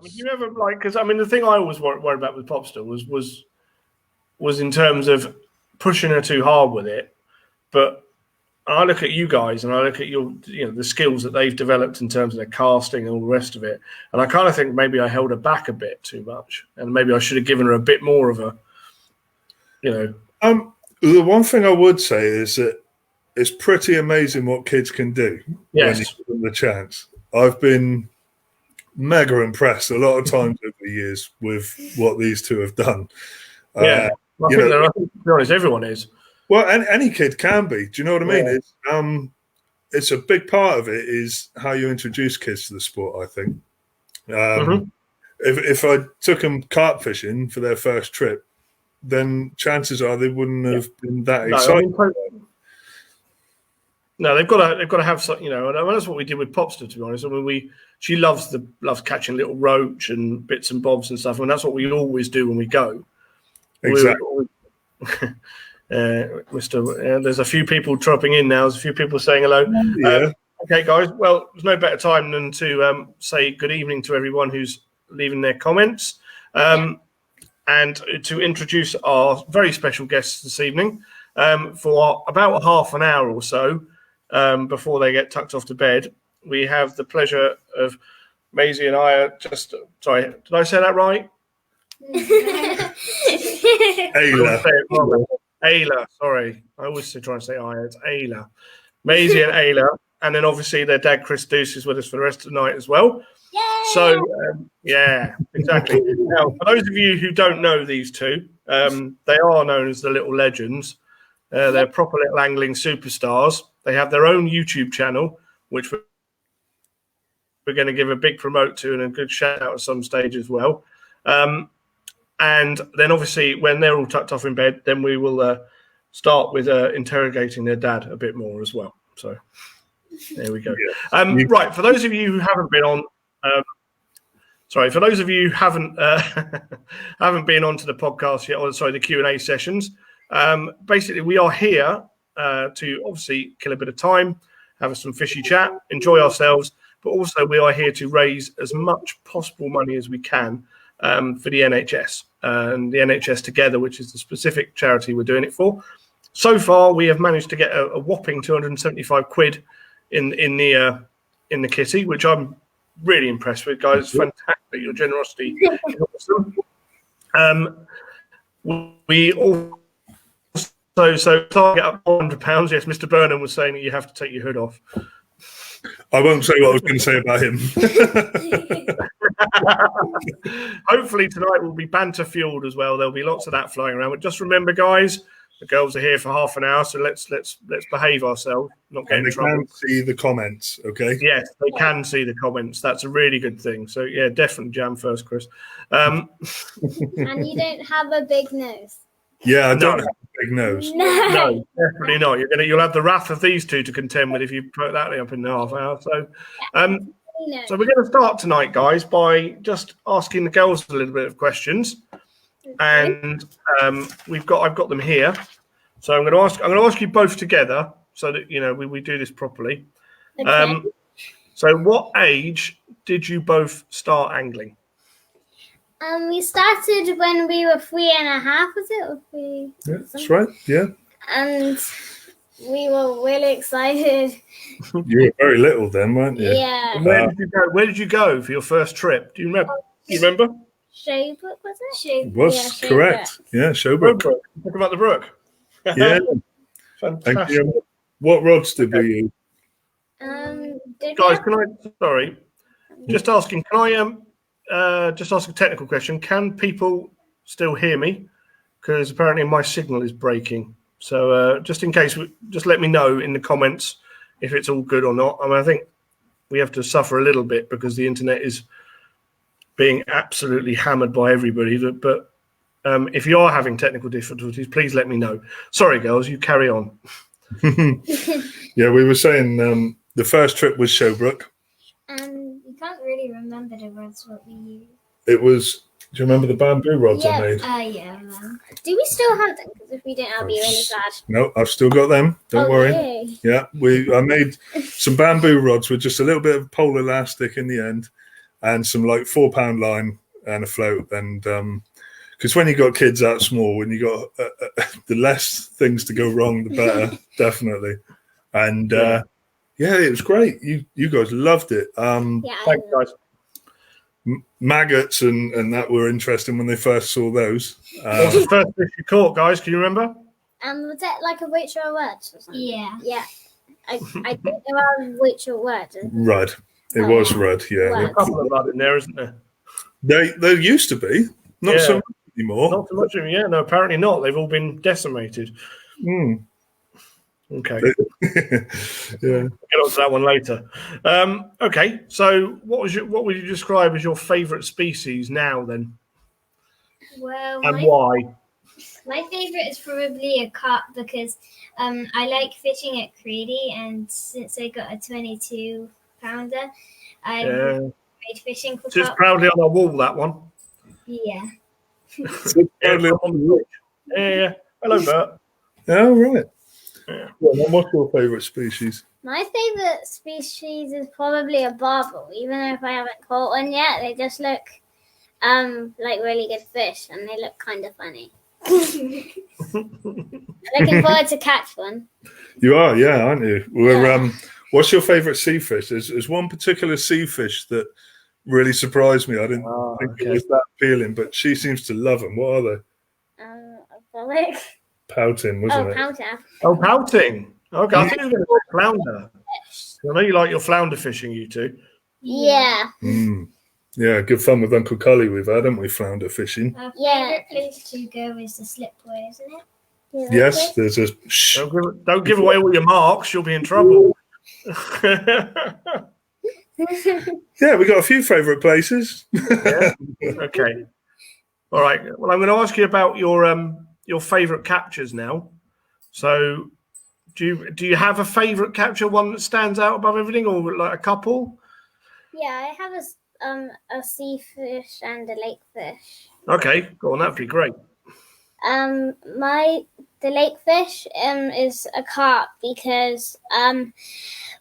I mean, do you ever because I mean, the thing I always worried about with Popster was in terms of pushing her too hard with it. But I look at you guys and I look at the skills that they've developed in terms of their casting and all the rest of it. And I kind of think maybe I held her back a bit too much. And maybe I should have given her a bit more of a, The one thing I would say is that it's pretty amazing what kids can do when you give them the chance. I've been mega impressed a lot of times over the years with what these two have done. Yeah, I think to be honest, everyone is. Well, any kid can be. Do you know what I mean? It's a big part of it is how you introduce kids to the sport, I think. If I took them carp fishing for their first trip, then chances are they wouldn't have been that excited. No, they've got to have something, and that's what we did with Popster, to be honest. I mean, she loves catching little roach and bits and bobs and stuff, and that's what we always do when we go. Exactly. There's a few people dropping in now. There's a few people saying hello. Yeah. Okay, guys. Well, there's no better time than to say good evening to everyone who's leaving their comments, and to introduce our very special guests this evening for about half an hour or so before they get tucked off to bed. We have the pleasure of Maisie and I are just sorry. Did I say that right? Ayla, sorry. I always try and say Aya. It's Ayla. Maisie and Ayla. And then obviously their dad, Chris Deuce, is with us for the rest of the night as well. Yay! So, yeah, exactly. Now, for those of you who don't know these two, they are known as the Little Legends. They're proper little angling superstars. They have their own YouTube channel, which we're going to give a big promote to and a good shout out at some stage as well. And then obviously when they're all tucked off in bed, then we will start with interrogating their dad a bit more as well. So there we go. Right, for those of you who haven't been on, for those of you who haven't been onto the podcast yet, the Q&A sessions, basically we are here to obviously kill a bit of time, have some fishy chat, enjoy ourselves, but also we are here to raise as much possible money as we can for the NHS and the NHS Together, which is the specific charity we're doing it for. So far, we have managed to get a whopping 275 quid in the kitty, which I'm really impressed with, guys. It's fantastic. Your generosity is awesome. We also target up £100. Yes, Mr. Burnham was saying that you have to take your hood off. I won't say what I was going to say about him. Hopefully tonight will be banter fueled as well. There'll be lots of that flying around. But just remember, guys, the girls are here for half an hour, so let's behave ourselves. Not get in trouble. They can see the comments, okay? Yes, they can see the comments. That's a really good thing. So yeah, definitely jam first, Chris. And you don't have a big nose. Yeah, I don't have a big nose. No, definitely not. You'll have the wrath of these two to contend with if you put that up in the half hour. So, so we're going to start tonight, guys, by just asking the girls a little bit of questions, and I've got them here. So I'm going to ask you both together, so that we do this properly. Okay. So, what age did you both start angling? We started when we were 3.5, was it? Or 3? Yeah, that's right. Yeah. And we were really excited. You were very little then, weren't you? Yeah. Where did you go for your first trip? Do you remember? Showbrook, was it? It was correct. Yeah, Showbrook. Talk about the brook. Yeah. Fantastic. Thank you. What rods did we use? Guys, just asking, can I just ask a technical question? Can people still hear me? Because apparently my signal is breaking. So just in case, just let me know in the comments if it's all good or not. I mean, I think we have to suffer a little bit because the internet is being absolutely hammered by everybody. But if you are having technical difficulties, please let me know. Sorry, girls, you carry on. Yeah, we were saying the first trip was Showbrook. You can't really remember the rods what we used. It was. Do you remember the bamboo rods I made? Yeah. Do we still have them? Because if we don't, I'll be really sad. No, I've still got them. Don't worry. Yay. Yeah, I made some bamboo rods with just a little bit of pole elastic in the end, and some like £4 line and a float. And because when you got kids that small, when you got the less things to go wrong, the better, definitely. And yeah, it was great. You guys loved it. Thanks, guys. Maggots and that were interesting when they first saw those. What was the first fish you caught, guys? Can you remember? Was that like a which or words or something? Yeah. Yeah. I think there are which or words. Rudd. It was rudd, yeah. Wow. There's a couple of rudd in there, isn't there? There used to be. Not so much anymore. Not so much. Yeah, no, apparently not. They've all been decimated. Okay. Yeah. Get on to that one later. Okay, so what would you describe as your favourite species now then? Well, And why? my favourite is probably a carp because I like fishing at Creedy, and since I got a 22-pounder, I made fishing for Sits carp. proudly on our wall, that one. Yeah. Yeah. Hello, Bert. Oh, right. Yeah. Well, what's your favourite species? My favourite species is probably a barbel, even if I haven't caught one yet. They just look like really good fish, and they look kind of funny. Looking forward to catch one. You are, yeah, aren't you? We're, what's your favourite sea fish? There's one particular sea fish that really surprised me. I didn't think it was that appealing, but she seems to love them. What are they? A bullock. Pouting, wasn't it? Pouter. Oh, pouting. Okay, I think you're going to say flounder. I know you like your flounder fishing, you two. Yeah. Yeah, good fun with Uncle Cully we've had, haven't we, flounder fishing? Our favourite place to go is the slipway, isn't it? Yes, there's a... Don't give away all your marks. You'll be in trouble. Yeah, we got a few favourite places. Yeah. Okay. All right. Well, I'm going to ask you about your favourite captures now. So, do you have a favourite capture, one that stands out above everything, or like a couple? Yeah, I have a sea fish and a lake fish. Okay, go on. That'd be great. The lake fish is a carp because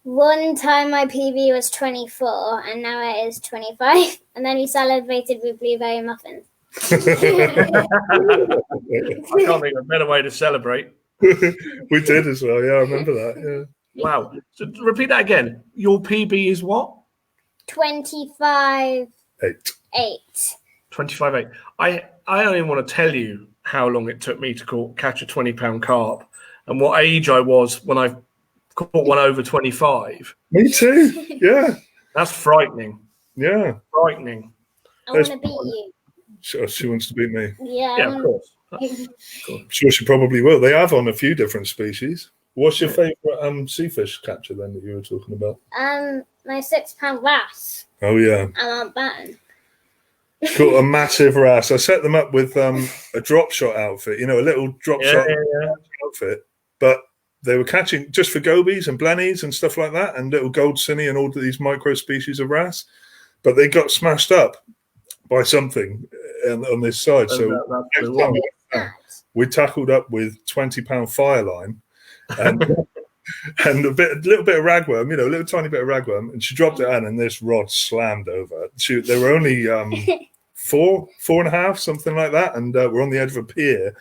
one time my PB was 24 and now it is 25, and then we celebrated with blueberry muffins. I can't think of a better way to celebrate. We did as well. Yeah, I remember that. Yeah. Wow. So repeat that again. Your PB is what? 25.8. 25.8. I don't even want to tell you how long it took me to catch a 20-pound carp and what age I was when I caught one over 25. Me too. Yeah. That's frightening. Yeah. Frightening. I want to beat you. She wants to beat me. Yeah, of course. I'm sure she probably will. They have on a few different species. What's your favourite sea fish capture then that you were talking about? My 6-pound wrasse. Oh yeah. And Mountbatten. Caught a massive wrasse. I set them up with a drop shot outfit, a little drop shot outfit. But they were catching just for gobies and blennies and stuff like that, and little gold cinny and all of these micro species of wrasse. But they got smashed up by something on this side. So we tackled up with 20-pound fire line and and a little bit of ragworm, a little tiny bit of ragworm, and she dropped it in, and this rod slammed over. They were only 4.5, something like that, and we're on the edge of a pier.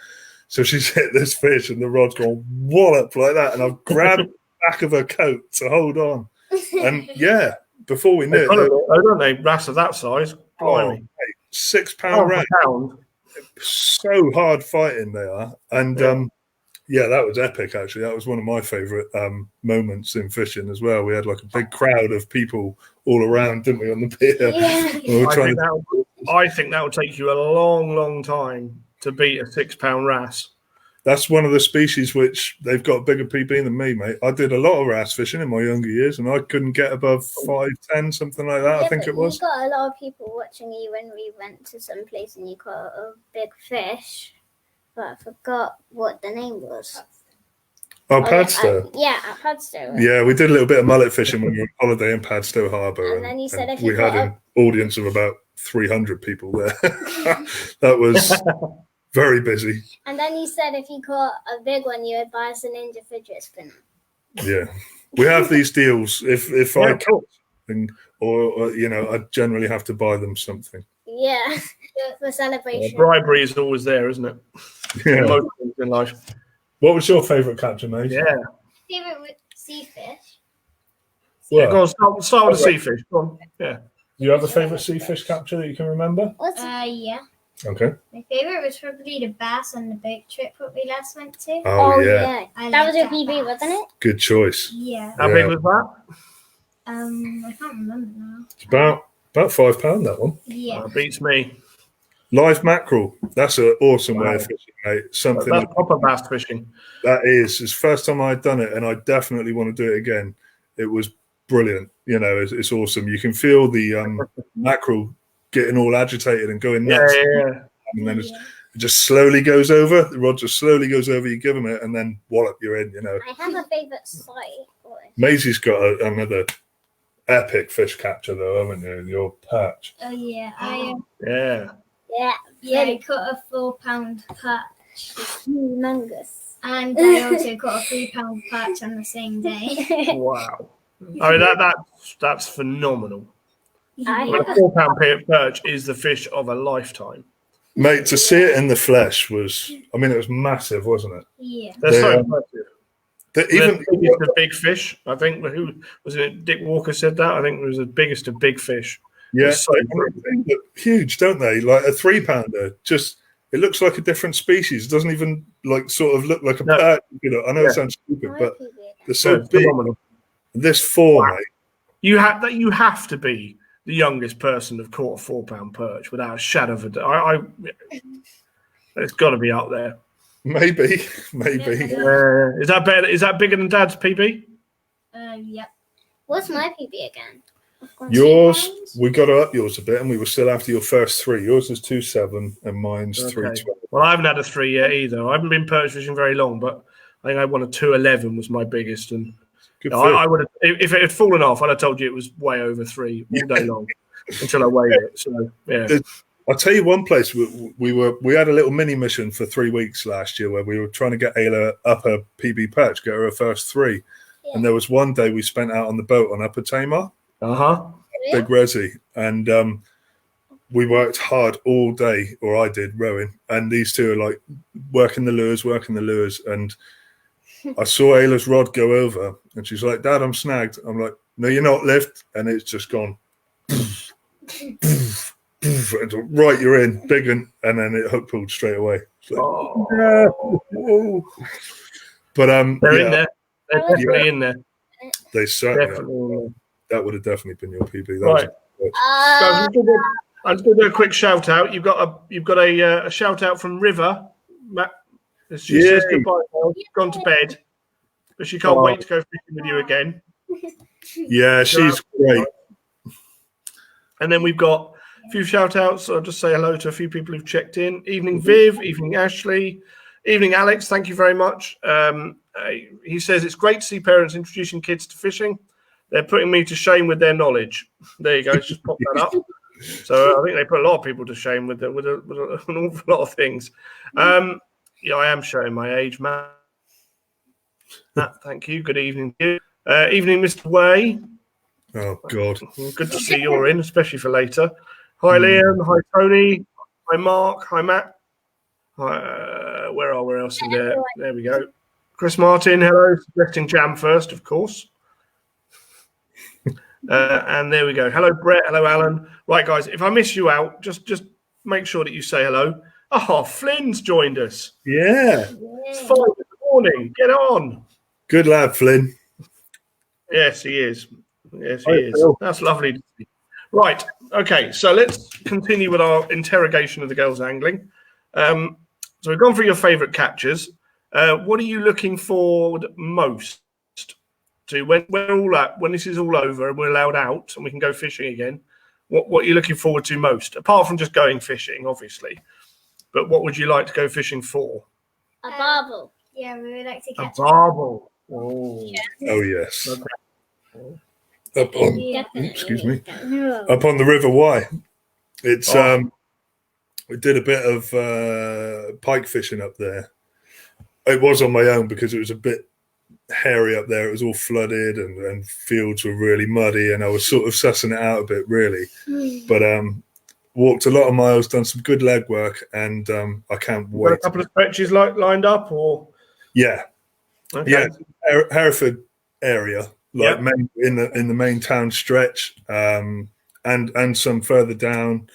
So she's hit this fish, and the rod's gone wallop like that, and I've grabbed the back of her coat to hold on. And yeah, before we knew it, don't they? Wrasse of that size. Blimey. 6-pound wrasse. So hard fighting they are, and yeah, that was epic. Actually, that was one of my favourite moments in fishing as well. We had like a big crowd of people all around, didn't we, on the pier? Yeah. I think that would take you a long, long time to beat a 6-pound wrasse. That's one of the species which they've got a bigger PB than me, mate. I did a lot of wrasse fishing in my younger years, and I couldn't get above 5'10", something like that. Yeah, I think it was. You got a lot of people watching you when we went to some place and you caught a big fish, but I forgot what the name was. Oh, Padstow. At Padstow. Yeah, we did a little bit of mullet fishing when we were on holiday in Padstow Harbour. And then you said if we had an audience of about 300 people there. That was very busy. And then you said if you caught a big one, you would buy us a Ninja fidget spinner. Yeah, we have these deals. If I catch something or I generally have to buy them something. Yeah, for celebration. Bribery is always there, isn't it? Yeah. Most things in life. What was your favourite capture, mate? Yeah. Favorite sea fish? Yeah, go on, start with the sea fish. Go on. Yeah. Do you have a favourite sea fish capture that you can remember? Yeah. Okay. My favorite was probably the bass on the boat trip that we last went to. Oh yeah. That was your PB, wasn't it? Good choice. Yeah. How big was that? I can't remember now. It's about £5 that one. Yeah. Beats me. Live mackerel. That's an awesome way of fishing, mate. Something That's proper bass fishing. that is. It's the first time I'd done it, and I definitely want to do it again. It was brilliant. It's awesome. You can feel the mackerel getting all agitated and going nuts. Yeah. And then it just slowly goes over. The rod just slowly goes over. You give them it, and then wallop, you're in. I have a favourite sight. Maisie's got another epic fish catcher, though, haven't you? Your perch. Oh yeah. Yeah. Yeah, I caught a 4-pound perch. humongous. And I also caught a 3-pound perch on the same day. Wow. I mean, that's phenomenal. I Well, have a 4-pound perch is the fish of a lifetime. Mate, to see it in the flesh was, it was massive, wasn't it? Yeah. They're so impressive. Even The biggest of big fish. I think who was it? Dick Walker said that. I think it was the biggest of big fish. yeah, So they look huge, don't they? Like a 3-pounder, just it looks like a different species. It doesn't even sort of look like a perch. I know it sounds stupid, but they're so big. phenomenal. This 4, mate. You have to be the youngest person to have caught a 4-pound perch without a shadow of a doubt. It's got to be up there. Maybe. Is that better? Is that bigger than Dad's PB? Yeah. What's my PB again? Yours, we got to up yours a bit, and we were still after your first 3. Yours is 2.7, and mine's 3.12. Well, I haven't had a 3 yet either. I haven't been perch fishing very long, but I think I won a 2.11 was my biggest, and I would have, if it had fallen off, I'd have told you it was way over 3 all day long until I weighed it. So yeah. I'll tell you one place we had a little mini mission for 3 weeks last year where we were trying to get Ayla up her PB perch, get her first 3, and there was one day we spent out on the boat on Upper Tamar, Big Resi, and we worked hard all day, or I did, rowing, and these two are like working the lures, and I saw Ayla's rod go over, and she's like, "Dad, I'm snagged." I'm like, "No, you're not, lift," and it's just gone. And right, you're in, big one, and then it hook pulled straight away. Like, But they're in there. They're definitely in there. They certainly Definitely. that would have definitely been your PB. Right. I'm just going to do a quick shout out. You've got a shout out from River. Matt, she says goodbye now. She's gone to bed, but she can't wait to go fishing with you again. Yeah, she's great. And then we've got a few shout outs. I'll just say hello to a few people who've checked in. Evening Viv, evening Ashley, evening Alex. Thank you very much. He says it's great to see parents introducing kids to fishing. They're putting me to shame with their knowledge. There you go. Let's just pop that up. So I think they put a lot of people to shame with an awful lot of things. I am showing my age, Matt. Thank you. Good evening to you. Evening, Mr. Way. Oh, God. Good to see you're in, especially for later. Hi, Liam. Hi, Tony. Hi, Mark. Hi, Matt. Hi, where else in there? There we go. Chris Martin, hello. Suggesting jam first, of course. And there we go. Hello, Brett. Hello, Alan. Right, guys, if I miss you out, just make sure that you say hello. Oh, Flynn's joined us. Yeah. It's 5 a.m. Get on. Good lad, Flynn. Yes, he is. Yes, he is. That's lovely to see. Right. Okay, so let's continue with our interrogation of the girls angling. So we've gone through your favourite catches. What are you looking forward most to when this is all over and we're allowed out and we can go fishing again? What are you looking forward to most, apart from just going fishing, obviously? But what would you like to go fishing for? A barbel. Yeah, we would like to catch a barbel. Oh, oh yes. Okay. Up on, excuse me, up on the River Wye. It's we did a bit of pike fishing up there. It was on my own because it was a bit hairy up there. It was all flooded and fields were really muddy, and I was sort of sussing it out a bit, really. But walked a lot of miles, done some good leg work, and I can't wait. Got a couple of stretches lined up, or yeah, okay. yeah, Hereford area, like in the main town stretch, and some further down,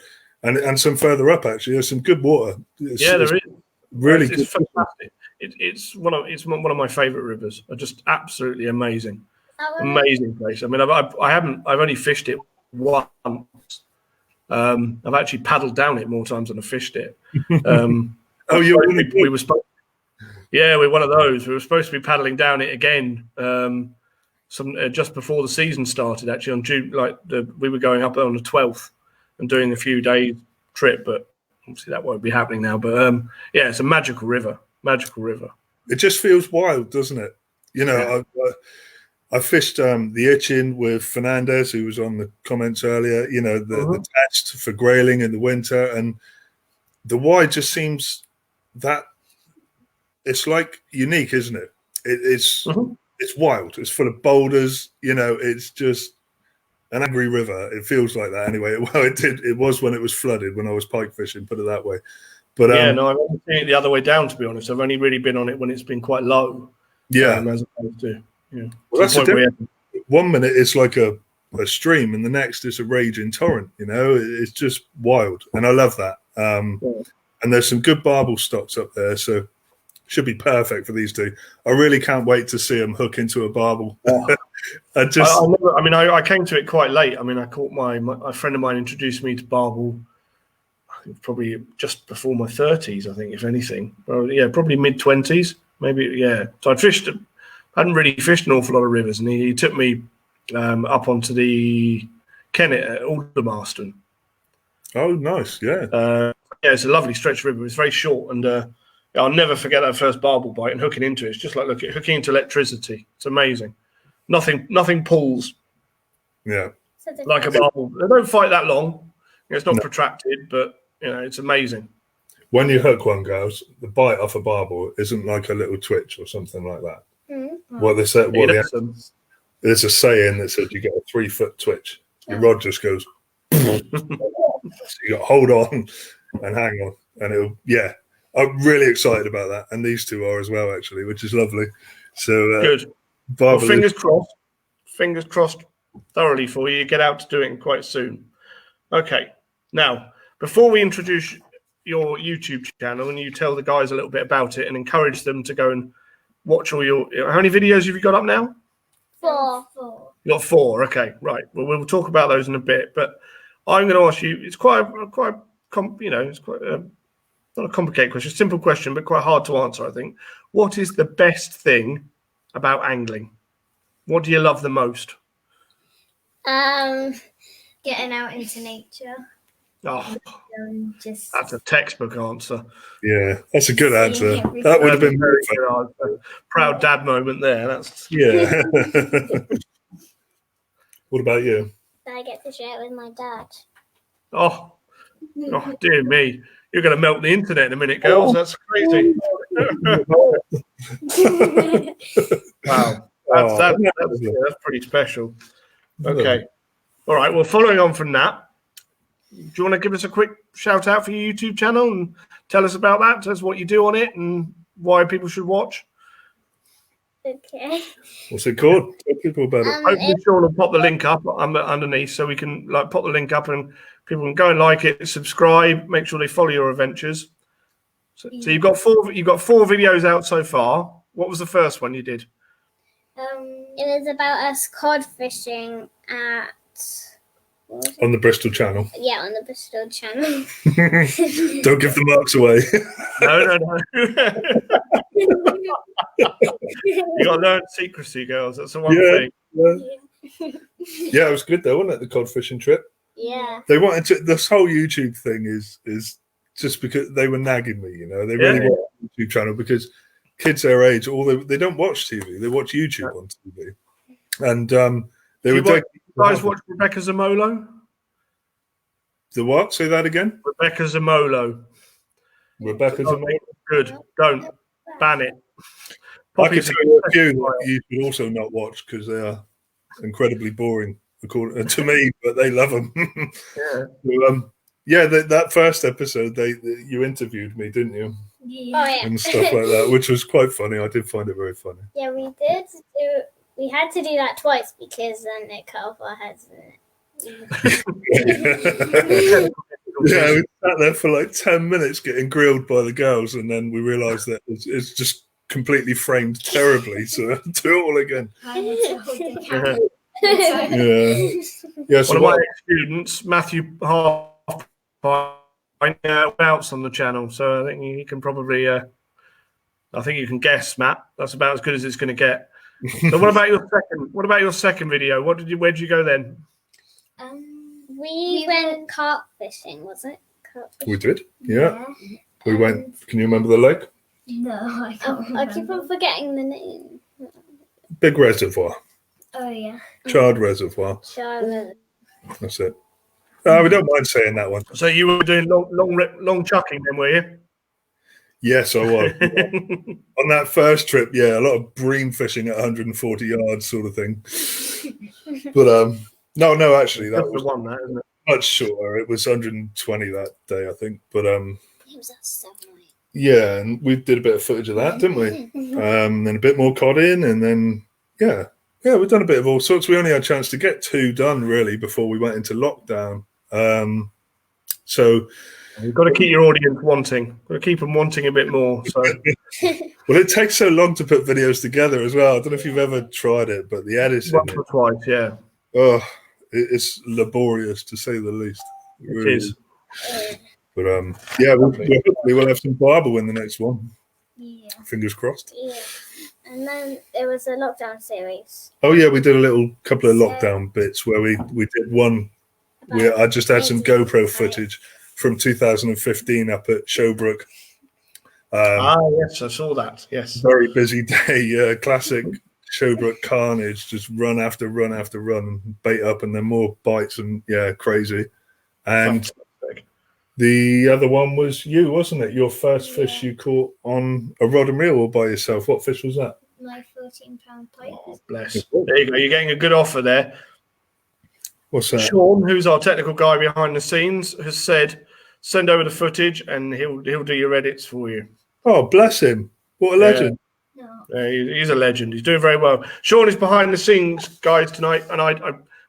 and some further up. Actually, there's some good water. There is really it's fantastic. It's one of my favourite rivers. Just absolutely amazing, amazing place. I mean, I've only fished it once. I've actually paddled down it more times than I fished it. We were supposed. Yeah, we're one of those. We were supposed to be paddling down it again. Just before the season started, actually on June, we were going up on the 12th and doing a few days trip, but obviously that won't be happening now. But it's a magical river. Magical river. It just feels wild, doesn't it? You know, I fished the Itchin with Fernandez, who was on the comments earlier. You know, the test for grayling in the winter, and the Wye just seems that it's like unique, isn't it? It's wild. It's full of boulders. You know, it's just an angry river. It feels like that anyway. Well, it did. It was when it was flooded, when I was pike fishing, put it that way. But I've only seen it the other way down, to be honest. I've only really been on it when it's been quite low. As opposed to, well, that's the difference. 1 minute it's like a stream, and the next is a raging torrent. You know, it's just wild, and I love that. And there's some good barbel stocks up there, so should be perfect for these two. I really can't wait to see them hook into a barbel. I came to it quite late. I mean, I caught a friend of mine introduced me to barbel. I think probably just before my 30s. I think, if anything, probably mid-20s, maybe. Yeah. So hadn't really fished an awful lot of rivers, and he took me up onto the Kennet at Aldermaston. Oh, nice. Yeah. It's a lovely stretch of river. It's very short, and I'll never forget that first barbel bite and hooking into it. It's just like hooking into electricity. It's amazing. Nothing pulls. Yeah. Like a barbel. They don't fight that long. It's not protracted, but it's amazing. When you hook one, girls, the bite off a barbel isn't like a little twitch or something like that. What they said, there's a saying that said you get a 3-foot twitch. Your rod just goes. So you got to hold on and hang on, and it'll. Yeah, I'm really excited about that, and these two are as well, actually, which is lovely. So good. Well, fingers crossed, thoroughly for you. Get out to do it quite soon. Okay, now before we introduce your YouTube channel and you tell the guys a little bit about it and encourage them to go and watch all your. How many videos have you got up now? 4. You got 4. Okay, right. Well, we'll talk about those in a bit, but I'm going to ask you. It's quite not a complicated question, a simple question, but quite hard to answer, I think. What is the best thing about angling? What do you love the most? Getting out into nature. Oh, that's a textbook answer. Yeah, that's a good answer. That would have been very good. Proud dad moment there. Yeah. What about you? I get to share it with my dad. Oh, dear me. You're going to melt the internet in a minute, girls. That's crazy. Wow. That's pretty special. Okay. All right. Well, following on from that, do you want to give us a quick shout out for your YouTube channel and tell us about that? Tell us what you do on it and why people should watch. Okay. What's it called? Tell people about it. Hopefully, Sean will pop the link up underneath so we can pop the link up and people can go and like it, subscribe, make sure they follow your adventures. So you've got 4 videos out so far. What was the first one you did? It was about us cod fishing at. On the Bristol channel. Yeah, on the Bristol channel. Don't give the marks away. No. You got to learn secrecy, girls. That's the one thing. Yeah, it was good though, wasn't it? The cod fishing trip. Yeah. They wanted to. This whole YouTube thing is just because they were nagging me. You know, they really want a YouTube channel because kids their age, they don't watch TV. They watch YouTube on TV, and they would take. You guys watch Rebecca Zamolo? The what? Say that again. Rebecca Zamolo. Rebecca Zamolo. Good. Don't ban it. I can tell you a few that you should also not watch because they are incredibly boring according to me, but they love them. So, that first episode, you interviewed me, didn't you? Yeah. Oh, yeah. And stuff like that, which was quite funny. I did find it very funny. Yeah, we did. We had to do that twice because then it cut off our heads. Yeah, we sat there for like 10 minutes getting grilled by the girls, and then we realised that it's just completely framed terribly, so do it all again. Yeah. So one of my students, Matthew Half, outs on the channel, so I think you can probably, I think you can guess, Matt. That's about as good as it's going to get. So, what about your second video? Where'd you go then? We went carp fishing, was it? We did, yeah. We went. Can you remember the lake? No, I can't remember. I keep on forgetting the name. Big reservoir. Oh, yeah. Child reservoir. Charlotte. That's it. We don't mind saying that one. So you were doing long chucking then, were you? Yes, I was. On that first trip, yeah, a lot of bream fishing at 140 yards sort of thing. But no, actually, that was the one, that isn't it? Much shorter. It was 120 that day, I think. But It was at 7. yeah, and we did a bit of footage of that, didn't we? Then a bit more codding, and then yeah, we've done a bit of all sorts. We only had a chance to get 2 done really before we went into lockdown. So you've got to keep your audience wanting. Got to keep them wanting a bit more. So well, it takes so long to put videos together as well. I don't know if you've ever tried it, but the editing, once or twice, yeah. Oh, it's laborious to say the least. It really is. But we'll have some Bible in the next one. Yeah. Fingers crossed. Yeah. And then there was a lockdown series. Oh yeah, we did a couple of lockdown bits where we did one where I just had some GoPro footage from 2015 up at Showbrook. Yes, I saw that. Yes. Very busy day. Classic Showbrook carnage, just run after run after run, bait up, and then more bites, and crazy. And the other one was you, wasn't it? Your first fish you caught on a rod and reel or by yourself. What fish was that? My 14-pound pike. Oh, bless. There you go. You're getting a good offer there. What's that? Sean, who's our technical guy behind the scenes, has said, send over the footage and he'll do your edits for you. Oh, bless him. What a legend. No. He's a legend. He's doing very well. Sean is behind the scenes, guys, tonight, and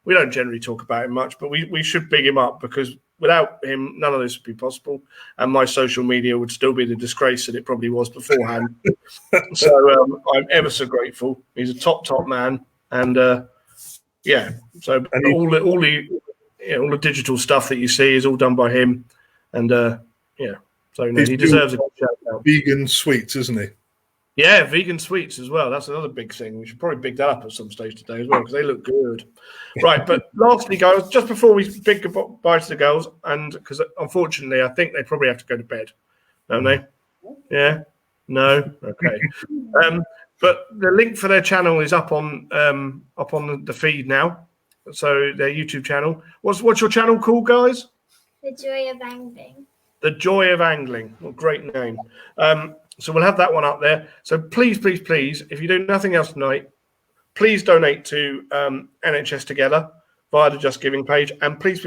we don't generally talk about him much, but we should big him up because without him, none of this would be possible, and my social media would still be the disgrace that it probably was beforehand. So I'm ever so grateful. He's a top man, and so all the digital stuff that you see is all done by him, and so he deserves a good shout out. Vegan sweets, isn't he? Yeah, vegan sweets as well. That's another big thing. We should probably big that up at some stage today as well because they look good. Right, but lastly, guys, just before we big goodbye to the girls, and because unfortunately, I think they probably have to go to bed, don't they? Yeah, no, okay. But the link for their channel is up on the feed now. So their YouTube channel. What's your channel called, guys? The Joy of Angling. The Joy of Angling. What a great name. So we'll have that one up there. So please, if you do nothing else tonight, please donate to NHS Together via the Just Giving page. And please,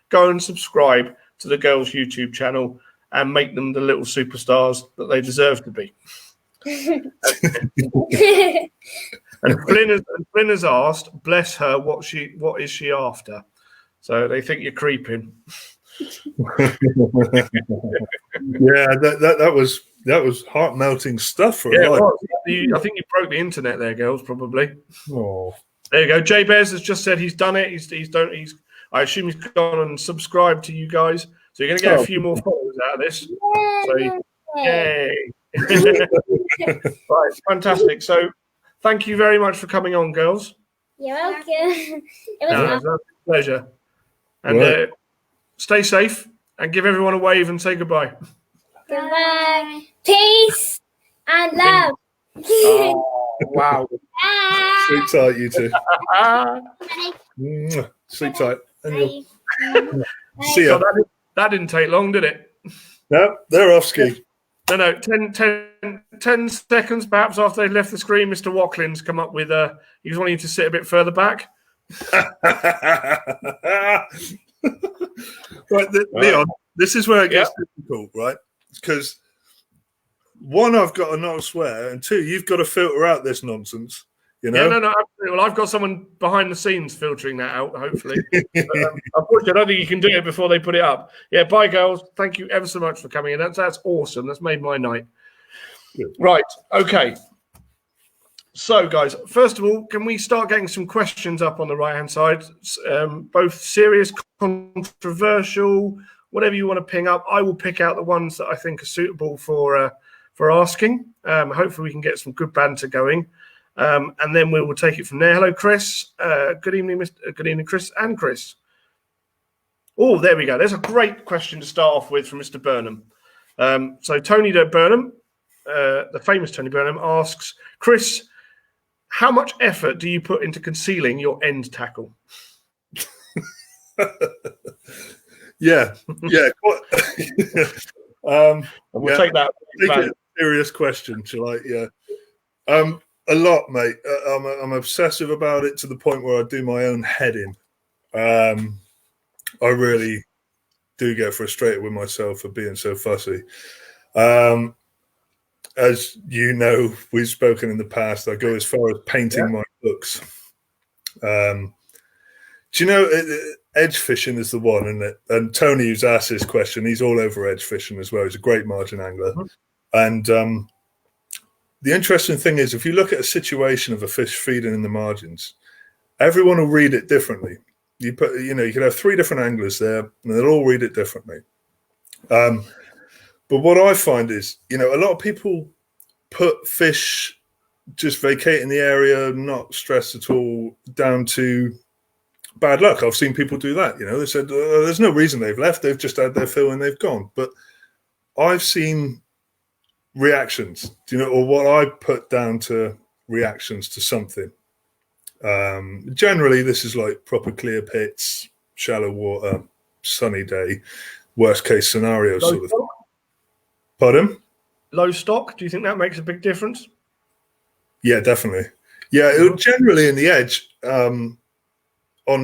go and subscribe to the girls' YouTube channel and make them the little superstars that they deserve to be. And Flynn has asked, bless her, what is she after? So they think you're creeping. That was heart melting stuff for I think you broke the internet there, girls. Probably. Oh, there you go. Jay Bears has just said he's done it. I assume he's gone and subscribed to you guys. So you're going to get a few more followers out of this. So yay! Right, fantastic. So thank you very much for coming on, girls. You're welcome. It was a pleasure. And stay safe and give everyone a wave and say goodbye. Goodbye. Peace and love. Oh, wow. Sleep tight, you two. Sleep tight. See ya. So that didn't take long, did it? No, they're off ski. No, 10 seconds perhaps after they left the screen, Mr. Watklin's come up with he was wanting you to sit a bit further back. Right, Leon, this is where it gets difficult, right? Because one, I've got to not swear, and two, you've got to filter out this nonsense. You know? Yeah, no, absolutely. Well, I've got someone behind the scenes filtering that out, hopefully. But, unfortunately, I don't think you can do it before they put it up. Yeah, bye, girls. Thank you ever so much for coming in. That's awesome. That's made my night. Good. Right, okay. So, guys, first of all, can we start getting some questions up on the right-hand side? Both serious, controversial, whatever you want to ping up. I will pick out the ones that I think are suitable for asking. Hopefully, we can get some good banter going. And then we will take it from there. Hello, Chris. Good evening, good evening, Chris and Chris. Oh, there we go. There's a great question to start off with from Mr. Burnham. So Tony Burnham, the famous Tony Burnham, asks, Chris, how much effort do you put into concealing your end tackle? Yeah. We'll take that. Take it a serious question, shall I? Yeah. A lot, mate. I'm obsessive about it to the point where I do my own heading. I really do get frustrated with myself for being so fussy. As you know, we've spoken in the past. I go as far as painting my books. Do you know edge fishing is the one, isn't it? And Tony, who's asked this question, he's all over edge fishing as well. He's a great margin angler, and the interesting thing is, if you look at a situation of a fish feeding in the margins, everyone will read it differently. You could have 3 different anglers there, and they'll all read it differently. But what I find is, a lot of people put fish just vacating the area, not stressed at all, down to bad luck. I've seen people do that. They said, there's no reason they've left. They've just had their fill and they've gone. But I've seen reactions, or what I put down to reactions to something. Generally, this is like proper clear pits, shallow water, sunny day, worst case scenario sort of thing. Pardon? Low stock. Do you think that makes a big difference? Yeah, definitely. Yeah, generally in the edge, on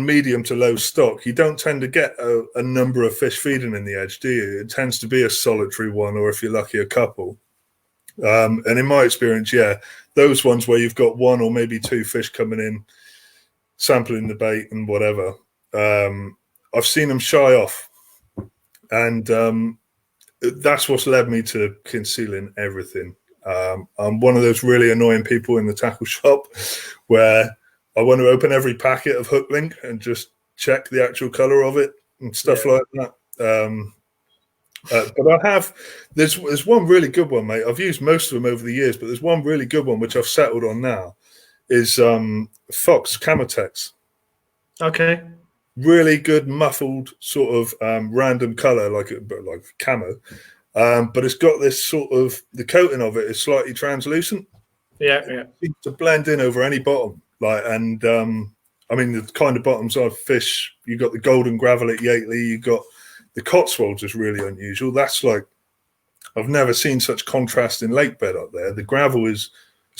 medium to low stock, you don't tend to get a number of fish feeding in the edge, do you? It tends to be a solitary one, or if you're lucky, a couple. And in my experience, those ones where you've got 1 or maybe 2 fish coming in, sampling the bait and whatever, I've seen them shy off. And that's what's led me to concealing everything. I'm one of those really annoying people in the tackle shop where I want to open every packet of hook link and just check the actual color of it and stuff like that. But I have, there's one really good one, mate. I've used most of them over the years, but there's one really good one which I've settled on now. Is Fox Camotex. Okay. Really good muffled sort of random color, like camo, but it's got this sort of, the coating of it is slightly translucent. Yeah. It seems to blend in over any bottom. I mean, the kind of bottoms I fish, you got the golden gravel at Yateley, you got the Cotswolds is really unusual. That's like, I've never seen such contrast in lake bed up there. The gravel it's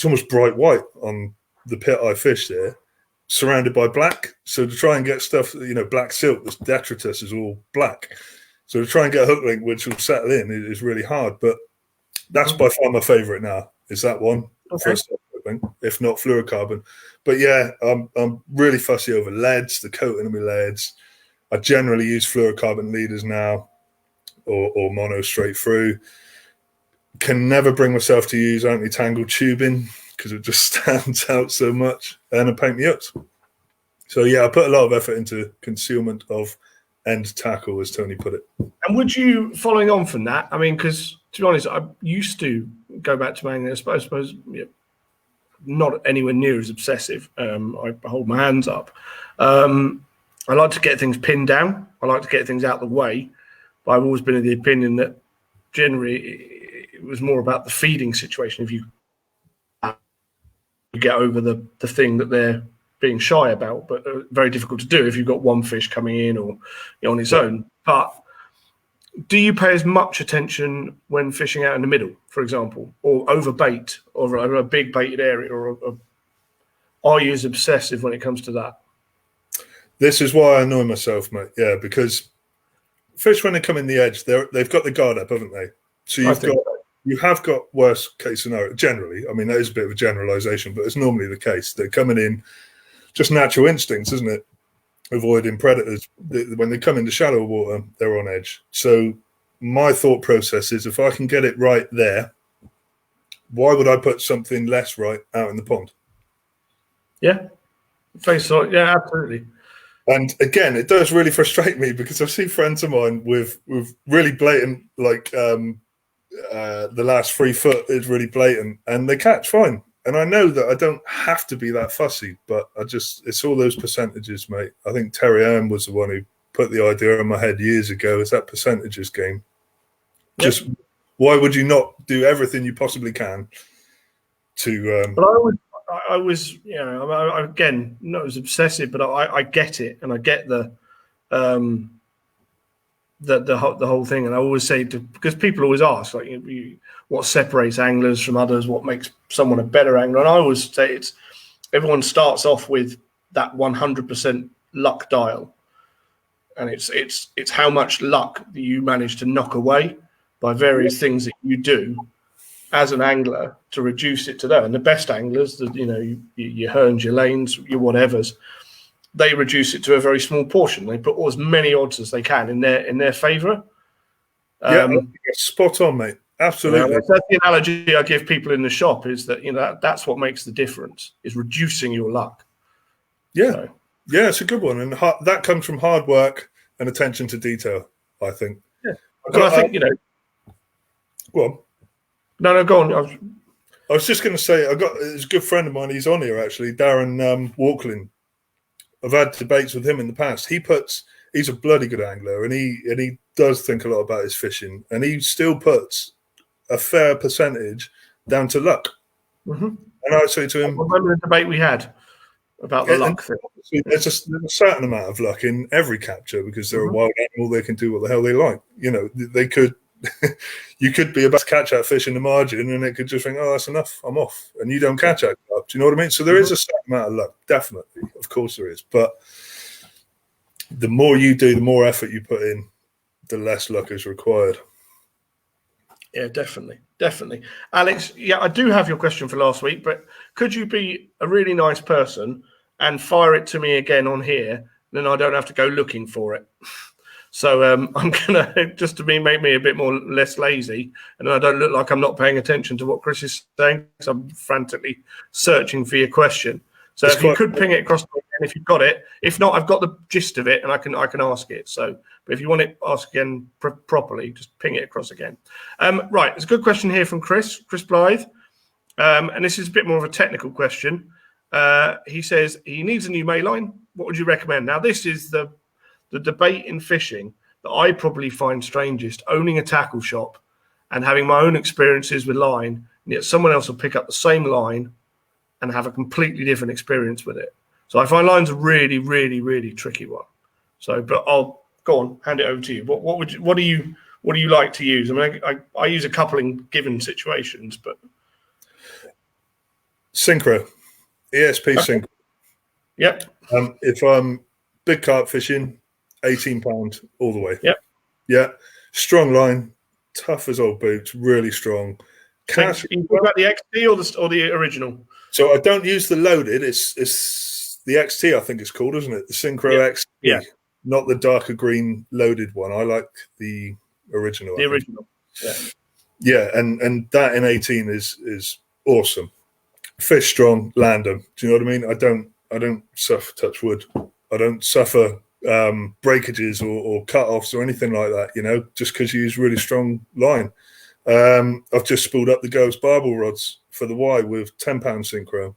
almost bright white on the pit I fished there, surrounded by black. So to try and get stuff, black silk, this detritus is all black. So to try and get a hook link which will settle in is really hard. But that's by far my favorite now, is that one. Okay. If not fluorocarbon. But yeah, I'm really fussy over leads, the coating of my leads. I generally use fluorocarbon leaders now, or mono straight through. Can never bring myself to use anti-tangle tubing because it just stands out so much, and it paint me up. So yeah, I put a lot of effort into concealment of end tackle, as Tony put it. And would you, following on from that, I mean, because to be honest, I used to go back to mangling, I suppose not anywhere near as obsessive. I hold my hands up. I like to get things pinned down. I like to get things out of the way. But I've always been of the opinion that generally it was more about the feeding situation. If you get over the thing that they're being shy about, but very difficult to do if you've got one fish coming in or on its own. But do you pay as much attention when fishing out in the middle, for example, or over bait, or a big baited area, or are you as obsessive when it comes to that? This is why I annoy myself, mate. Yeah, because fish, when they come in the edge, they've got the guard up, haven't they? So you have got worst case scenario generally. I mean, that is a bit of a generalization, but it's normally the case. They're coming in just natural instincts, isn't it? Avoiding predators. When they come into shallow water, they're on edge. So my thought process is, if I can get it right there, why would I put something less right out in the pond? Yeah, yeah, absolutely. And again, it does really frustrate me because I've seen friends of mine with really blatant, like the last 3 foot is really blatant, and they catch fine. And I know that I don't have to be that fussy, but it's all those percentages, mate. I think Terry Ann was the one who put the idea in my head years ago. It's that percentages game. Yep. Just why would you not do everything you possibly can to? But I was, again, not as obsessive, but I get it, and I get the whole thing. And I always say, because people always ask, like, what separates anglers from others, what makes someone a better angler, and I always say everyone starts off with that 100% luck dial, and it's how much luck that you manage to knock away by various things that you do as an angler to reduce it to that. And the best anglers, your Hearns, your Lanes, your whatevers, they reduce it to a very small portion. They put as many odds as they can in their favour. Spot on, mate. Absolutely. That's the analogy I give people in the shop, is that that's what makes the difference, is reducing your luck. Yeah. Yeah, it's a good one. And that comes from hard work and attention to detail, I think. Yeah. I think, Go on. No, go on. I was just going to say, there's a good friend of mine, he's on here actually, Darren Walkland. I've had debates with him in the past. He's a bloody good angler, and he does think a lot about his fishing, and he still puts a fair percentage down to luck. Mm-hmm. And I say to him, I remember the debate we had about the luck thing. There's a certain amount of luck in every capture, because they're a wild animal. They can do what the hell they like. They could. You could be about to catch that fish in the margin, and it could just think, "Oh, that's enough. I'm off," and you don't catch that. Do you know what I mean? So there is a certain amount of luck, definitely. Of course there is, but the more you do, the more effort you put in, the less luck is required. Yeah, definitely. Alex, I do have your question for last week, but could you be a really nice person and fire it to me again on here? Then I don't have to go looking for it. So I'm gonna, just to make me a bit less lazy, and I don't look like I'm not paying attention to what Chris is saying, because I'm frantically searching for your question. So if you could ping it across, if you've got it. If not, I've got the gist of it, and I can ask it. So, but if you want it asked again properly, just ping it across again. Right, there's a good question here from Chris Blythe, and this is a bit more of a technical question. He says he needs a new Mayline. What would you recommend? Now, this is the debate in fishing that I probably find strangest, owning a tackle shop and having my own experiences with line, and yet someone else will pick up the same line and have a completely different experience with it. So I find line's a really, really, really tricky one. So, but I'll go on, hand it over to you. What do you like to use? I mean, I use a couple in given situations, but synchro, ESP synchro. Yep. If I'm big carp fishing, 18 pound all the way. Yep. Yeah. Strong line, tough as old boots, really strong. Cast. You talk about the XT or the original? So I don't use the loaded. It's the XT, I think it's called, isn't it? The Synchro XT. Yeah. Not the darker green loaded one. I like the original. The original. Yeah. Yeah, and that in 18 is awesome. Fish strong, land them. Do you know what I mean? I don't suffer, touch wood. I don't suffer breakages or cut-offs or anything like that, just because you use really strong line. I've just spooled up the Ghost barbel rods for the Y with 10 pound synchro.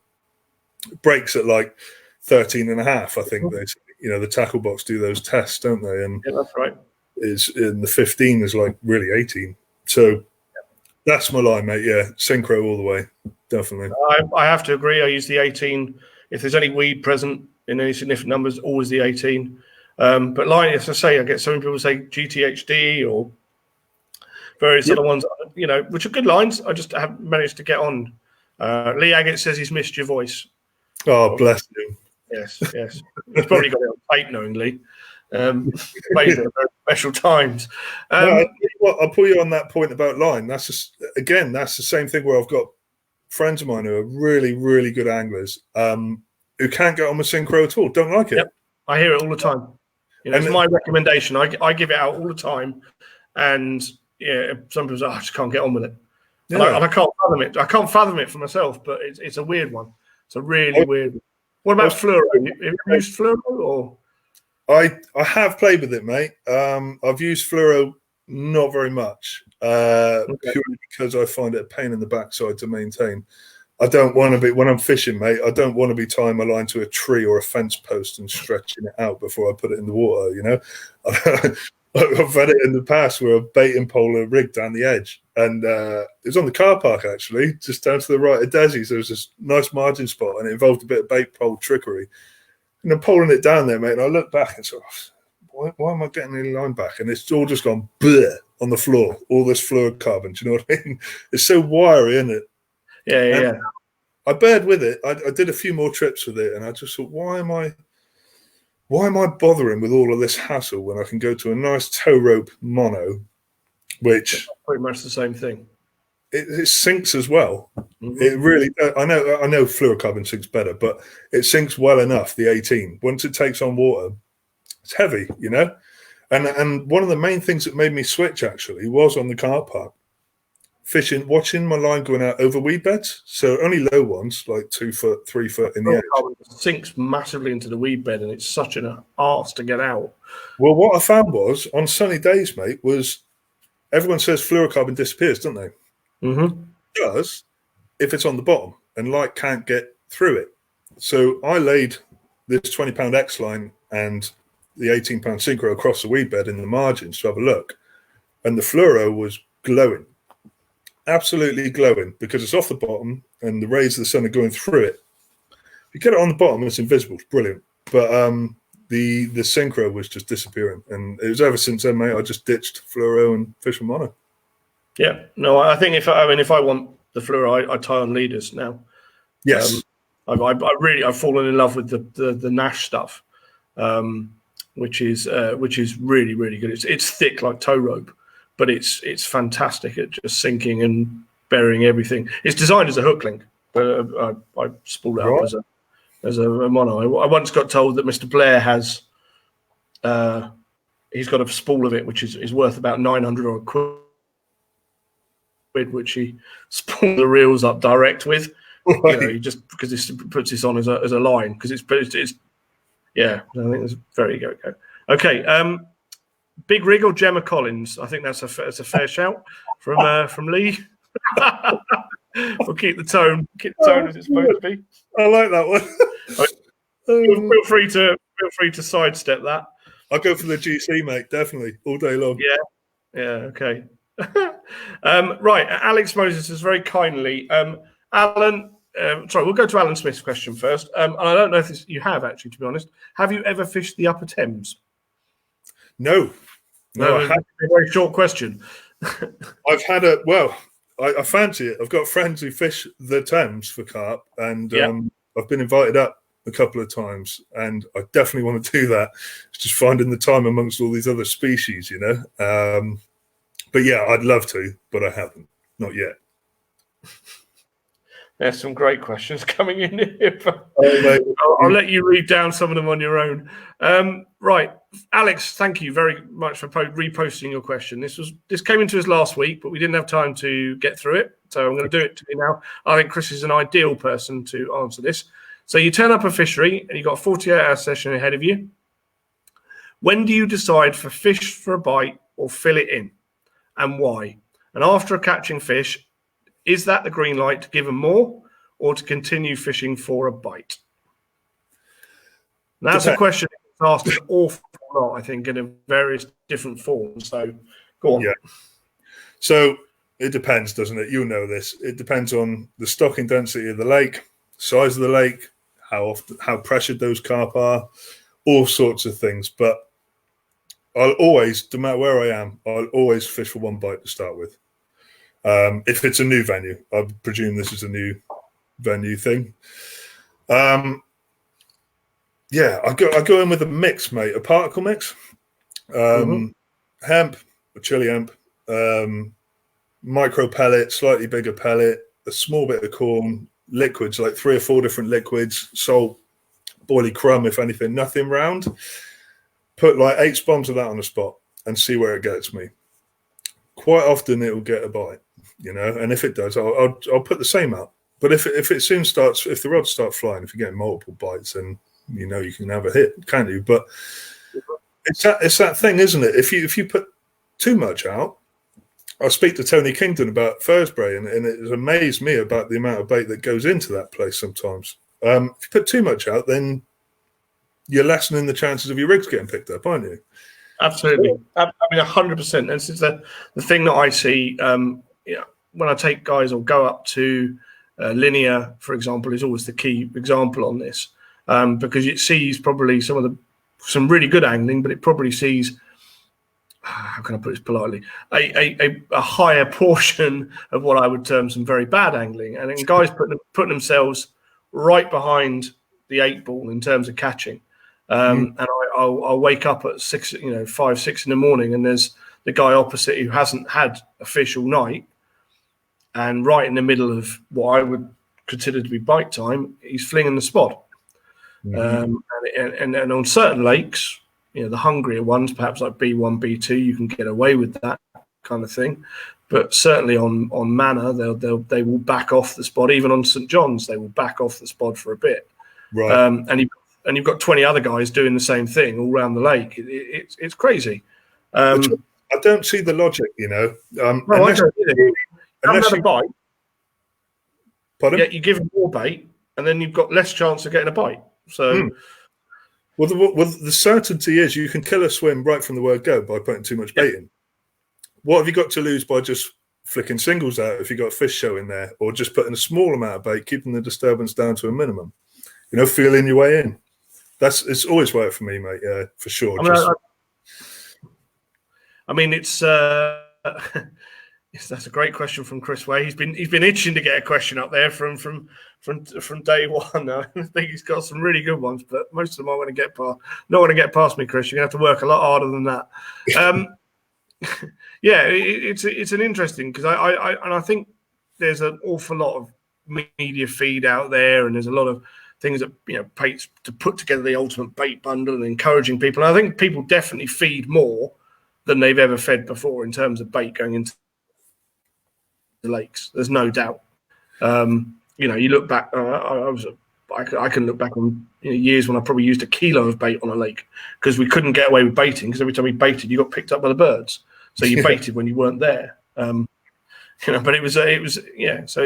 Breaks at like 13 and a half, I think. The tackle box do those tests, don't they? And yeah, that's right. Is in the 15 is like really 18. So that's my line, mate. Yeah, synchro all the way, definitely. I have to agree. I use the 18. If there's any weed present in any significant numbers, always the 18. But line, as I say, I get some people say GTHD or various other ones, which are good lines. I just haven't managed to get on. Lee Agate says he's missed your voice. Oh, bless you. Yes. He's probably got it on tape, knowingly. Played it at very special times. I'll pull you on that point about line. That's the same thing where I've got friends of mine who are really, really good anglers who can't get on with synchro at all. Don't like it. Yep. I hear it all the time. It's my recommendation. I give it out all the time, and some people say, I just can't get on with it. And I can't fathom it. I can't fathom it for myself, but it's a weird one. It's a really weird one. What about fluoro? Have you used fluoro? Or I have played with it, mate. I've used fluoro not very much, purely because I find it a pain in the backside to maintain. I don't want to be, when I'm fishing, mate, I don't want to be tying my line to a tree or a fence post and stretching it out before I put it in the water, I've had it in the past where a baiting pole are rigged down the edge, and it was on the car park, actually, just down to the right of Desi's. There was this nice margin spot, and it involved a bit of bait pole trickery. And I'm pulling it down there, mate, and I look back and sort of, why am I getting any line back? And it's all just gone bleh on the floor, all this fluorocarbon. Do you know what I mean? It's so wiry, isn't it? Yeah. I bared with it. I did a few more trips with it, and I just thought, why am I bothering with all of this hassle when I can go to a nice tow rope mono, which pretty much the same thing. It sinks as well. Mm-hmm. It really. I know fluorocarbon sinks better, but it sinks well enough. The 18, once it takes on water, it's heavy, And one of the main things that made me switch actually was on the car park, fishing, watching my line going out over weed beds. So only low ones, like 2 foot, 3 foot in the edge. It sinks massively into the weed bed, and it's such an arse to get out. Well, what I found was on sunny days, mate, was everyone says fluorocarbon disappears, don't they? Mm-hmm. It does if it's on the bottom and light can't get through it. So I laid this 20-pound X line and the 18-pound synchro across the weed bed in the margins to have a look, and the fluoro was glowing. Absolutely glowing, because it's off the bottom and the rays of the sun are going through it. If you get it on the bottom, it's invisible. It's brilliant. But the synchro was just disappearing, and it was ever since then, mate. I just ditched fluoro and fish with mono. Yeah, no, I think if I want the fluoro, I tie on leaders now. Yes, I've fallen in love with the Nash stuff, which is really, really good. It's thick like tow rope, but it's fantastic at just sinking and burying everything. It's designed as a hook link, but I spooled it up as a mono. I once got told that Mr. Blair has he's got a spool of it which is worth about 900 or a quid, which he spooled the reels up direct with. Right. He just because he puts this on as a line because it's yeah. I think it's very go. Okay. Big Rig or Gemma Collins? I think that's a fair shout from Lee. We'll keep the tone as it's supposed to be. I like that one. Feel free to sidestep that. I'll go for the GC, mate. Definitely all day long. Yeah. Okay. Right. Alex Moses has very kindly. Alan. Sorry, we'll go to Alan Smith's question first. And I don't know if you have actually, to be honest. Have you ever fished the Upper Thames? No. I have a very short question. I've had I fancy it. I've got friends who fish the Thames for carp, and I've been invited up a couple of times, and I definitely want to do that. It's just finding the time amongst all these other species, But yeah, I'd love to, but I haven't. Not yet. There's some great questions coming in here. I'll let you read down some of them on your own. Right. Alex, thank you very much for reposting your question. This came into us last week, but we didn't have time to get through it. So I'm going to do it to you now. I think Chris is an ideal person to answer this. So you turn up a fishery and you've got a 48-hour session ahead of you. When do you decide for fish for a bite or fill it in, and why? And after catching fish, is that the green light to give them more or to continue fishing for a bite? And that's a question that's asked an awful lot, I think, in various different forms. So go on. Yeah. So it depends, doesn't it? You know this. It depends on the stocking density of the lake, size of the lake, how pressured those carp are, all sorts of things. But I'll always, no matter where I am, I'll always fish for one bite to start with. If it's a new venue, I presume this is a new venue thing. Yeah, I go in with a mix, mate, a particle mix, hemp, a chili hemp, micro pellet, slightly bigger pellet, a small bit of corn, liquids, like 3 or 4 different liquids, salt, boilie crumb, if anything, nothing round. Put like 8 spombs of that on the spot and see where it gets me. Quite often it will get a bite, you know, and if it does, I'll put the same out. But if the rods start flying, if you're getting multiple bites, then you know you can have a hit, can't you? But it's that thing, isn't it? If you put too much out, I speak to Tony Kingdon about Thursbury, and it has amazed me about the amount of bait that goes into that place sometimes. If you put too much out, then you're lessening the chances of your rigs getting picked up, aren't you? Absolutely. I mean, 100%. This is the thing that I see. When I take guys or go up to linear, for example, is always the key example on this, because it sees probably some really good angling, but it probably sees, how can I put this politely, a higher portion of what I would term some very bad angling, and then guys putting themselves right behind the 8 ball in terms of catching. And I'll wake up at 5, 6 in the morning, and there's the guy opposite who hasn't had a fish all night, and right in the middle of what I would consider to be bite time, he's flinging the spot. And on certain lakes, you know, the hungrier ones, perhaps like B1, B2, you can get away with that kind of thing. But certainly on Manor, they will back off the spot. Even on St John's, they will back off the spot for a bit. Right. And you've got 20 other guys doing the same thing all around the lake. It's crazy. I don't see the logic, you know. Unless you bite. Pardon? Yeah, you give them more bait, and then you've got less chance of getting a bite. So, well, the certainty is you can kill a swim right from the word go by putting too much bait in. What have you got to lose by just flicking singles out if you've got a fish show in there, or just putting a small amount of bait, keeping the disturbance down to a minimum? You know, feeling your way in. It's always worked for me, mate. Yeah, for sure. I mean, it's that's a great question from Chris Way. He's been itching to get a question up there from day one. I think he's got some really good ones, but most of them I want to get past. Not want to get past me, Chris. You're gonna have to work a lot harder than that. Yeah, it's an interesting, because I think there's an awful lot of media feed out there, and there's a lot of things that, you know, baits to put together the ultimate bait bundle and encouraging people. And I think people definitely feed more than they've ever fed before in terms of bait going into the lakes. There's no doubt. You know, you look back. I can look back on, you know, years when I probably used 1 kilo of bait on a lake because we couldn't get away with baiting, because every time we baited, you got picked up by the birds. So you baited when you weren't there. You know, but it was yeah. So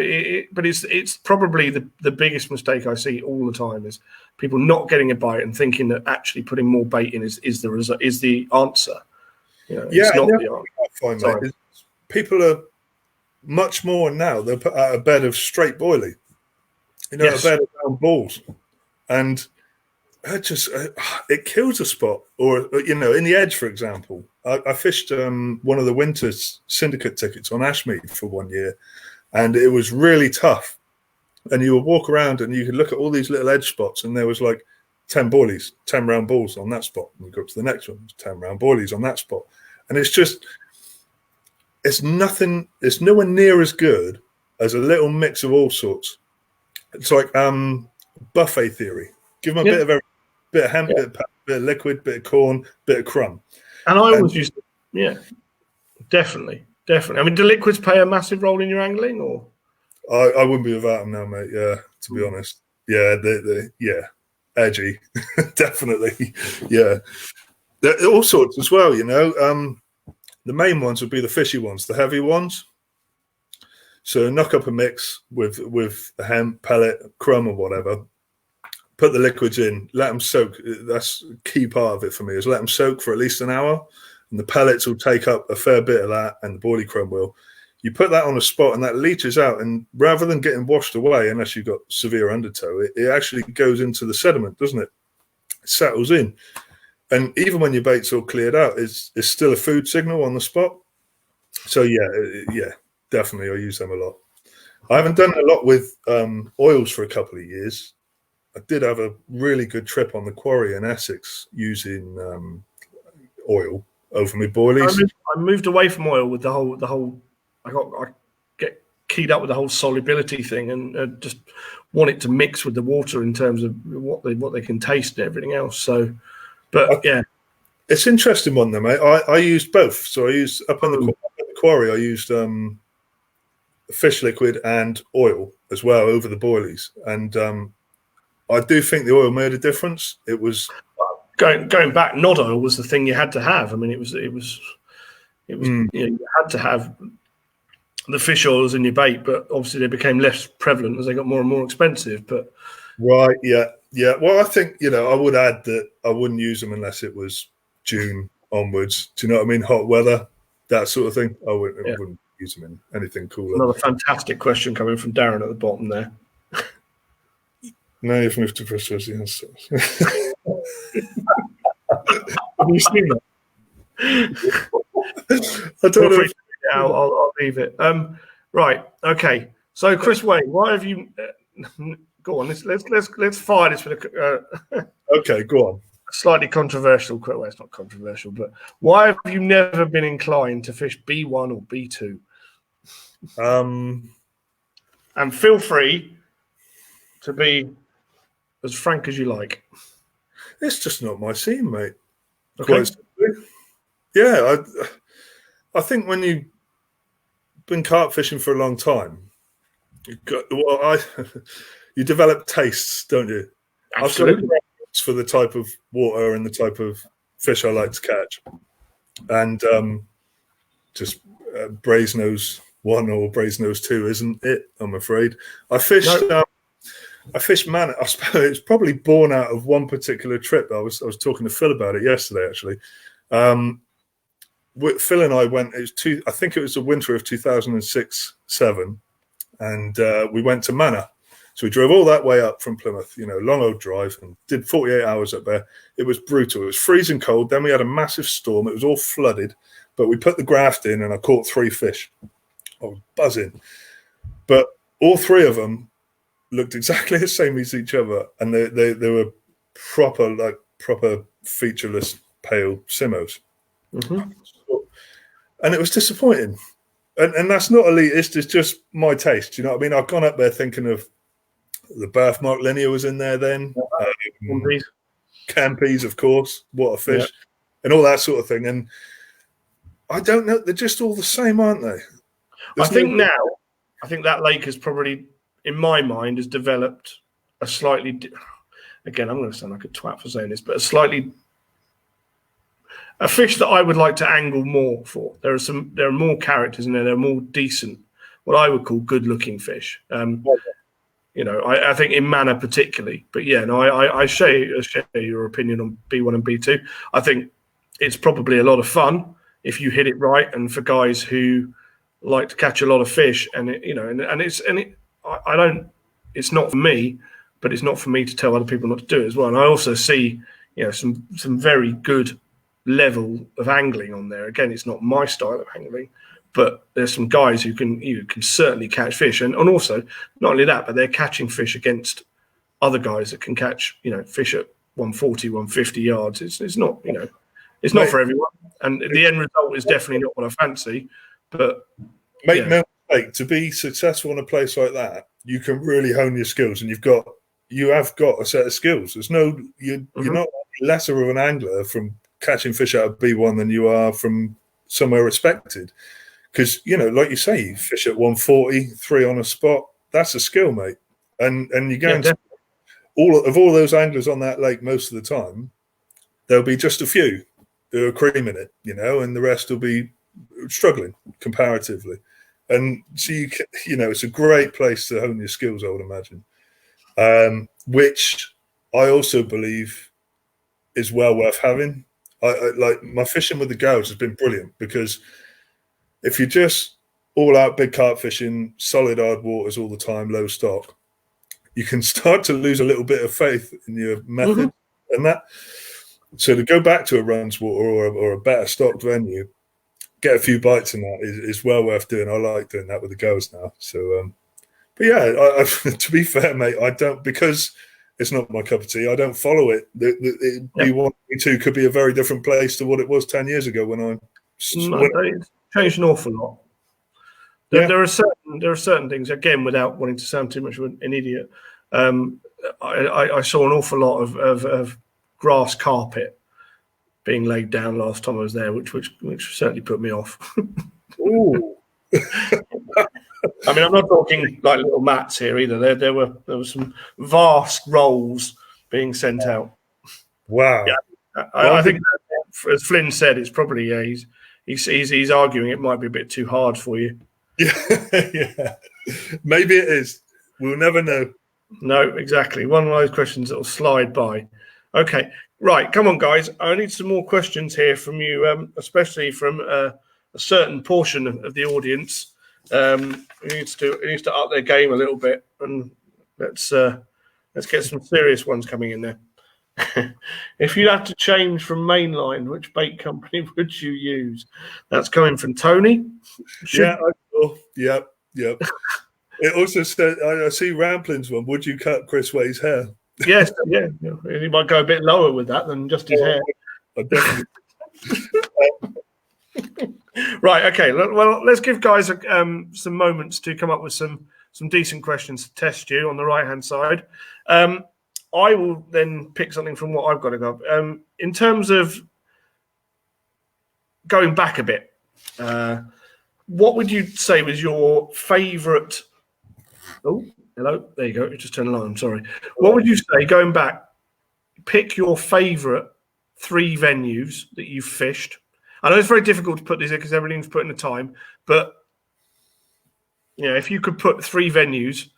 but it's probably the biggest mistake I see all the time is people not getting a bite and thinking that actually putting more bait in is the answer. You know, yeah, it's not the answer. Fine, mate. People are much more now. They'll put out a bed of straight boilie, you know, yes, a bed of round balls, and it kills a spot. Or, you know, in the Edge, for example, I fished one of the winter's syndicate tickets on Ashmead for 1 year, and it was really tough. And you would walk around and you could look at all these little edge spots, and there was like 10 boilies, 10 round balls on that spot. And you go up to the next one, 10 round boilies on that spot. And it's nothing, it's nowhere near as good as a little mix of all sorts. It's like buffet theory. Give them a bit of everything. Bit of hemp, bit of liquid, bit of corn, bit of crumb. And I always used to, definitely. I mean, do liquids play a massive role in your angling, or? I wouldn't be without them now, mate. Yeah, to be honest. Yeah, edgy, definitely. Yeah, they're all sorts as well. You know, the main ones would be the fishy ones, the heavy ones. So knock up a mix with the hemp, pellet, crumb, or whatever. Put the liquids in, let them soak. That's a key part of it for me, is let them soak for at least an hour. And the pellets will take up a fair bit of that, and the boilie crumb will. You put that on a spot and that leaches out, and rather than getting washed away, unless you've got severe undertow, it actually goes into the sediment, doesn't it? It settles in. And even when your bait's all cleared out, it's still a food signal on the spot. So yeah, definitely I use them a lot. I haven't done a lot with oils for a couple of years. I did have a really good trip on the quarry in Essex using oil over my boilies. I moved away from oil with the whole. I get keyed up with the whole solubility thing, and just want it to mix with the water in terms of what they can taste and everything else. So, but yeah, it's an interesting one though, mate. I used both. So I used up on the quarry. I used fish liquid and oil as well over the boilies, and I do think the oil made a difference. It was going back. Nod oil was the thing you had to have. I mean, it was you had to have the fish oils in your bait, but obviously they became less prevalent as they got more and more expensive. But right, yeah. Well, I think I would add that I wouldn't use them unless it was June onwards. Do you know what I mean? Hot weather, that sort of thing. I wouldn't use them in anything cooler. Another fantastic question coming from Darren at the bottom there. Now you've moved to Bristol's the answer. Have you seen that? I don't know. I'll leave it. Right. Okay. So, Chris Wayne, why have you? Go on. Let's fire this with a. Okay, go on. Slightly controversial. Well, it's not controversial, but why have you never been inclined to fish B1 or B2? And feel free to be as frank as you like. It's just not my scene, mate. Okay. Yeah, I think when you've been carp fishing for a long time, you develop tastes, don't you? Absolutely. I've got a preference for the type of water and the type of fish I like to catch, and just Brasenose 1 or Brasenose 2 isn't it? I'm afraid. I fished. No. I fished Manor. I suppose it's probably born out of one particular trip. I was talking to Phil about it yesterday, actually. Phil and I went. I think it was the winter of 2006-07, and we went to Manor. So we drove all that way up from Plymouth, long old drive, and did 48 hours up there. It was brutal. It was freezing cold. Then we had a massive storm. It was all flooded, but we put the graft in, and I caught 3 fish. I was buzzing, but all 3 of them looked exactly the same as each other, and they were proper featureless pale simmos. Mm-hmm. And it was disappointing. And that's not elitist, it's just my taste. You know what I mean? I've gone up there thinking of the birthmark linear was in there then. Campies, of course, what a fish, and all that sort of thing. And I don't know, they're just all the same, aren't they? I think that lake has probably, in my mind, has developed a slightly, again, I'm going to sound like a twat for saying this, but a fish that I would like to angle more for. There are more characters in there. There are more decent, what I would call good-looking fish. I think in Manor particularly. But yeah, no, I share your opinion on B1 and B2. I think it's probably a lot of fun if you hit it right, and for guys who like to catch a lot of fish, it's not for me, but it's not for me to tell other people not to do it as well. And I also see, some very good level of angling on there. Again, it's not my style of angling, but there's some guys who can certainly catch fish, and also not only that, but they're catching fish against other guys that can catch fish at 140, 150 yards. It's not it's not for everyone, and the end result is definitely not what I fancy. But make no mistake, to be successful in a place like that, you can really hone your skills, and you have got a set of skills. There's you're not lesser of an angler from catching fish out of B1 than you are from somewhere respected. Because, like you say, you fish at 140, 3 on a spot, that's a skill, mate. And you guarantee all those anglers on that lake most of the time, there'll be just a few who are creaming it, and the rest will be struggling comparatively. And so it's a great place to hone your skills, I would imagine, which I also believe is well worth having. I like my fishing with the gouge has been brilliant, because if you're just all out big carp fishing, solid hard waters all the time, low stock, you can start to lose a little bit of faith in your method and that. So to go back to a Runswater or a better stocked venue, get a few bites in that is well worth doing. I like doing that with the girls now. So, but yeah, to be fair, mate, I don't, because it's not my cup of tea. I don't follow it. B1B2 could be a very different place to what it was 10 years ago when it's changed an awful lot. There are certain things, again, without wanting to sound too much of an idiot. I saw an awful lot of grass carpet being laid down last time I was there, which certainly put me off. Ooh. I mean, I'm not talking like little mats here either. There were some vast rolls being sent out. Wow. Yeah, I think, as Flynn said, it's probably he's arguing it might be a bit too hard for you. Yeah. Maybe it is. We'll never know. No, exactly. One of those questions that will slide by. Okay, right. Come on, guys. I need some more questions here from you, especially from a certain portion of the audience. It needs to up their game a little bit, and let's get some serious ones coming in there. If you'd have to change from mainline, which bait company would you use? That's coming from Tony. Yep. It also said, I see Ramplin's one. Would you cut Chris Way's hair? Yes, yeah. He might go a bit lower with that than just his hair. Definitely. Right. Okay. Well, let's give guys some moments to come up with some decent questions to test you on the right-hand side. I will then pick something from what I've got to go. In terms of going back a bit, what would you say was your favourite? Oh, hello. There you go. It just turned the line. Sorry. What would you say, going back, pick your favourite 3 venues that you've fished? I know it's very difficult to put these in because everything's put in the time, but if you could put 3 venues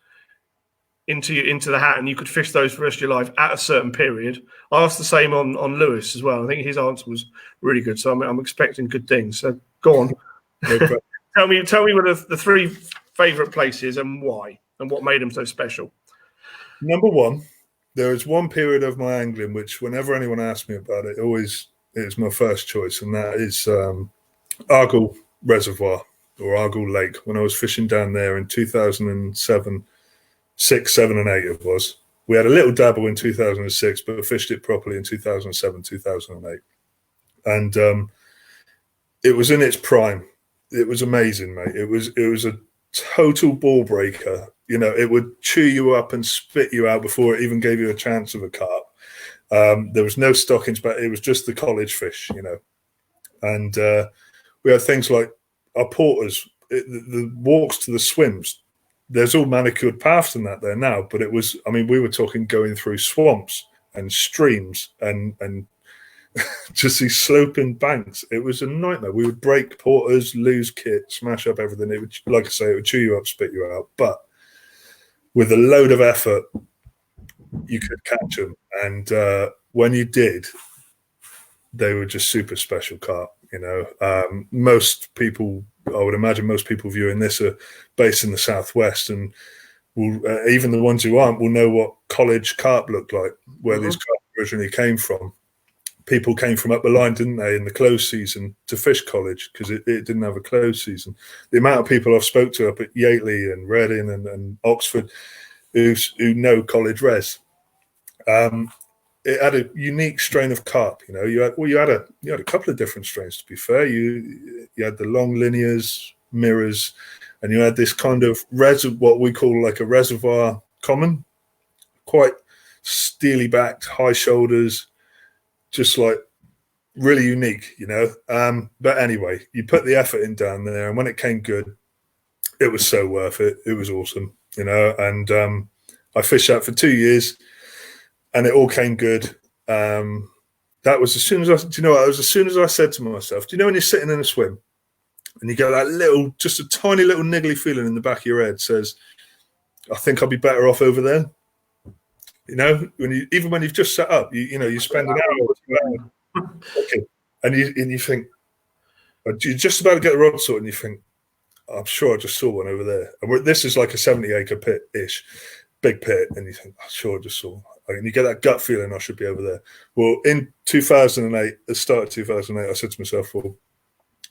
into the hat and you could fish those for the rest of your life at a certain period. I asked the same on Lewis as well. I think his answer was really good, so I'm expecting good things. So go on. Tell me what the 3 favourite places and why, and what made them so special. Number 1, there is one period of my angling which, whenever anyone asks me about it, always is my first choice, and that is Argyll Reservoir or Argyll Lake. When I was fishing down there in 2007, 6, 7, and 8, it was. We had a little dabble in 2006, but fished it properly in 2007, 2008, and it was in its prime. It was amazing, mate. It was a total ball breaker. It would chew you up and spit you out before it even gave you a chance of a carp. There was no stockings, but it was just the college fish, And we had things like our porters, the walks to the swims. There's all manicured paths in that there now, but it was, we were talking going through swamps and streams and just these sloping banks. It was a nightmare. We would break porters, lose kit, smash up everything. It would, like I say, it would chew you up, spit you out. But with a load of effort, you could catch them. And when you did, they were just super special carp. Most people, I would imagine most people viewing this are based in the southwest, and even the ones who aren't will know what college carp looked like, where these carp originally came from. People came from up the line, didn't they, in the close season to fish college because it didn't have a close season. The amount of people I've spoke to up at Yateley and Reading and Oxford who know college res, it had a unique strain of carp. You had a couple of different strains. To be fair, you had the long linears, mirrors, and you had this kind of what we call like a reservoir common, quite steely backed, high shoulders, just like really unique, But anyway, you put the effort in down there, and when it came good, it was so worth it. It was awesome, And I fished that for 2 years. And it all came good. That was as soon as as soon as I said to myself, do you know when you're sitting in a swim and you get that just a tiny little niggly feeling in the back of your head says, I think I'll be better off over there. Even when you've just set up, you spend an hour or 2 hours, okay, and you think, you're just about to get the rod sorted, and you think, I'm sure I just saw one over there. And this is like a 70-acre pit-ish. big pit, and you think, oh, sure, I just saw. And you get that gut feeling, I should be over there. Well, in 2008, the start of 2008, I said to myself, well,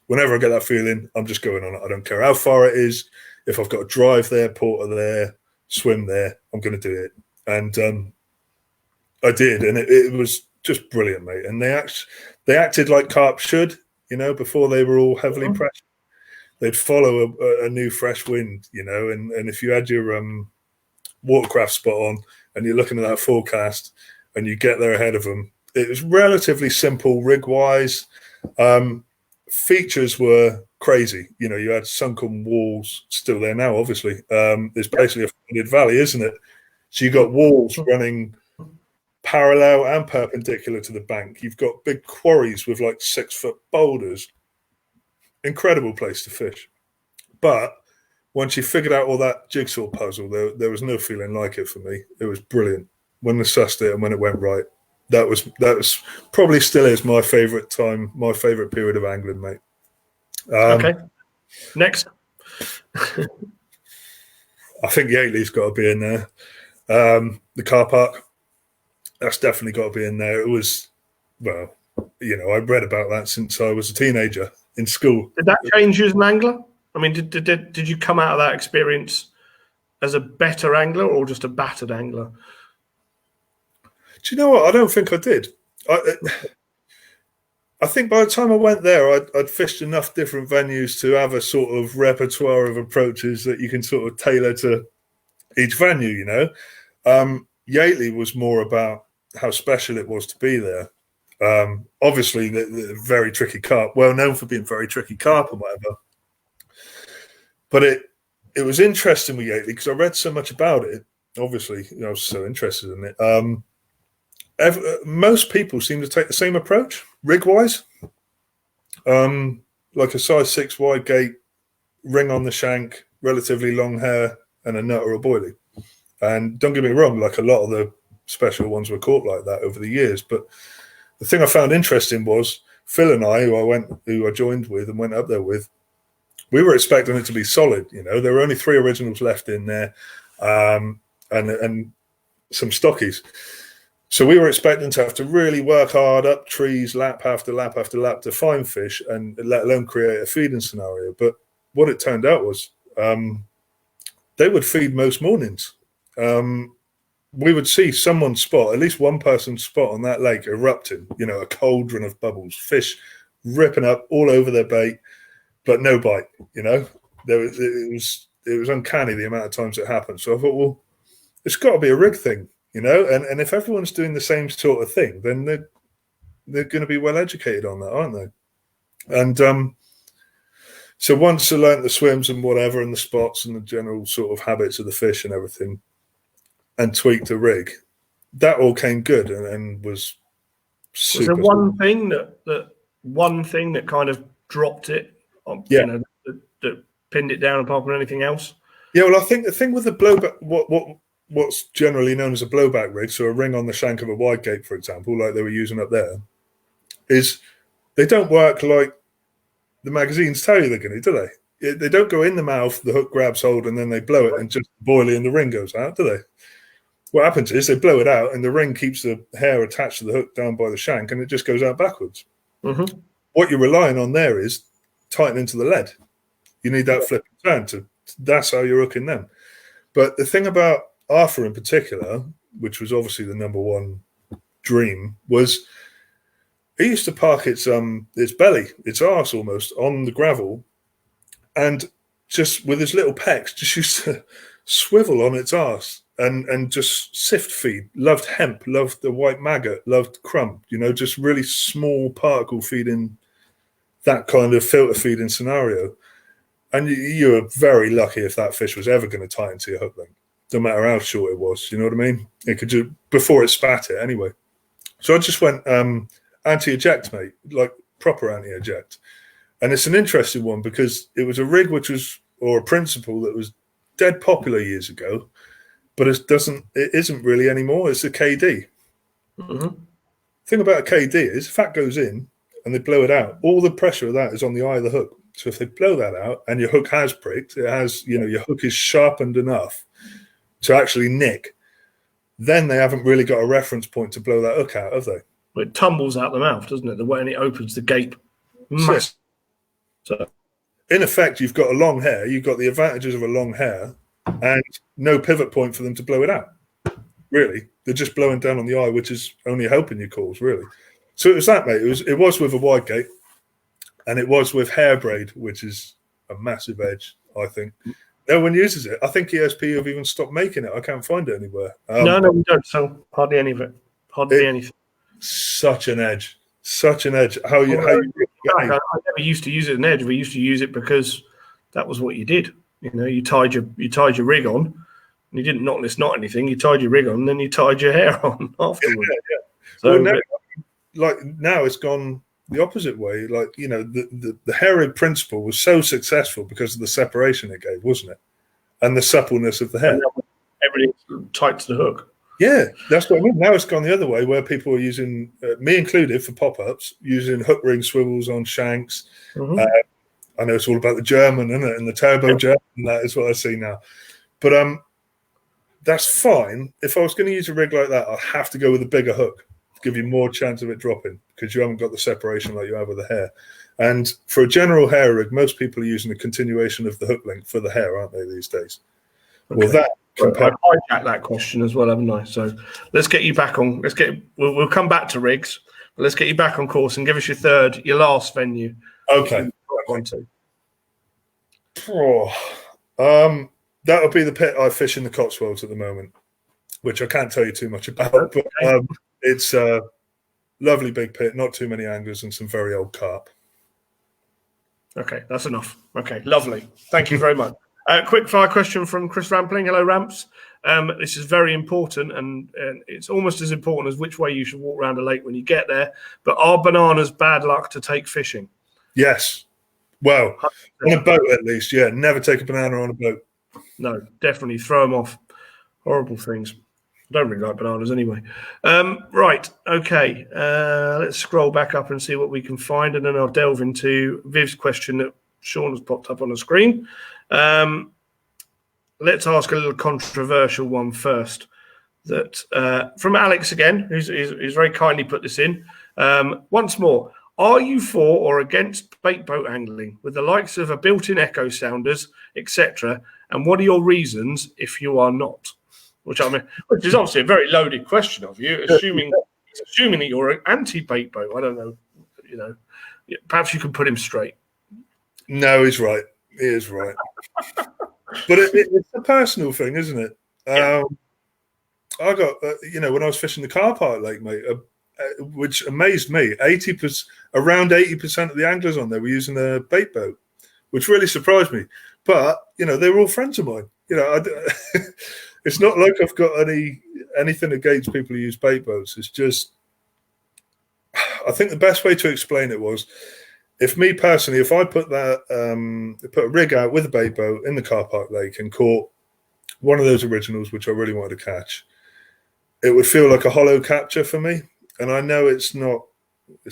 whenever I get that feeling, I'm just going on it. I don't care how far it is. If I've got to drive there, porter there, swim there, I'm going to do it. And I did, and it was just brilliant, mate. And they acted like carp should, before they were all heavily pressured. They'd follow a new fresh wind, and if you had your watercraft spot on and you're looking at that forecast and you get there ahead of them, it was relatively simple rig-wise. Features were crazy. You had sunken walls still there now, obviously. There's basically a flooded valley, isn't it? So you got walls running parallel and perpendicular to the bank. You've got big quarries with like 6-foot boulders. Incredible place to fish. But once you figured out all that jigsaw puzzle, there was no feeling like it for me. It was brilliant. When they sussed it and when it went right, that was probably still is my favourite time, my favourite period of angling, mate. Okay. Next. I think Yateley's got to be in there. The car park, that's definitely got to be in there. It was, well, I read about that since I was a teenager in school. Did that change you as an angler? I mean, did you come out of that experience as a better angler or just a battered angler? Do you know what? I don't think I did. I think by the time I went there, I'd fished enough different venues to have a sort of repertoire of approaches that you can sort of tailor to each venue, Yateley was more about how special it was to be there. Obviously, the very tricky carp, well known for being very tricky carp and whatever. But it was interesting with Yateley because I read so much about it. Obviously, I was so interested in it. Most people seem to take the same approach, rig-wise. Like a size 6 wide gate, ring on the shank, relatively long hair, and a nut or a boilie. And don't get me wrong, like a lot of the special ones were caught like that over the years. But the thing I found interesting was Phil and I, who I joined with and went up there with, we were expecting it to be solid. There were only 3 originals left in there, and some stockies. So we were expecting to have to really work hard up trees, lap after lap after lap to find fish, and let alone create a feeding scenario. But what it turned out was they would feed most mornings. We would see someone's spot, at least one person's spot on that lake erupting, a cauldron of bubbles, fish ripping up all over their bait, but no bite, it was uncanny the amount of times it happened. So I thought, well, it's got to be a rig thing, and if everyone's doing the same sort of thing, then they're going to be well educated on that, aren't they? And so once I learnt the swims and whatever and the spots and the general sort of habits of the fish and everything, and tweaked the rig, that all came good and was super. Was there one thing that kind of dropped it? Yeah. That pinned it down apart from anything else? Yeah, well, I think the thing with the blowback, what's generally known as a blowback rig, so a ring on the shank of a wide gate, for example, like they were using up there, is they don't work like the magazines tell you they're going to, do they? They don't go in the mouth, the hook grabs hold, and then they blow it and just the boilie and the ring goes out, do they? What happens is they blow it out and the ring keeps the hair attached to the hook down by the shank and it just goes out backwards. Mm-hmm. What you're relying on there is tightening to the lead. You need that flip and turn that's how you're hooking them. But the thing about Arthur in particular, which was obviously the number one dream, was it used to park its belly, its arse almost, on the gravel, and just with his little pecs, just used to swivel on its arse and just sift feed. Loved hemp, loved the white maggot, loved crumb, just really small particle feeding, that kind of filter feeding scenario. And you were very lucky if that fish was ever going to tie into your hook length, no matter how short it was. You know what I mean? It could just, before it spat it anyway. So I just went anti-eject, mate, like proper anti-eject. And it's an interesting one because it was a rig or a principle that was dead popular years ago, but it isn't really anymore. It's a KD. Mm-hmm. The thing about a KD is if that goes in and they blow it out, all the pressure of that is on the eye of the hook. So if they blow that out and your hook has pricked, it has, your hook is sharpened enough to actually nick, then they haven't really got a reference point to blow that hook out, have they? Well, it tumbles out the mouth, doesn't it? The way it opens the gape. Massive. So, in effect, you've got a long hair. You've got the advantages of a long hair and no pivot point for them to blow it out. Really, they're just blowing down on the eye, which is only helping your cause, really. So it was that, mate. It was with a wide gape, and it was with hair braid, which is a massive edge, I think. No one uses it. I think ESP have even stopped making it. I can't find it anywhere. No, we don't sell hardly any of it. Hardly anything. Such an edge. Such an edge. I never used to use it as an edge. We used to use it because that was what you did. You know, you tied your rig on, and you didn't knot anything. You tied your rig on, and then you tied your hair on afterwards. Yeah. So, well, now it's gone the opposite way. Like, you know, the hair rig principle was so successful because of the separation it gave, wasn't it? And the suppleness of the hair. Everything's tight to the hook. Yeah, that's what I mean. Now it's gone the other way, where people are using, me included, for pop-ups, using hook ring swivels on shanks. Mm-hmm. I know it's all about the German, isn't it? And the turbo German, that is what I see now. But that's fine. If I was going to use a rig like that, I'd have to go with a bigger hook to give you more chance of it dropping, because you haven't got the separation like you have with the hair. And for a general hair rig, most people are using a continuation of the hook length for the hair, aren't they, these days? Okay. Well, that... I hijacked that question as well, haven't I? So let's get you back on. We'll come back to rigs, but let's get you back on course and give us your last venue. Okay. That would be the pit I fish in the Cotswolds at the moment, which I can't tell you too much about. But it's a lovely big pit, not too many anglers, and some very old carp. Okay, that's enough. Okay, lovely. Thank you very much. Quick fire question from Chris Rampling. Hello, Ramps. This is very important, and it's almost as important as which way you should walk around a lake when you get there. But are bananas bad luck to take fishing? Yes. Well, on a boat at least, yeah. Never take a banana on a boat. No, definitely throw them off. Horrible things. I don't really like bananas anyway. Right, okay. Let's scroll back up and see what we can find, and then I'll delve into Viv's question that Sean has popped up on the screen. Let's ask a little controversial one first. That from Alex again, who's very kindly put this in. Once more, are you for or against bait boat angling with the likes of a built-in echo sounders, etc.? And what are your reasons if you are not? Which is obviously a very loaded question of you, assuming that you're an anti-bait boat. I don't know. You know, perhaps you can put him straight. No, he's right. He is right. But it's a personal thing, isn't it? Yeah. I got, when I was fishing the car park lake, mate, which amazed me, around 80% of the anglers on there were using a bait boat, which really surprised me. But, they were all friends of mine. It's not like I've got anything against people who use bait boats. It's just, I think the best way to explain it was, if me personally, if I put a rig out with a bait boat in the car park lake and caught one of those originals, which I really wanted to catch, it would feel like a hollow capture for me. And I know it's not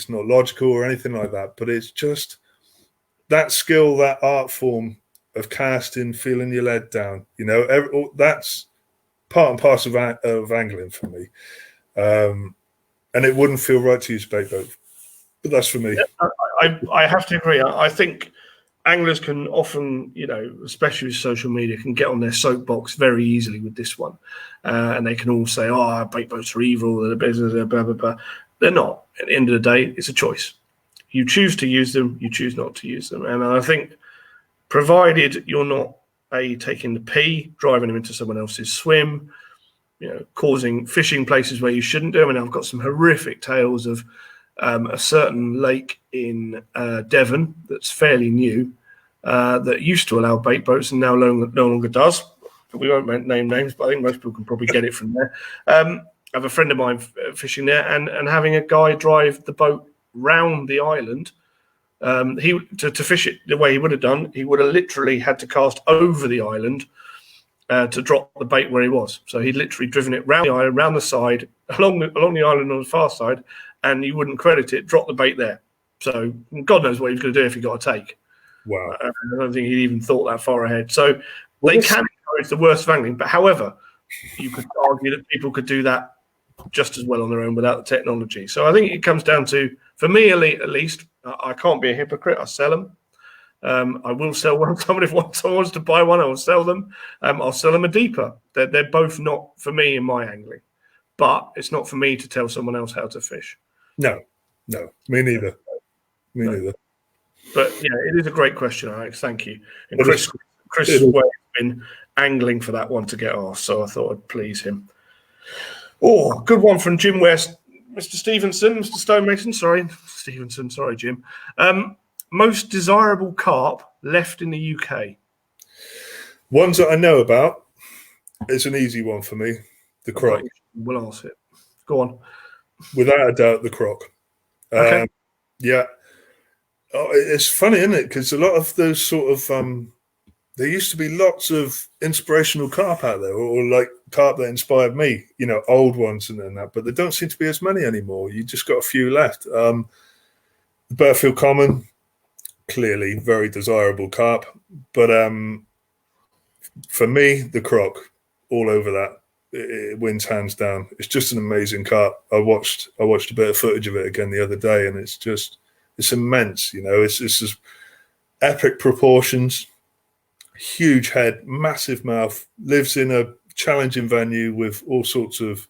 logical or anything like that, but it's just that skill, that art form of casting, feeling your lead down. That's part and parcel of angling for me. And it wouldn't feel right to use a bait boat. But that's for me. I have to agree. I think anglers can often, especially with social media, can get on their soapbox very easily with this one. And they can all say, bait boats are evil, they're business, blah, blah, blah. They're not. At the end of the day, it's a choice. You choose to use them, you choose not to use them. And I think provided you're not, taking the pee, driving them into someone else's swim, causing fishing places where you shouldn't do. I mean, I've got some horrific tales of a certain lake in Devon that's fairly new that used to allow bait boats and now no longer does. We won't name names, but I think most people can probably get it from there. I have a friend of mine fishing there and having a guy drive the boat round the island. To fish it the way he would have done, he would have literally had to cast over the island to drop the bait where he was. So he'd literally driven it round the island, round the side, along the island on the far side, and you wouldn't credit it, drop the bait there. So God knows what he was going to do if he got a take. Wow. I don't think he even thought that far ahead. So they can encourage the worst of angling. But however, you could argue that people could do that just as well on their own without the technology. So I think it comes down to, for me at least, I can't be a hypocrite. I sell them. I will sell one. Someone, if someone wants to buy one, I will sell them. I'll sell them a deeper. They're both not for me in my angling, but it's not for me to tell someone else how to fish. No, me neither. Me neither. But yeah, it is a great question, Alex. Thank you. And Chris has been angling for that one to get asked, so I thought I'd please him. Oh, good one from Jim West. Mr. Mr. Stonemason, sorry, Jim. Most desirable carp left in the UK? Ones that I know about, it's an easy one for me. The croc. Right. We'll ask it. Go on. Without a doubt, the croc. Okay. Yeah. Oh, it's funny, isn't it? Because a lot of those sort of there used to be lots of inspirational carp out there, or like carp that inspired me, old ones and that, but there don't seem to be as many anymore. You just got a few left. The Burfield Common, clearly very desirable carp, but for me, the croc, all over that, it wins hands down. It's just an amazing carp. I watched a bit of footage of it again the other day, and it's immense. It's just epic proportions. Huge head, massive mouth, lives in a challenging venue with all sorts of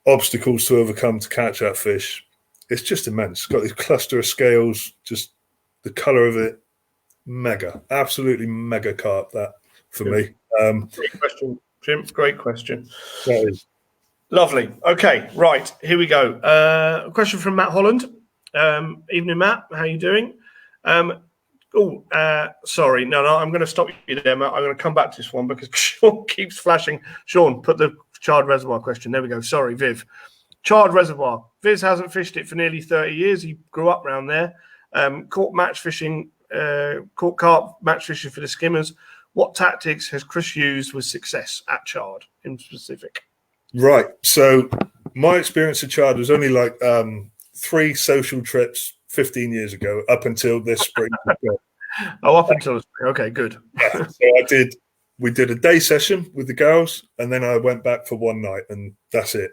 obstacles to overcome to catch that fish. It's just immense. It's got this cluster of scales, just the colour of it, mega, absolutely mega carp, that for me. Great question, Jim. Great question. That is. Lovely. Okay, right, here we go. A question from Matt Holland. Evening, Matt. How are you doing? Sorry. No, I'm going to stop you there, Matt. I'm going to come back to this one because Sean keeps flashing. Sean, put the charred reservoir question. There we go. Sorry, Viv. Charred reservoir. Viz hasn't fished it for nearly 30 years. He grew up around there. Caught carp match fishing for the skimmers. What tactics has Chris used with success at charred in specific? Right. So my experience of charred was only like 3 social trips 15 years ago, up until this spring. Up until this spring. Okay, good. Yeah, so we did a day session with the girls, and then I went back for one night, and that's it.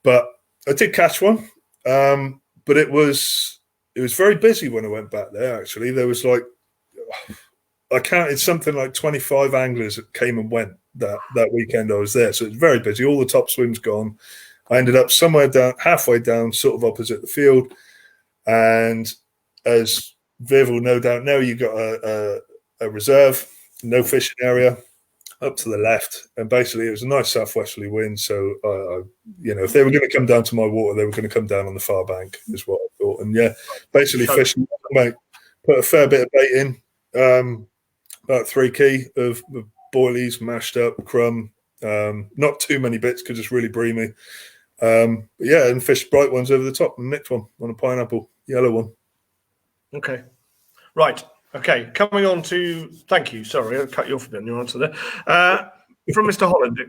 But I did catch one, but it was very busy when I went back there. Actually, there was I counted something like 25 anglers that came and went that weekend I was there. So it was very busy. All the top swims gone. I ended up somewhere halfway down, sort of opposite the field. And as Viv will no doubt know, you got a reserve, no fishing area up to the left. And basically it was a nice southwesterly wind. So, if they were going to come down to my water, they were going to come down on the far bank is what I thought. And yeah, basically fishing, mate, put a fair bit of bait in, about 3 key of boilies, mashed up, crumb, not too many bits because it's really breamy. And fished bright ones over the top and nicked one on a pineapple, yellow one. Okay. Right. Okay. Coming on to, thank you. Sorry, I cut you off a bit in your answer there. From Mr. Holland,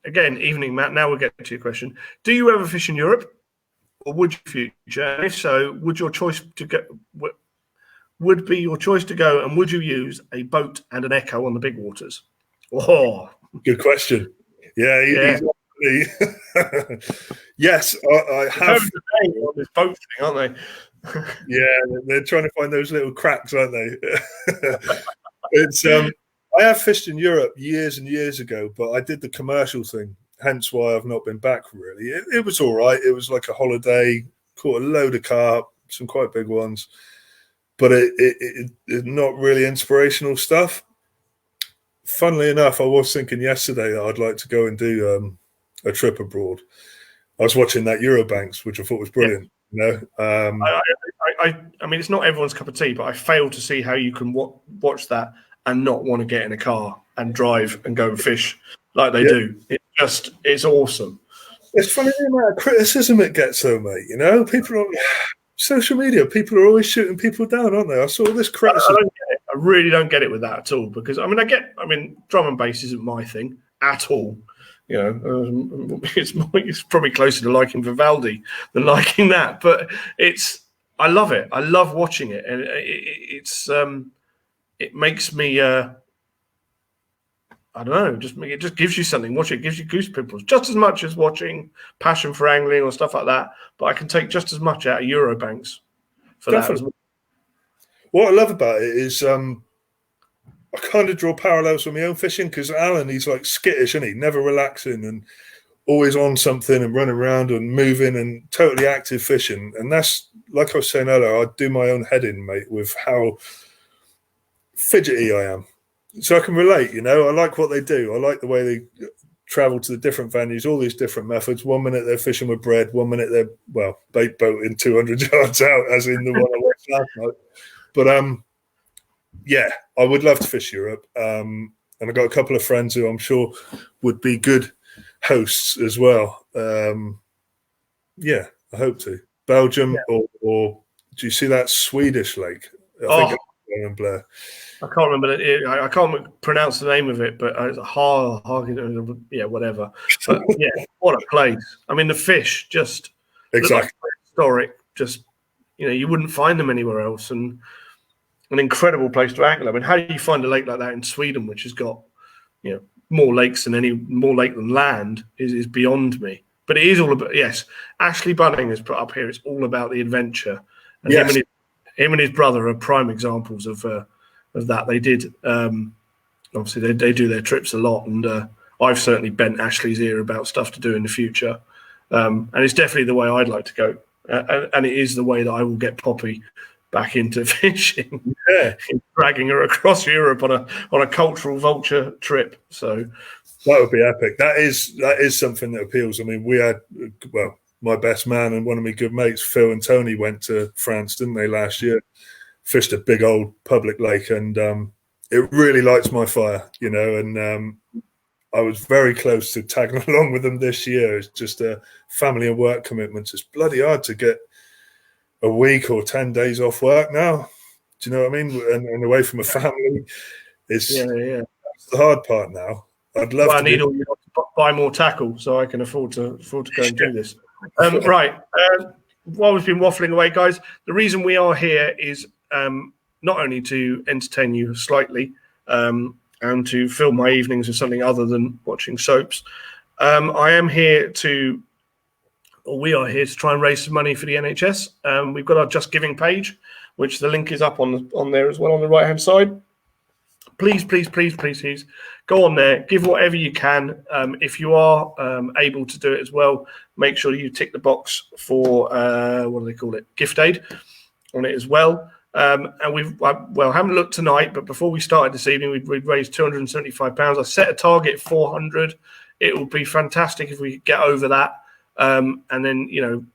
again, evening, Matt. Now we'll get to your question. Do you ever fish in Europe, or would you future? And if so, would be your choice to go, and would you use a boat and an Echo on the big waters? Oh, good question. Yeah. Yes, I have. On this boat thing, aren't they? Yeah, they're trying to find those little cracks, aren't they? I have fished in Europe years and years ago, but I did the commercial thing, hence why I've not been back really. It was all right. It was like a holiday, caught a load of carp, some quite big ones, but it not really inspirational stuff. Funnily enough, I was thinking yesterday that I'd like to go and do a trip abroad. I was watching that Eurobanks, which I thought was brilliant. Yeah. I mean, it's not everyone's cup of tea, but I fail to see how you can watch that and not want to get in a car and drive and go and fish like they do. It's awesome. It's funny the amount of criticism it gets, though, mate. People on social media, people are always shooting people down, aren't they? I saw this criticism. I don't get it. I really don't get it with that at all, because drum and bass isn't my thing at all. It's probably closer to liking Vivaldi than liking that, but I love it. I love watching it, and it makes me. I I don't know, it just gives you something. Watch it, gives you goose pimples, just as much as watching Passion for Angling or stuff like that. But I can take just as much out of Eurobanks for that as well. What I love about it is I kind of draw parallels with my own fishing, because Alan, he's like skittish, isn't he? Never relaxing and always on something and running around and moving and totally active fishing. And that's, like I was saying earlier, I do my own head in, mate, with how fidgety I am. So I can relate, you know. I like what they do. I like the way they travel to the different venues, all these different methods. 1 minute they're fishing with bread, 1 minute they're, bait boating 200 yards out, as in the one I watched last night. But yeah, I would love to fish Europe. And I've got a couple of friends who I'm sure would be good hosts as well. Yeah, I hope to. Belgium, or do you see that Swedish lake? I think it's Blair. I can't remember it. I can't pronounce the name of it, but it's whatever. But yeah, what a place! I mean, the fish just exactly like historic. Just, you know, you wouldn't find them anywhere else, and an incredible place to angle. I mean, how do you find a lake like that in Sweden, which has got, you know, more lake than land, is beyond me. But it is all about, yes, Ashley Bunning has put up here, it's all about the adventure. And yes. him and his brother are prime examples of that. They did, obviously, they do their trips a lot. And I've certainly bent Ashley's ear about stuff to do in the future. And it's definitely the way I'd like to go. And it is the way that I will get Poppy back into fishing, dragging her across Europe on a cultural vulture trip. So that would be epic. That is something that appeals. I mean, we had, my best man and one of my good mates, Phil and Tony, went to France, didn't they, last year? Fished a big old public lake, and it really lights my fire, you know. And I was very close to tagging along with them this year. It's just a family and work commitment. It's bloody hard to get a week or 10 days off work now. Do you know what I mean? And away from a family. It's the hard part now. I'd love I need to buy more tackle so I can afford to go and do this. Right. While we've been waffling away, guys, the reason we are here is not only to entertain you slightly and to fill my evenings with something other than watching soaps. We are here to try and raise some money for the NHS. We've got our Just Giving page, which the link is up on there as well on the right-hand side. Please go on there, give whatever you can. If you are able to do it as well, make sure you tick the box for, what do they call it, gift aid on it as well. And haven't looked tonight, but before we started this evening, we'd raised £275. I set a target of 400. It would be fantastic if we could get over that. And then, you know,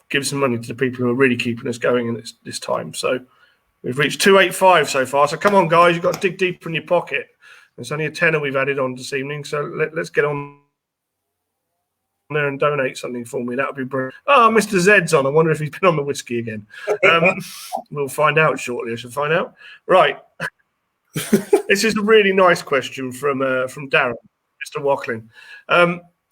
give some money to the people who are really keeping us going in this time. So we've reached 285 so far. So come on, guys, you've got to dig deeper in your pocket. It's only a tenner we've added on this evening. So let's get on there and donate something for me. That would be brilliant. Oh, Mr. Zed's on. I wonder if he's been on the whiskey again. We'll find out shortly. I should find out. Right. This is a really nice question from Darren, Mr. Wackling.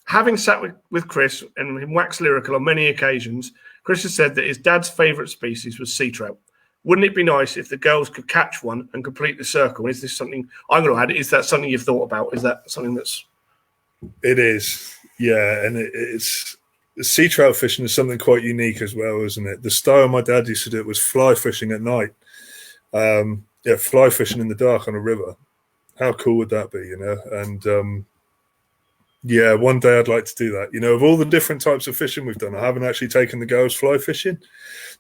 Having sat with Chris and him wax lyrical on many occasions, Chris has said that his dad's favourite species was sea trout. Wouldn't it be nice if the girls could catch one and complete the circle? Is this something I'm going to add? Is that something you've thought about? Is that something that's? It is, yeah, and it's sea trout fishing is something quite unique as well, isn't it? The style my dad used to do it was fly fishing at night. Fly fishing in the dark on a river. How cool would that be, you know? And yeah, one day I'd like to do that. You know, of all the different types of fishing we've done, I haven't actually taken the girls fly fishing.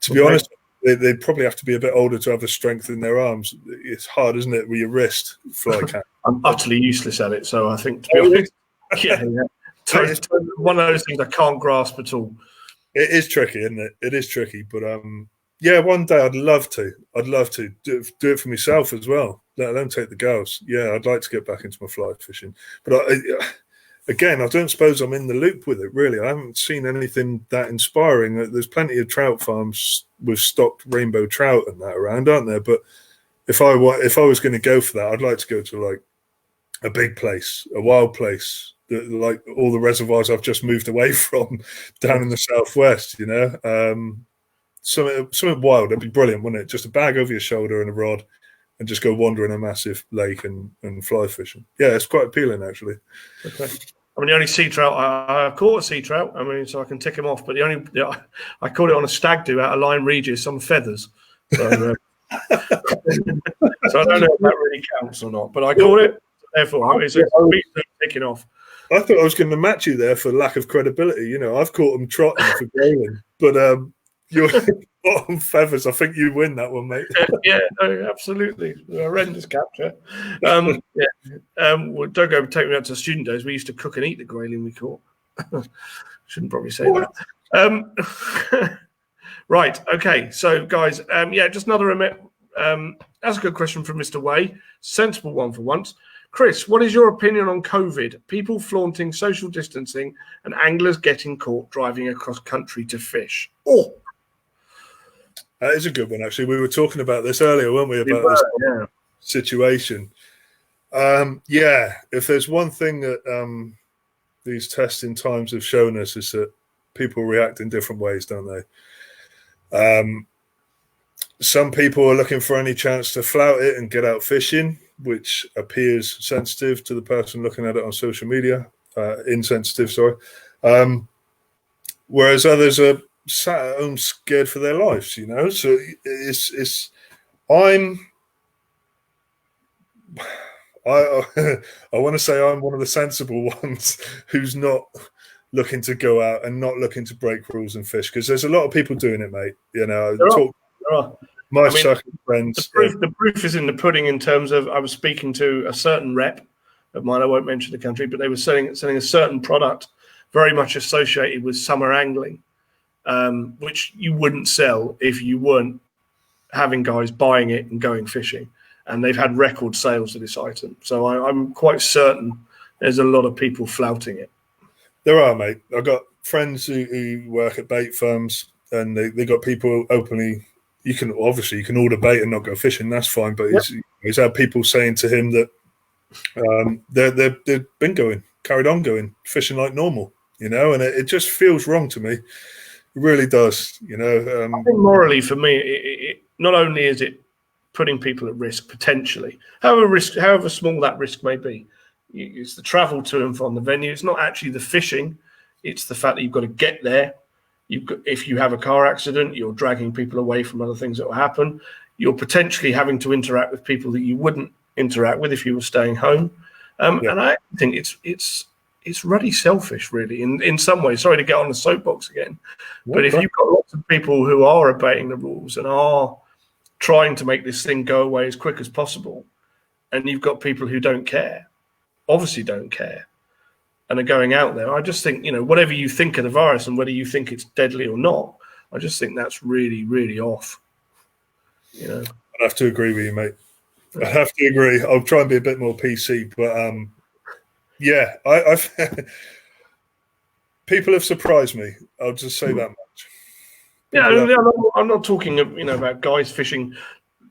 To be honest, they'd probably have to be a bit older to have the strength in their arms. It's hard, isn't it, with your wrist fly catch? I'm utterly useless at it, so I think, to be honest, it's one of those things I can't grasp at all. It is tricky, isn't it? It is tricky, but yeah, one day I'd love to. I'd love to do it for myself as well. Let alone take the girls. Yeah, I'd like to get back into my fly fishing, but again, I don't suppose I'm in the loop with it, really. I haven't seen anything that inspiring. There's plenty of trout farms with stocked rainbow trout and that around, aren't there? But if I was going to go for that, I'd like to go to like a big place, a wild place, like all the reservoirs I've just moved away from down in the southwest, you know. Something wild. That'd be brilliant, wouldn't it? Just a bag over your shoulder and a rod and just go wander in a massive lake and fly fishing. Yeah, it's quite appealing, actually. Okay. I mean, the only sea trout I caught a sea trout. I mean, so I can tick him off. But I caught it on a stag do out of Lyme Regis on feathers. So, so I don't know if that really counts or not. But I caught it. Therefore, it's ticking off. I thought I was going to match you there for lack of credibility. You know, I've caught them trotting for growling, but you're on feathers. I think you win that one, mate. Yeah, no, absolutely. Horrendous capture. Well, don't go take me out to student days. We used to cook and eat the grayling we caught. Shouldn't probably say that. Right. Okay. So, guys, just another that's a good question from Mr. Way. Sensible one for once. Chris, what is your opinion on COVID? People flaunting social distancing and anglers getting caught driving across country to fish. Oh, that is a good one, actually. We were talking about this earlier, weren't we, about this situation. If there's one thing that these testing times have shown us is that people react in different ways, don't they? Some people are looking for any chance to flout it and get out fishing, which appears sensitive to the person looking at it on social media, insensitive, sorry. Whereas others are sat at home scared for their lives, you know. So I want to say I'm one of the sensible ones who's not looking to go out and not looking to break rules and fish, because there's a lot of people doing it, mate. You know, there are. My circle of friends. The proof is in the pudding. In terms of, I was speaking to a certain rep of mine. I won't mention the country, but they were selling a certain product very much associated with summer angling, which you wouldn't sell if you weren't having guys buying it and going fishing. And they've had record sales of this item. So I'm quite certain there's a lot of people flouting it. There are, mate. I've got friends who work at bait firms, and they got people openly. You can order bait and not go fishing. That's fine, but he's had people saying to him that they've been carried on going fishing like normal, you know, and it just feels wrong to me. It really does, you know. I think morally, for me, it not only is it putting people at risk potentially, however small that risk may be, it's the travel to and from the venue. It's not actually the fishing; it's the fact that you've got to get there. If you have a car accident, you're dragging people away from other things that will happen. You're potentially having to interact with people that you wouldn't interact with if you were staying home. And I think it's ruddy selfish, really, in some ways. Sorry to get on the soapbox again, but if you've got lots of people who are obeying the rules and are trying to make this thing go away as quick as possible, and you've got people who obviously don't care, and are going out there, I just think, you know, whatever you think of the virus and whether you think it's deadly or not, I just think that's really, really off. You know, I'd have to agree with you, mate. I have to agree. I'll try and be a bit more PC, but I've people have surprised me. I'll just say that much. I'm not talking, about guys fishing.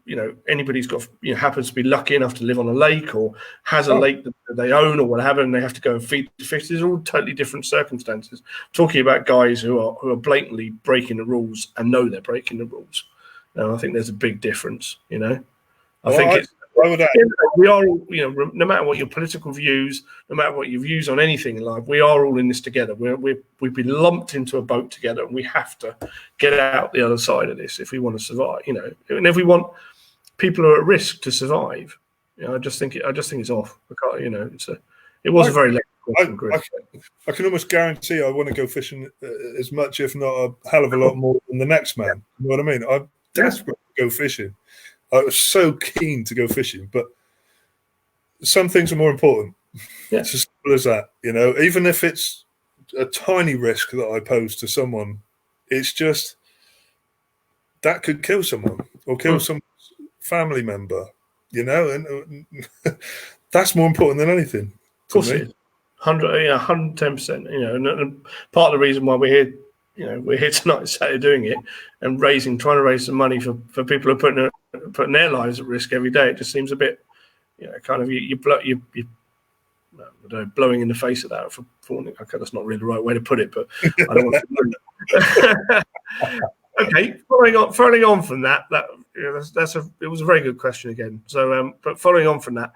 You know, anybody's got, happens to be lucky enough to live on a lake or has a lake that they own or whatever, and they have to go and feed the fish. These are all totally different circumstances. Talking about guys who are blatantly breaking the rules and know they're breaking the rules. And I think there's a big difference, you know. We are all, no matter what your political views, no matter what your views on anything in life, we are all in this together. We've been lumped into a boat together, and we have to get out the other side of this if we want to survive, you know. And if we want people who are at risk to survive, I just think it's off. It was a very late question, Chris. I can almost guarantee I want to go fishing as much, if not a hell of a lot more, than the next man. You know what I mean? I'm desperate to go fishing. I was so keen to go fishing, but some things are more important. Yeah. It's as simple as that, you know. Even if it's a tiny risk that I pose to someone, it's just that could kill someone or kill someone's family member, you know, and that's more important than anything. Of course, it is. 110%. You know, and part of the reason why we're here. We're here tonight, Saturday, doing it and trying to raise some money for people who are putting their lives at risk every day. It just seems a bit, kind of blowing in the face of that. Okay, that's not really the right way to put it, but I don't want to. Okay, following on from that it was a very good question again. So, but following on from that,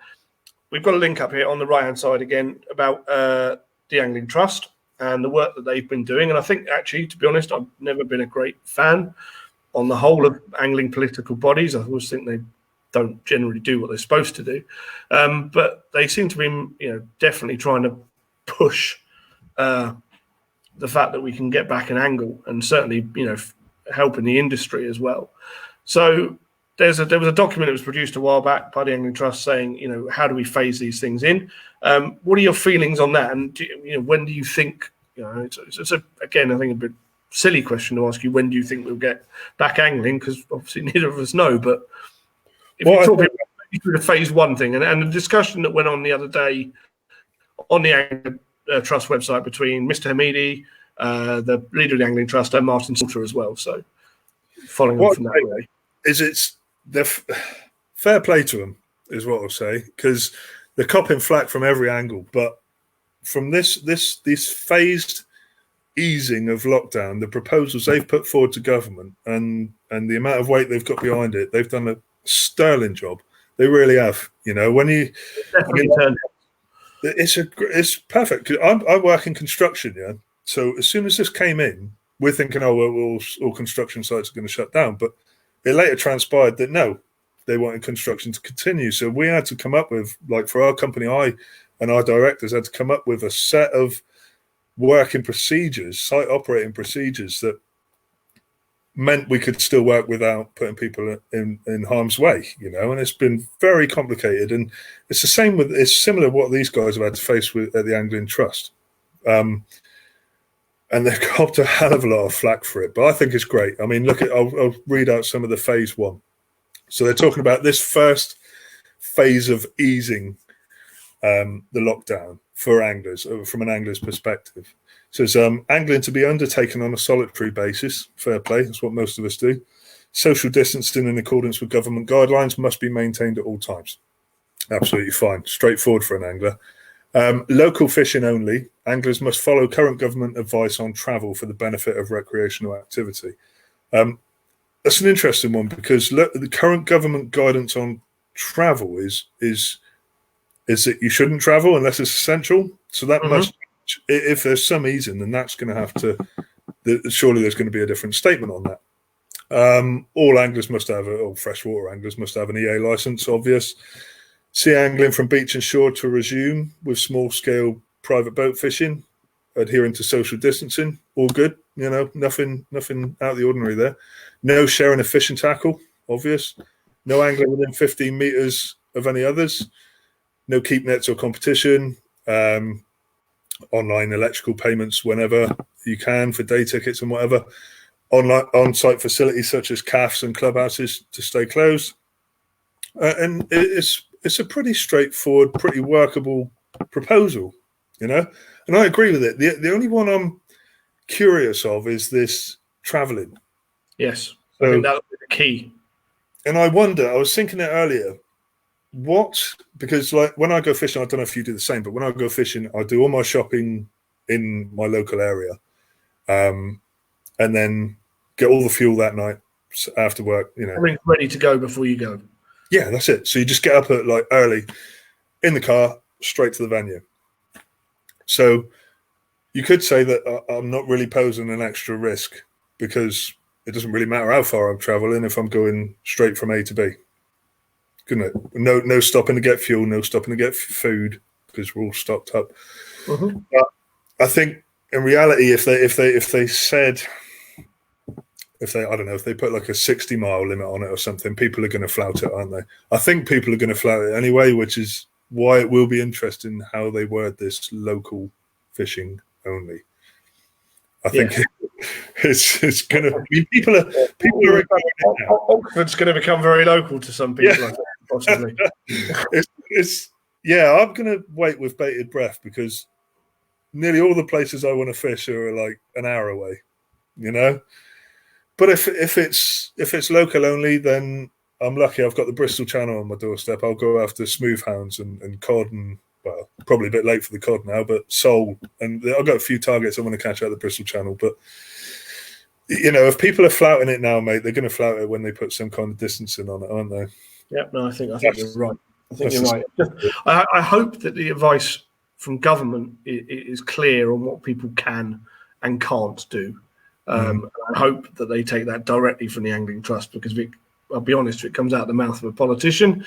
we've got a link up here on the right-hand side again about the Angling Trust and the work that they've been doing. And I think, actually, to be honest, I've never been a great fan on the whole of angling political bodies. I always think they don't generally do what they're supposed to do. But they seem to be, definitely trying to push the fact that we can get back and angle, and certainly, helping the industry as well. So there was a document that was produced a while back by the Angling Trust saying, how do we phase these things in? What are your feelings on that? And when do you think? Again, I think a bit silly question to ask you. When do you think we'll get back angling? Because obviously neither of us know. But if you talk about through the phase one thing and the discussion that went on the other day on the Angling Trust website between Mr. Hamidi, the leader of the Angling Trust, and Martin Salter as well. So following on from that, really. They're fair play to them, is what I'll say, because they're copping flack from every angle. But from this phased easing of lockdown, the proposals they've put forward to government, and the amount of weight they've got behind it, they've done a sterling job. They really have. When you it's perfect. I work in construction, yeah. So as soon as this came in, we're thinking, all construction sites are going to shut down. But it later transpired that no, they wanted construction to continue. So we had to come up with, like for our company, I and our directors had to come up with a set of working procedures, site operating procedures that meant we could still work without putting people in harm's way, and it's been very complicated. And it's similar to what these guys have had to face with at the Angling Trust. And they've got a hell of a lot of flack for it, but I think it's great. I mean, I'll read out some of the phase one. So they're talking about this first phase of easing the lockdown for anglers, from an angler's perspective. So it's angling to be undertaken on a solitary basis. Fair play, that's what most of us do. Social distancing in accordance with government guidelines must be maintained at all times. Absolutely fine, straightforward for an angler. Local fishing only. Anglers must follow current government advice on travel for the benefit of recreational activity. That's an interesting one because the current government guidance on travel is that you shouldn't travel unless it's essential. So that must, if there's some easing, then that's going to have to. Surely there's going to be a different statement on that. All anglers must have, all freshwater anglers must have an EA license. Obvious. Sea angling from beach and shore to resume with small-scale private boat fishing, adhering to social distancing. All good, nothing out of the ordinary there. No sharing of fishing tackle, obvious. No angling within 15 meters of any others. No keep nets or competition. Online electrical payments whenever you can for day tickets and whatever. On-site facilities such as cafes and clubhouses to stay closed. And it's a pretty straightforward, pretty workable proposal, and I agree with it. The only one I'm curious of is this travelling. Yes, I think that would be the key. And I wonder, I was thinking it earlier, because like when I go fishing, I don't know if you do the same, but when I go fishing, I do all my shopping in my local area, and then get all the fuel that night after work. Everything's ready to go before you go. Yeah, that's it. So you just get up at early in the car, straight to the venue. So you could say that I'm not really posing an extra risk because it doesn't really matter how far I'm traveling if I'm going straight from A to B. Couldn't it? No stopping to get fuel, no stopping to get food because we're all stocked up. But I think in reality, if they said. If they put like a 60-mile limit on it or something, people are going to flout it, aren't they? I think people are going to flout it anyway, which is why it will be interesting how they word this local fishing only. I think it's going to be people are Oxford's going to become very local to some people, I think, possibly. I'm going to wait with bated breath because nearly all the places I want to fish are like an hour away, But if it's local only, then I'm lucky. I've got the Bristol Channel on my doorstep. I'll go after smoothhounds and cod, and well, probably a bit late for the cod now, but sole. And I've got a few targets I want to catch out of the Bristol Channel. But if people are flouting it now, mate, they're going to flout it when they put some kind of distancing on it, aren't they? Yeah, no, I think you're right. I think you're right. I hope that the advice from government is clear on what people can and can't do. I hope that they take that directly from the Angling Trust, because I'll be honest, if it comes out of the mouth of a politician,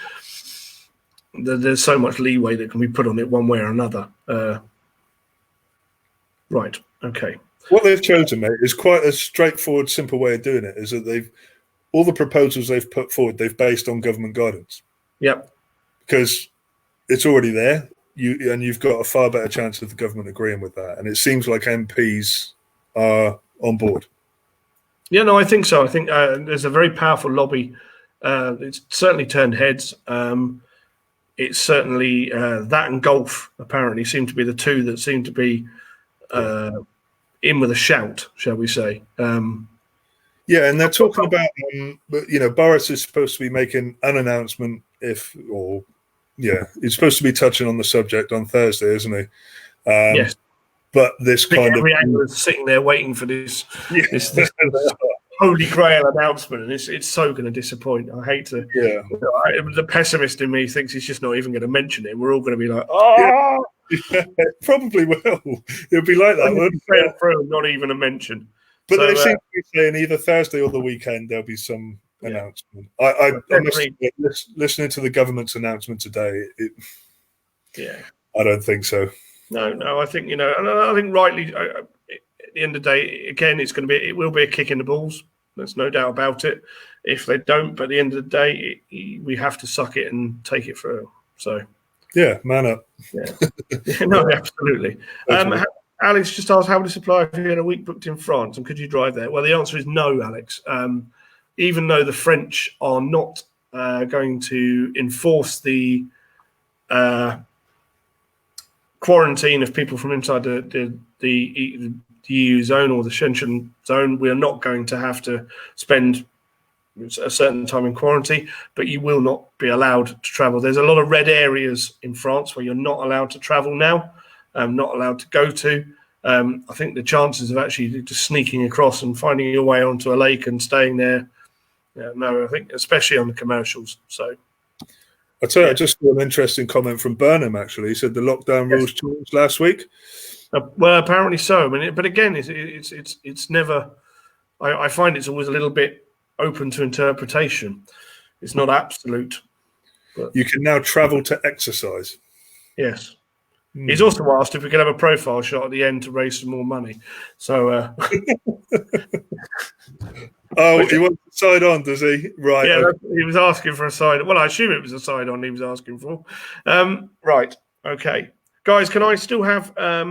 there's so much leeway that can be put on it one way or another. Right. Okay. What they've chosen, mate, is quite a straightforward, simple way of doing it. Is that all the proposals they've put forward, they've based on government guidance. Yep. Because it's already there, you've got a far better chance of the government agreeing with that. And it seems like MPs are on board. Yeah, no, I think so. I think there's a very powerful lobby. It's certainly turned heads. It's certainly that and golf apparently seem to be the two that seem to be in with a shout, shall we say. Yeah, and they're talking about, Boris is supposed to be making an announcement he's supposed to be touching on the subject on Thursday, isn't he? Yes. But this kind every angler is sitting there waiting for this holy grail announcement, and it's so going to disappoint. I hate to. Yeah. The pessimist in me thinks he's just not even going to mention it. We're all going to be like, oh. Yeah, probably will. It'll be like that. Through, not even a mention. But they seem to be saying either Thursday or the weekend there'll be some announcement. I listening to the government's announcement today. I don't think so. No. I think and I think rightly. At the end of the day, again, it will be a kick in the balls. There's no doubt about it. If they don't, but at the end of the day, we have to suck it and take it through. So. Yeah, man up. Yeah. No, absolutely. Alex just asked, how would this apply if you had a week booked in France, and could you drive there? Well, the answer is no, Alex. Even though the French are not going to enforce the quarantine of people from inside the EU zone or the Schengen zone, we are not going to have to spend a certain time in quarantine, but you will not be allowed to travel. There's a lot of red areas in France where you're not allowed to travel now, not allowed to go to. I think the chances of actually just sneaking across and finding your way onto a lake and staying there, I think especially on the commercials. So, I tell you, I just saw an interesting comment from Burnham. Actually, he said the lockdown rules changed last week. Well, apparently so. I mean, but again, it's never. I find it's always a little bit open to interpretation. It's not absolute. But you can now travel to exercise. Yes. He's also asked if we could have a profile shot at the end to raise some more money. So. He wants a side on, does he? Right. Yeah, he was asking for a side. Well, I assume it was a side on he was asking for. Right. Okay. Guys, can I still have a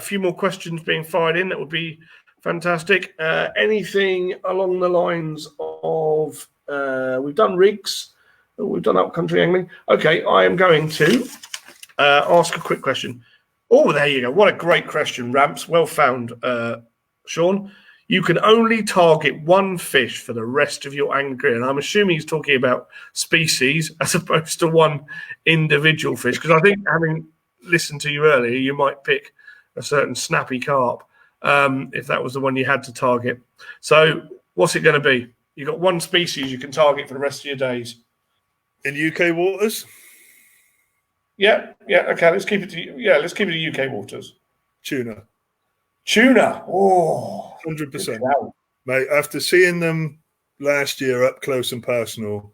few more questions being fired in? That would be fantastic. Anything along the lines of we've done rigs, we've done upcountry angling. Okay, I am going to ask a quick question. Oh, there you go. What a great question, Ramps. Well found, Sean. You can only target one fish for the rest of your angling career. And I'm assuming he's talking about species as opposed to one individual fish. Because I think, having listened to you earlier, you might pick a certain snappy carp if that was the one you had to target. So what's it going to be? You've got one species you can target for the rest of your days. In UK waters? Yeah. Okay, let's keep it to UK waters. Tuna. Oh, 100%. Mate, after seeing them last year up close and personal,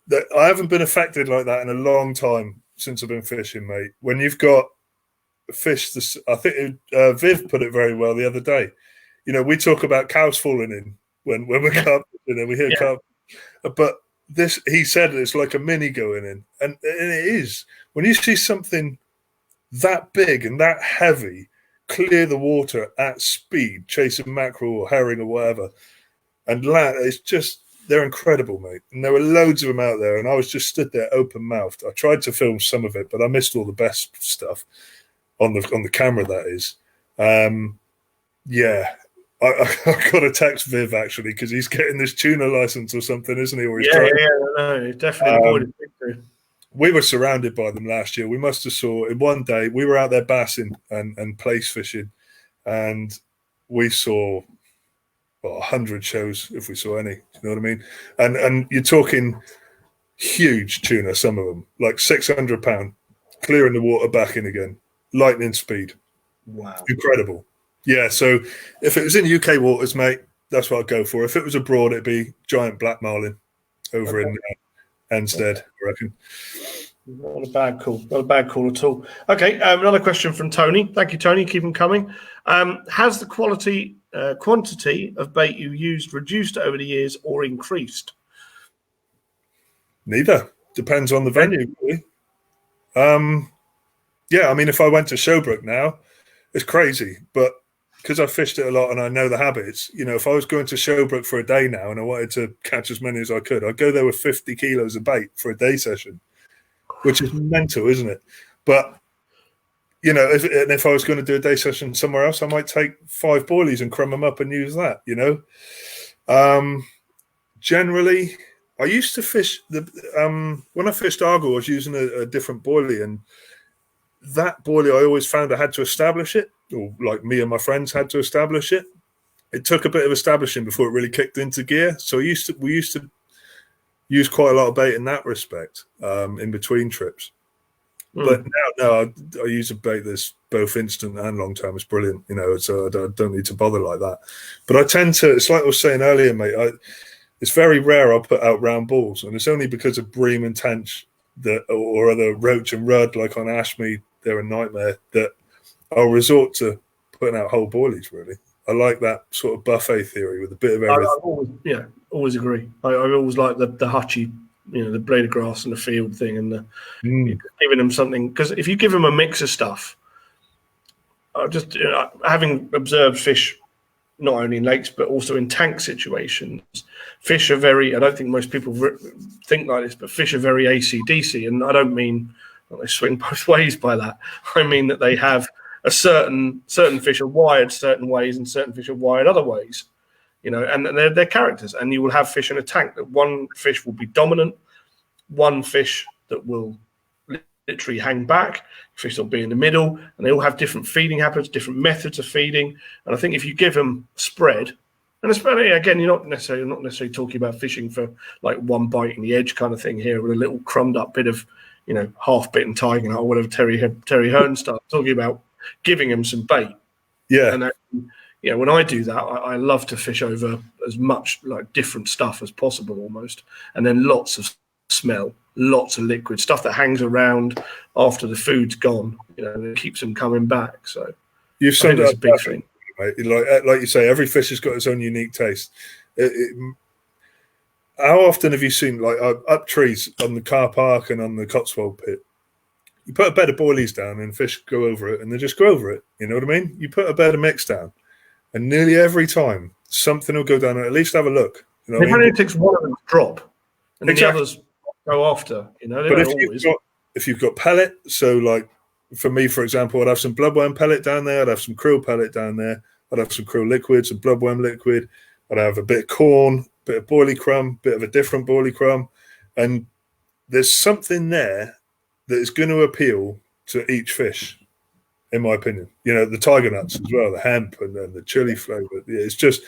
that I haven't been affected like that in a long time since I've been fishing, mate. When you've got fish, I think Viv put it very well the other day. We talk about cows falling in when we're carp fishing, we hear carp, but this, he said, it's like a mini going in, and it is. When you see something that big and that heavy clear the water at speed, chasing mackerel or herring or whatever, and land, it's just, they're incredible, mate. And there were loads of them out there, and I was just stood there open mouthed. I tried to film some of it, but I missed all the best stuff on the camera. That is, I got a text Viv actually because he's getting this tuna license or something, isn't he? Or he's no, definitely avoided victory. We were surrounded by them last year. We must have saw in one day. We were out there bassing and place fishing, and we saw 100 shows if we saw any. You know what I mean? And you're talking huge tuna, some of them, like 600 pound, clearing the water back in again, lightning speed. Wow. Incredible. Yeah, so if it was in UK waters, mate, that's what I'd go for. If it was abroad, it'd be giant black marlin over in Anstead, I reckon. Not a bad call. Not a bad call at all. Okay, another question from Tony. Thank you, Tony. Keep them coming. Has the quantity of bait you used reduced over the years or increased? Neither. Depends on the venue, really. Yeah, I mean, if I went to Showbrook now, it's crazy. But because I fished it a lot and I know the habits, you know, if I was going to Showbrook for a day now and I wanted to catch as many as I could, I'd go there with 50 kilos of bait for a day session, which is mental, isn't it? But, you know, if I was going to do a day session somewhere else, I might take 5 boilies and crumb them up and use that, you know. Generally, I used to fish when I fished Argo, I was using a different boilie, and that boilie I always found I had to establish it, or like me and my friends had to establish it. It took a bit of establishing before it really kicked into gear. So we used to use quite a lot of bait in that respect, in between trips. But now I use a bait that's both instant and long term. It's brilliant, you know, so I don't need to bother like that. But I tend to, it's like I was saying earlier, mate, it's very rare I'll put out round balls, and it's only because of bream and tench or other roach and rudd, like on Ashmead, they're a nightmare, that I'll resort to putting out whole boilies, really. I like that sort of buffet theory with a bit of everything. Always agree. I always like the hutchie, you know, the blade of grass and the field thing, and giving them something. Because if you give them a mix of stuff, having observed fish not only in lakes but also in tank situations, fish are very, I don't think most people think like this, but fish are very AC/DC, and I don't mean they swing both ways by that. I mean that they have a certain fish are wired certain ways and certain fish are wired other ways, you know, and they're characters. And you will have fish in a tank that one fish will be dominant, one fish that will literally hang back, fish will be in the middle, and they all have different feeding habits, different methods of feeding. And I think if you give them spread, and especially again, you're not necessarily talking about fishing for like one bite in the edge kind of thing here with a little crumbed up bit of, you know, half bitten tiger nut or whatever Terry Hearn started talking about, giving them some bait. Yeah. And you know, when I do that, I love to fish over as much like different stuff as possible almost, and then lots of smell, lots of liquid stuff that hangs around after the food's gone, you know, and it keeps them coming back. So you've summed it up, a big thing. Right? Like you say, every fish has got its own unique taste. How often have you seen, like, up trees on the car park and on the Cotswold pit, you put a bed of boilies down and fish go over it and they just go over it, you know what I mean? You put a bed of mix down and nearly every time something will go down and at least have a look. You know, it only takes one of them to drop and then the others go after, you know. But if you've got pellet, so like for me, for example, I'd have some bloodworm pellet down there, I'd have some krill pellet down there, I'd have some krill liquid, some bloodworm liquid, I'd have a bit of corn, bit of boilie crumb, bit of a different boilie crumb, and there's something there that is going to appeal to each fish, in my opinion. You know, the tiger nuts as well, the hemp and then the chili flavour. It's just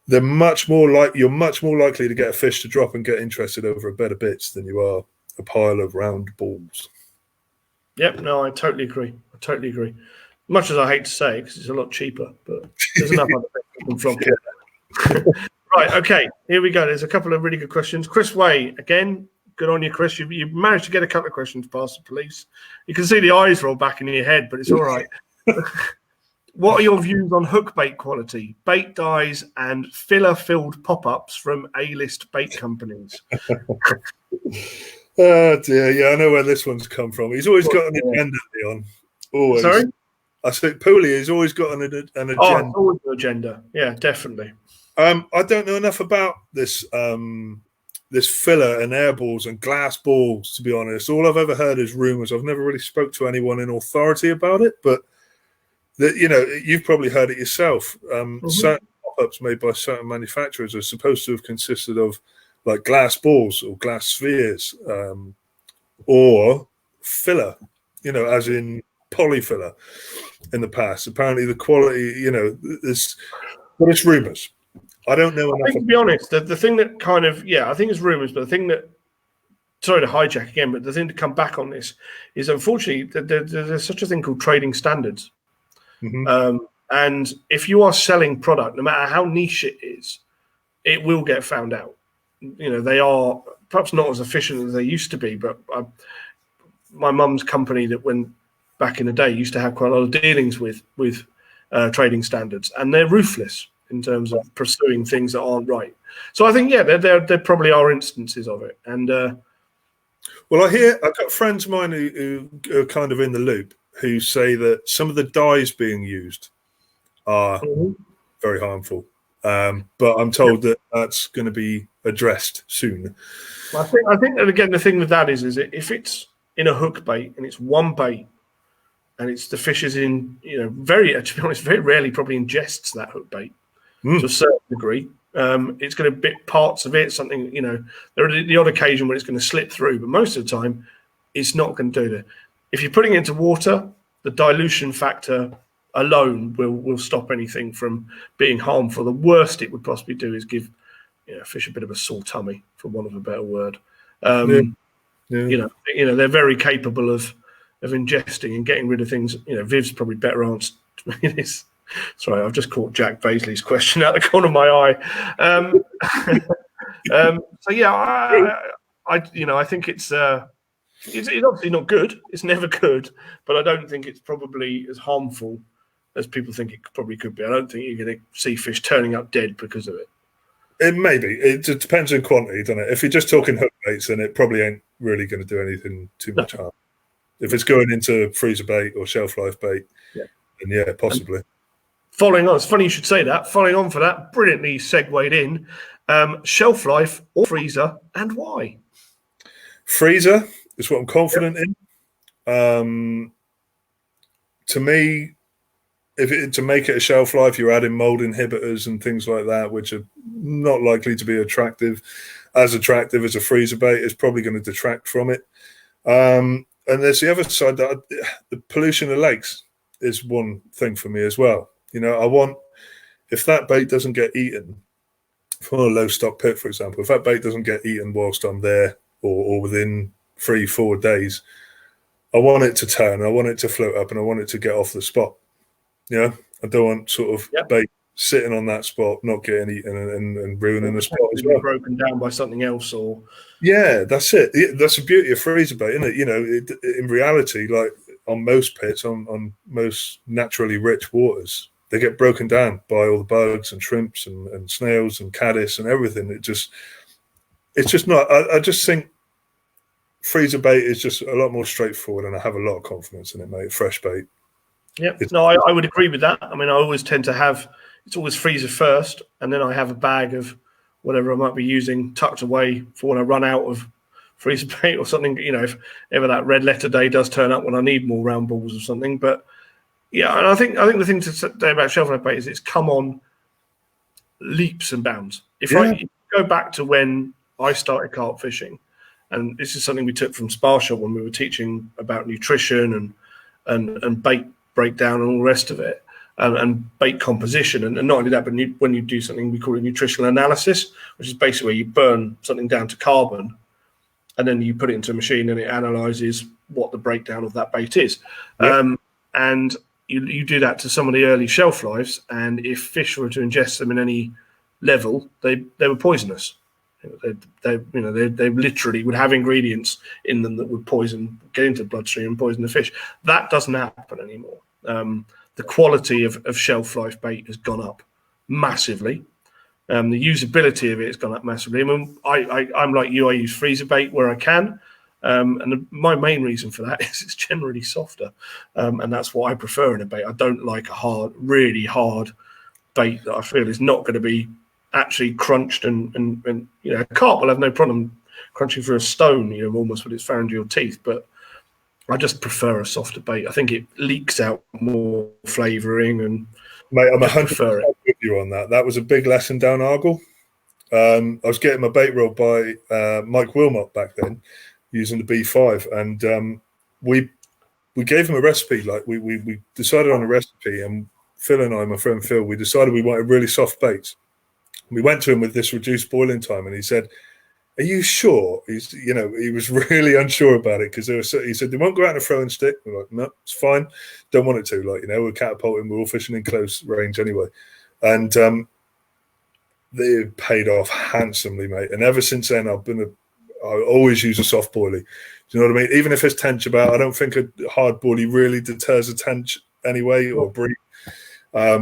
you're much more likely to get a fish to drop and get interested over a bed of bits than you are a pile of round balls. Yep, no, I totally agree. Much as I hate to say, because it's a lot cheaper, but there's enough other things from it. Right, okay, here we go. There's a couple of really good questions. Chris Way, again, good on you, Chris. You managed to get a couple of questions past the police. You can see the eyes roll back in your head, but it's all right. What are your views on hook bait quality, bait dyes, and filler-filled pop-ups from A-list bait companies? Oh, dear. Yeah, I know where this one's come from. He's always got an agenda, Leon. Always. Sorry? I said Pooley has always got an agenda. Oh, always an agenda. Yeah, definitely. I don't know enough about this this filler and air balls and glass balls, to be honest. All I've ever heard is rumours. I've never really spoke to anyone in authority about it, but you know, you've probably heard it yourself. Certain pop-ups made by certain manufacturers are supposed to have consisted of like glass balls or glass spheres, or filler, you know, as in polyfiller in the past. Apparently the quality, you know, but it's rumours. I don't know enough. I think, to be honest, the thing that kind of, I think it's rumours, but the thing that, sorry to hijack again, but the thing to come back on this is, unfortunately, there's such a thing called trading standards. Mm-hmm. And if you are selling product, no matter how niche it is, it will get found out. They are perhaps not as efficient as they used to be, but my mum's company that went back in the day used to have quite a lot of dealings with trading standards, and they're ruthless in terms of pursuing things that aren't right. So I think, there probably are instances of it. And well, I've got friends of mine who are kind of in the loop, who say that some of the dyes being used are very harmful. But I'm told that that's going to be addressed soon. I think that, again, the thing with that is if it's in a hook bait and it's one bait and it's the fish is in, to be honest, very rarely probably ingests that hook bait to a certain degree. It's going to bit parts of it, something, there are the odd occasion when it's going to slip through, but most of the time it's not going to do that. If you're putting it into water, the dilution factor alone will stop anything from being harmful. The worst it would possibly do is give fish a bit of a sore tummy, for want of a better word. They're very capable of ingesting and getting rid of things. Viv's probably better answered this. Sorry, I've just caught Jack Baisley's question out the corner of my eye. I think it's obviously not good. It's never good, but I don't think it's probably as harmful as people think it probably could be. I don't think you're going to see fish turning up dead because of it. It may be. It depends on quantity, doesn't it? If you're just talking hook baits, then it probably ain't really going to do anything too much harm. If it's going into freezer bait or shelf life bait, then possibly. Following on, it's funny you should say that. Following on for that, brilliantly segued in. Shelf life or freezer, and why? Freezer is what I'm confident in. To me, to make it a shelf life, you're adding mold inhibitors and things like that, which are not likely to be attractive as a freezer bait. Is probably going to detract from it. And there's the other side, that the pollution of lakes is one thing for me as well. If that bait doesn't get eaten from a low stock pit, for example, if that bait doesn't get eaten whilst I'm there or within 3-4 days, I want it to turn, I want it to float up, and I want it to get off the spot. I don't want sort of bait sitting on that spot, not getting eaten and ruining the spot as well. Broken down by something else, or that's it. That's the beauty of freezer bait, isn't it? In reality, like on most pits, on most naturally rich waters, they get broken down by all the bugs and shrimps and snails and caddis and everything. It's just not. I just think freezer bait is just a lot more straightforward, and I have a lot of confidence in it, mate. Fresh bait. Yeah, I would agree with that. I mean, I always tend to have, it's always freezer first, and then I have a bag of whatever I might be using tucked away for when I run out of freezer bait or something. If ever that red letter day does turn up when I need more round balls or something. But and I think the thing to say about shelf life bait is it's come on leaps and bounds. If I go back to when I started carp fishing, and this is something we took from Spar Shop when we were teaching about nutrition and bait breakdown and all the rest of it, and bait composition, and not only that, but when you do something we call it nutritional analysis, which is basically where you burn something down to carbon and then you put it into a machine and it analyzes what the breakdown of that bait is. And you do that to some of the early shelf lives, and if fish were to ingest them in any level, they were poisonous. They literally would have ingredients in them that would get into the bloodstream and poison the fish. That doesn't happen anymore. The quality of shelf life bait has gone up massively. The usability of it has gone up massively. I mean, I'm like you. I use freezer bait where I can, and my main reason for that is it's generally softer, and that's what I prefer in a bait. I don't like a really hard bait that I feel is not going to be actually crunched and a carp will have no problem crunching through a stone, almost with its pharyngeal teeth, but I just prefer a softer bait. I think it leaks out more flavouring, and mate, I'm 100% with you on that. That was a big lesson down Argyle. I was getting my bait rolled by Mike Wilmot back then, using the B5, and we gave him a recipe. Like we decided on a recipe, and Phil and I, my friend Phil, we decided we wanted really soft baits. We went to him with this reduced boiling time, and he said, "Are you sure?" He was really unsure about it because he said they won't go out on a throwing stick. We're like, no, it's fine. Don't want it to. We're catapulting. We're all fishing in close range anyway, and they paid off handsomely, mate. And ever since then, I always use a soft boilie. Do you know what I mean? Even if it's tench about, I don't think a hard boilie really deters a tench anyway or bream. How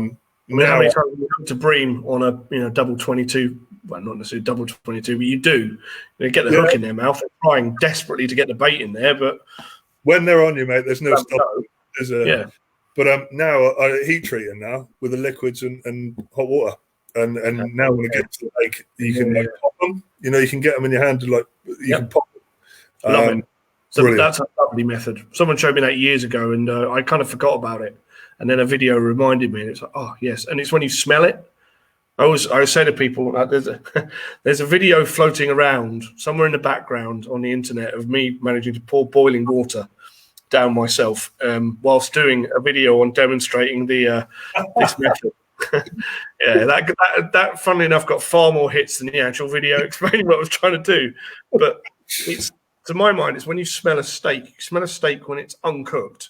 many times you come to bream on a double 22? Well, not necessarily double 22, but you do. They get the hook in their mouth, they're trying desperately to get the bait in there, but when they're on you, mate, there's no stopping. But now I heat treat them now with the liquids and hot water. And now when it gets to the lake, you can pop them. You can get them in your hand and you can pop them. Love it. So that's a lovely method. Someone showed me that years ago, and I kind of forgot about it. And then a video reminded me, and it's like, oh yes. And it's when you smell it. I always say to people, there's a video floating around somewhere in the background on the internet of me managing to pour boiling water down myself whilst doing a video on demonstrating the this method. That funnily enough got far more hits than the actual video explaining what I was trying to do. But it's, to my mind, it's when you smell a steak. You smell a steak when it's uncooked.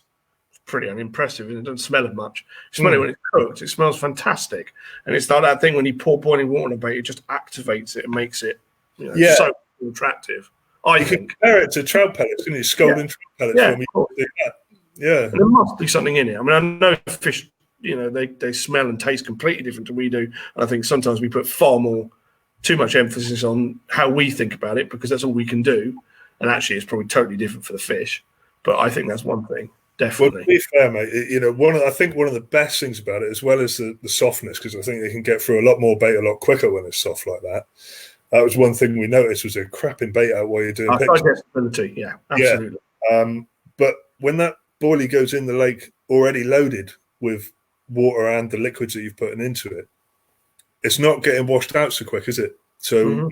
It's pretty unimpressive and it doesn't smell of much. You smell it when it's cooked. It smells fantastic. And it's like that thing when you pour boiling water on a bait, it just activates it and makes it so attractive. I think. Compare it to trout pellets, isn't it? Scalding trout pellets when we do that. Yeah. And there must be something in it. I mean, I know fish, they smell and taste completely different to we do. And I think sometimes we put too much emphasis on how we think about it because that's all we can do. And actually, it's probably totally different for the fish. But I think that's one thing, definitely. Well, to be fair, mate, I think one of the best things about it, as well as the softness, because I think they can get through a lot more bait a lot quicker when it's soft like that. That was one thing we noticed was a crapping bait out while you're doing pictures. Digestibility, yeah, absolutely. Yeah. But when that boilie goes in the lake already loaded with water and the liquids that you've put into it, it's not getting washed out so quick, is it? So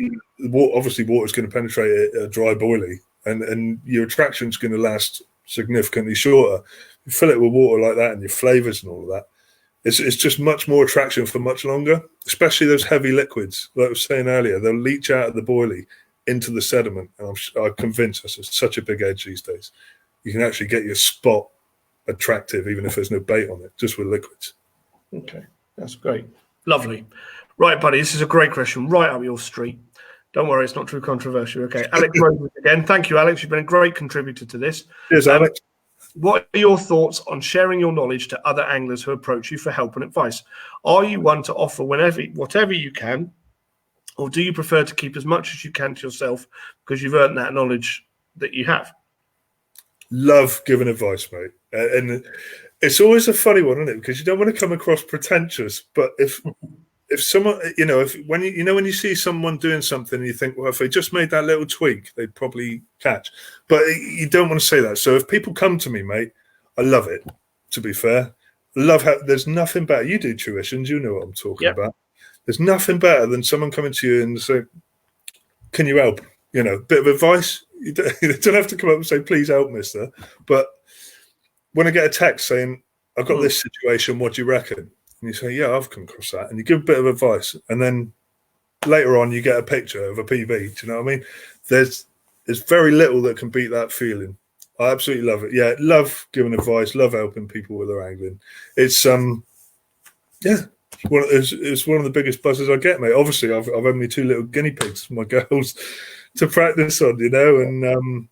obviously water's going to penetrate a dry boilie and your attraction's going to last significantly shorter. You fill it with water like that and your flavours and all of that, it's just much more attraction for much longer, especially those heavy liquids. Like I was saying earlier, they'll leach out of the boilie into the sediment. And I'm convinced that's such a big edge these days. You can actually get your spot attractive even if there's no bait on it, just with liquids. Okay, that's great. Lovely. Right, buddy, this is a great question, right up your street. Don't worry, it's not too controversial. Okay, Alex Rose again. Thank you, Alex. You've been a great contributor to this. Cheers, Alex. What are your thoughts on sharing your knowledge to other anglers who approach you for help and advice? Are you one to offer whatever you can, or do you prefer to keep as much as you can to yourself because you've earned that knowledge that you have? Love giving advice, mate. And it's always a funny one, isn't it? Because you don't want to come across pretentious, but if someone, when you see someone doing something and you think, well, if they just made that little tweak, they'd probably catch. But you don't want to say that. So if people come to me, mate, I love it, to be fair. I love how there's nothing better. You do tuitions, you know what I'm talking about. There's nothing better than someone coming to you and saying, can you help? Bit of advice. You don't have to come up and say, please help, mister. But when I get a text saying, I've got this situation, what do you reckon? And you say, yeah, I've come across that. And you give a bit of advice. And then later on, you get a picture of a PB. Do you know what I mean? There's very little that can beat that feeling. I absolutely love it. Yeah, love giving advice, love helping people with their angling. It's, it's one of the biggest buzzes I get, mate. Obviously, I've only 2 little guinea pigs, my girls, to practice on, And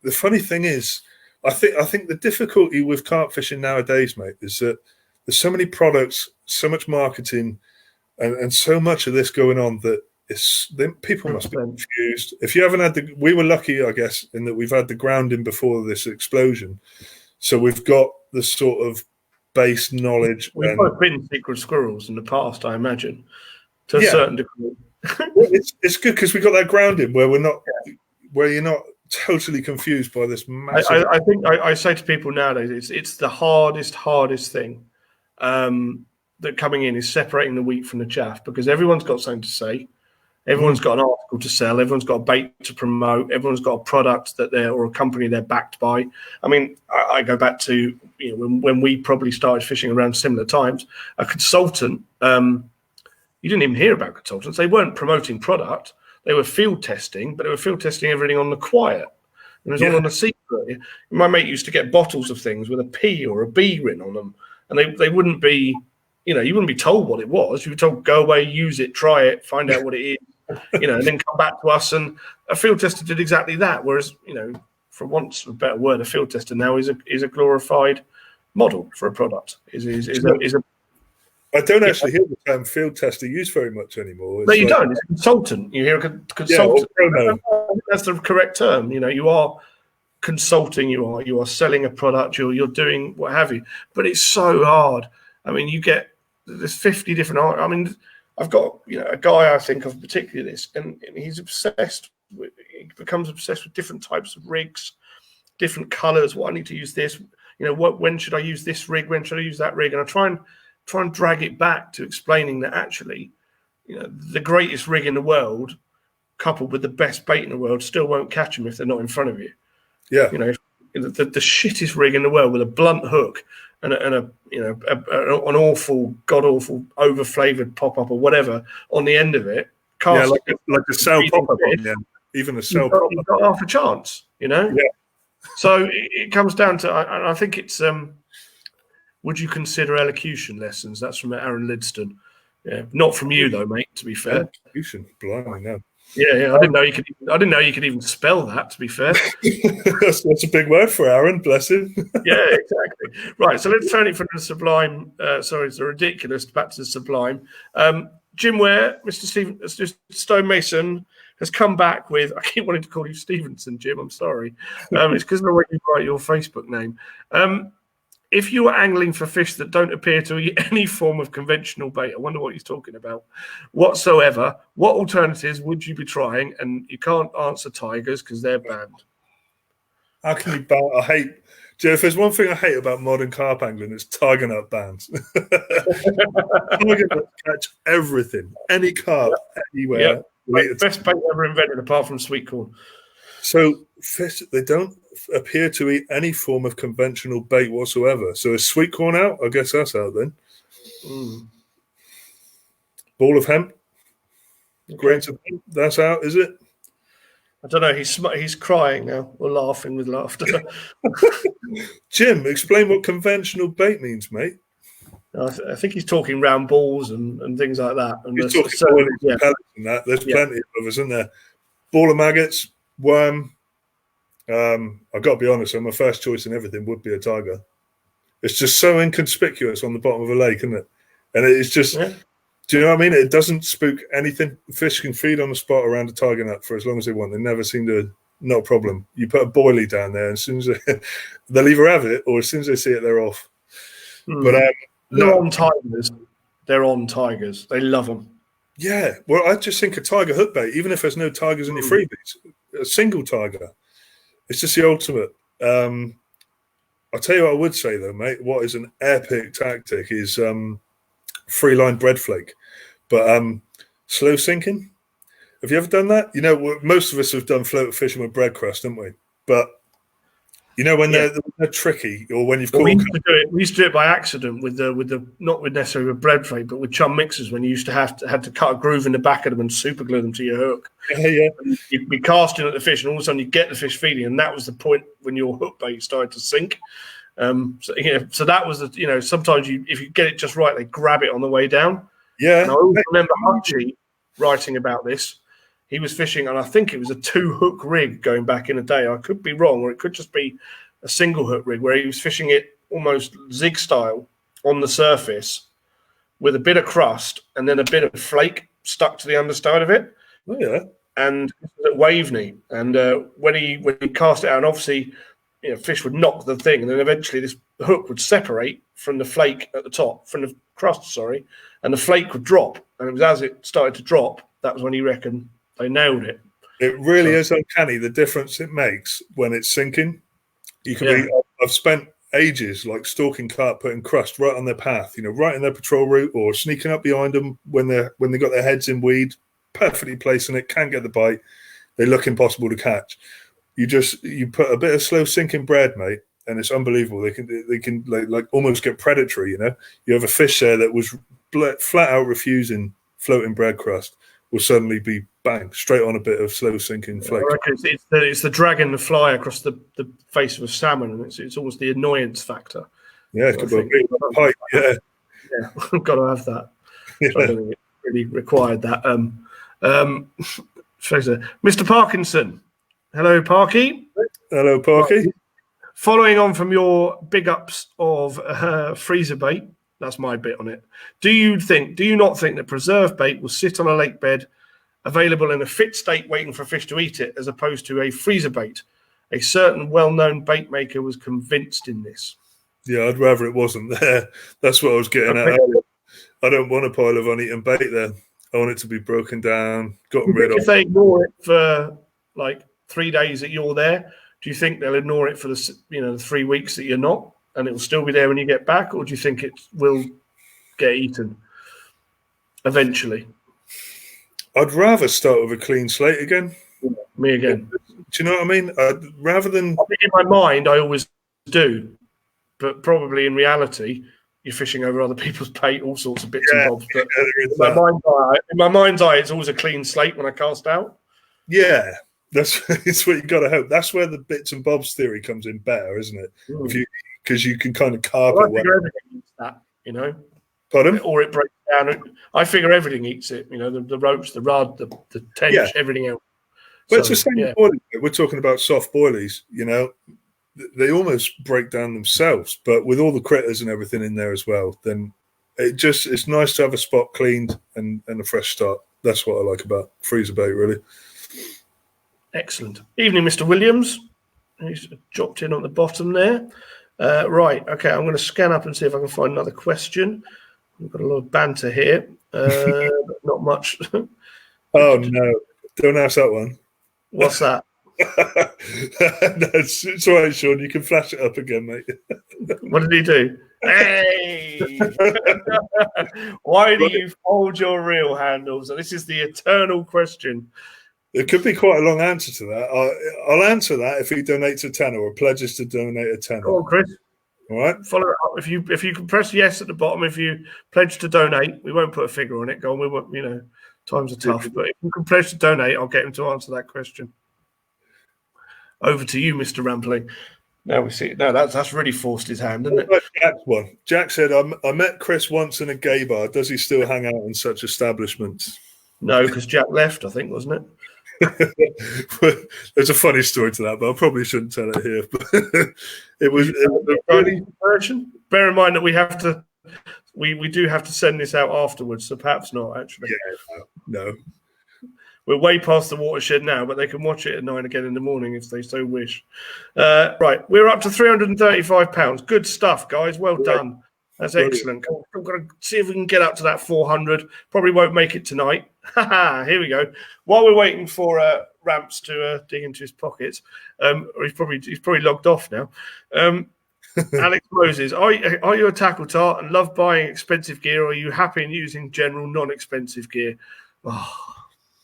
the funny thing is, I think the difficulty with carp fishing nowadays, mate, is that there's so many products, so much marketing, and so much of this going on that people must be confused. If you haven't had we were lucky, I guess, in that we've had the grounding before this explosion, so we've got the sort of base knowledge. We've both been secret squirrels in the past, I imagine, to a certain degree. It's good because we got that grounding where you're not totally confused by this massive. I think I say to people nowadays, it's the hardest thing. That coming in is separating the wheat from the chaff, because everyone's got something to say, everyone's got an article to sell, everyone's got a bait to promote, everyone's got a product or a company they're backed by. I mean, I go back to when we probably started fishing around similar times. A consultant, you didn't even hear about consultants. They weren't promoting product. They were field testing, but they were field testing everything on the quiet. And it was all on the secret. My mate used to get bottles of things with a P or a B written on them, and they wouldn't be, you wouldn't be told what it was. You were told, go away, use it, try it, find out what it is, and then come back to us. And a field tester did exactly that. Whereas, for once a better word, a field tester now is a glorified model for a product. I don't actually hear the term field tester used very much anymore. No, you don't. It's a consultant. You hear a consultant. Yeah, that's the correct term. You are consulting. You are selling a product. You're doing what have you. But it's so hard. I mean, there's 50 different. I mean, I've got a guy I think of particularly this, and he's obsessed. He becomes obsessed with different types of rigs, different colours. What I need to use this. When should I use this rig? When should I use that rig? And I try and drag it back to explaining that actually, the greatest rig in the world, coupled with the best bait in the world, still won't catch them if they're not in front of you. Yeah. The shittest rig in the world with a blunt hook and an awful, god awful, over flavored pop up or whatever on the end of it. Like a cell pop up on the end. Even a cell pop up. You've got half a chance. Yeah. So it comes down to, I think it's. Would you consider elocution lessons? That's from Aaron Lidston. Yeah, not from you though, mate. To be fair, elocution, blimey, no. Yeah. I didn't know you could even spell that. To be fair, that's a big word for Aaron. Bless him. Yeah, exactly. Right. So let's turn it from the sublime. It's the ridiculous back to the sublime. Jim Ware, Mr. Stone Mason has come back with. I keep wanting to call you Stevenson, Jim. I'm sorry. It's because of the way you write your Facebook name. If you are angling for fish that don't appear to eat any form of conventional bait, I wonder what he's talking about, whatsoever, what alternatives would you be trying? And you can't answer tigers because they're banned. How can you ban? I hate, Joe, if there's one thing I hate about modern carp angling, it's tiger nut bans. Tiger nuts catch everything, any carp, anywhere. Yep. Best bait ever invented apart from sweet corn. So fish, they don't appear to eat any form of conventional bait whatsoever. So is sweet corn out? I guess that's out then. Ball of hemp, grains of hemp, that's out, is it? I don't know. He's crying now or laughing with laughter. Jim, explain what conventional bait means, mate. I think he's talking round balls and things like that. And he's talking pellets and that. There's plenty of others, isn't there? Ball of maggots, worm. I've got to be honest, my first choice in everything would be a tiger. It's just so inconspicuous on the bottom of a lake, isn't it? And it's just, do you know what I mean? It doesn't spook anything. Fish can feed on the spot around a tiger nut for as long as they want. They never seem to, not a problem. You put a boilie down there, and as soon as they'll either have it, or as soon as they see it, they're off. But they're on tigers. They're on tigers. They love them. Yeah. Well, I just think a tiger hook bait, even if there's no tigers in your freebies, a single tiger. It's just the ultimate. I'll tell you what I would say, though, mate. What is an epic tactic is free-line bread flake. But slow sinking. Have you ever done that? Most of us have done float fishing with bread crust, haven't we? But, when they're tricky, or when you've caught... We used to do it by accident with the not with necessarily with bread flake, but with chum mixers, when you used to had to cut a groove in the back of them and super glue them to your hook. Yeah. You'd be casting at the fish, and all of a sudden you get the fish feeding, and that was the point when your hook bait started to sink. So that was sometimes if you get it just right, they grab it on the way down. Yeah. And I always remember Archie writing about this. He was fishing, and I think it was a 2-hook rig going back in a day. I could be wrong, or it could just be a single hook rig where he was fishing it almost zig style on the surface with a bit of crust and then a bit of flake stuck to the underside of it. Oh, yeah. And at Waveney, and when he cast it out, and obviously, fish would knock the thing, and then eventually this hook would separate from the flake at the top, from the crust, and the flake would drop. And it was as it started to drop, that was when he reckoned they nailed it. It really is uncanny, the difference it makes when it's sinking. You can I've spent ages like stalking carp, putting crust right on their path, right in their patrol route, or sneaking up behind them when they got their heads in weed, perfectly placing it, can't get the bite. They look impossible to catch. You put a bit of slow sinking bread, mate, and it's unbelievable. They can like almost get predatory. You have a fish there that was flat out refusing floating bread crust will suddenly be bang straight on a bit of slow sinking flakes. I reckon it's the dragging the fly across the face of a salmon, and it's almost the annoyance factor. Yeah, it could be a pipe. Yeah, I've got to have that. Yeah. So I don't think it really required that. Mr. Parkinson, hello, Parky. Hello, Parky. Following on from your big ups of freezer bait, that's my bit on it. Do you not think that preserved bait will sit on a lake bed available in a fit state waiting for fish to eat it, as opposed to a freezer bait? A certain well-known bait maker was convinced in this. Yeah, I'd rather it wasn't there. That's what I was getting at. I don't want a pile of uneaten bait there. I want it to be broken down, gotten rid of. If they ignore it for like 3 days that you're there, do you think they'll ignore it for the 3 weeks that you're not, and it will still be there when you get back, or do you think it will get eaten eventually? I'd rather start with a clean slate again. Me again. Do you know what I mean? Rather than... I think in my mind, I always do, but probably in reality, you're fishing over other people's bait, all sorts of bits and bobs. But in my mind's eye, it's always a clean slate when I cast out. Yeah, it's what you got to hope. That's where the bits and bobs theory comes in better, isn't it? Because you can kind of carve it. I figure everything eats that, Pardon? Or it breaks down. I figure everything eats it. The ropes, the rod, the tench, everything else. But it's the same boiling. We're talking about soft boilies. They almost break down themselves. But with all the critters and everything in there as well, then it's nice to have a spot cleaned and a fresh start. That's what I like about freezer bait, really. Excellent. Evening, Mr. Williams. He's dropped in on the bottom there. Right. Okay. I'm going to scan up and see if I can find another question. We've got a lot of banter here, but not much. Oh, no. Don't ask that one. What's that? No, it's all right, Sean. You can flash it up again, mate. What did he do? Hey! Why do you fold your reel handles? And this is the eternal question. It could be quite a long answer to that. I'll answer that if he donates a tenner or pledges to donate a tenner. Go on, Chris. All right. Follow it up. If you can press yes at the bottom, if you pledge to donate, we won't put a figure on it. Go on. We won't. Times are tough, but if you can pledge to donate, I'll get him to answer that question. Over to you, Mr. Rampling. Now we see. No, that's really forced his hand, isn't it? Jack's one. Jack said, I met Chris once in a gay bar. Does he still hang out in such establishments? No, because Jack left, I think, wasn't it? There's a funny story to that, but I probably shouldn't tell it here. But it was a really version. Bear in mind that we do have to send this out afterwards, so perhaps not actually. Yeah, no. We're way past the watershed now, but they can watch it at 9 again in the morning if they so wish. Right, we're up to £335. Good stuff, guys. Well done. That's excellent. We're going to see if we can get up to that 400. Probably won't make it tonight. Here we go. While we're waiting for Ramps to dig into his pockets, or he's probably logged off now. Alex Moses, are you a tackle tart and love buying expensive gear, or are you happy in using general non-expensive gear? Oh,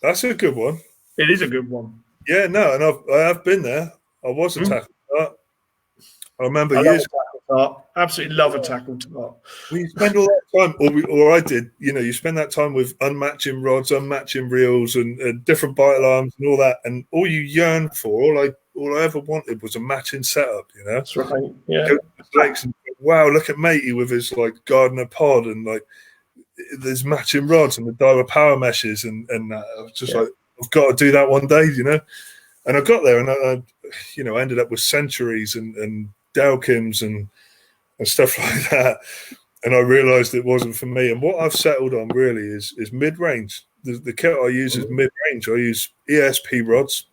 that's a good one. It is a good one. Yeah, no, and I have been there. I was a tackle tart. I remember years ago. Absolutely love a tackle tart. We spend all that time, or I did. You spend that time with unmatching rods, unmatching reels, and different bite alarms and all that, and all you yearn for, all I ever wanted was a matching setup. That's right. Yeah. Go to the lakes and wow, look at Matey with his Gardner pod and there's matching rods and the Daiwa power meshes and that. I was just I've got to do that one day, And I got there and I ended up with Centuries and Dowkims and stuff like that. And I realised it wasn't for me. And what I've settled on really is mid-range. The kit I use is mid-range. I use ESP rods,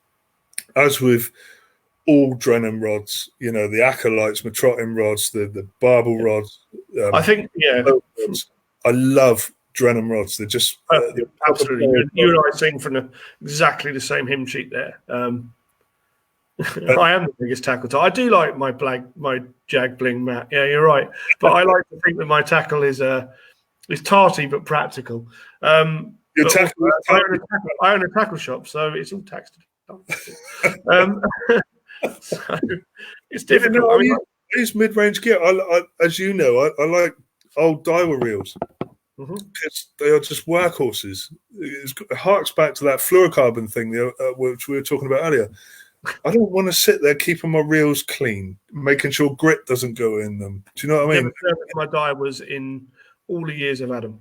as with all Drenham rods, the Acolytes, Matrottin rods, the Barbel rods. I think, I love Drenham rods. They're just absolutely. You and I sing from exactly the same hymn sheet there. I am the biggest tackle tart. I do like my Jag Bling mat. Yeah, you're right. But I like to think that my tackle is tarty but practical. I own a tackle shop, so it's all tax deductible. So it's difficult. I use mid-range gear. As you know, I like old Daiwa reels. because they are just workhorses. It harks back to that fluorocarbon thing which we were talking about earlier. I don't want to sit there keeping my reels clean, making sure grit doesn't go in them. Do you know what I mean? My dye was in all the years I've had them.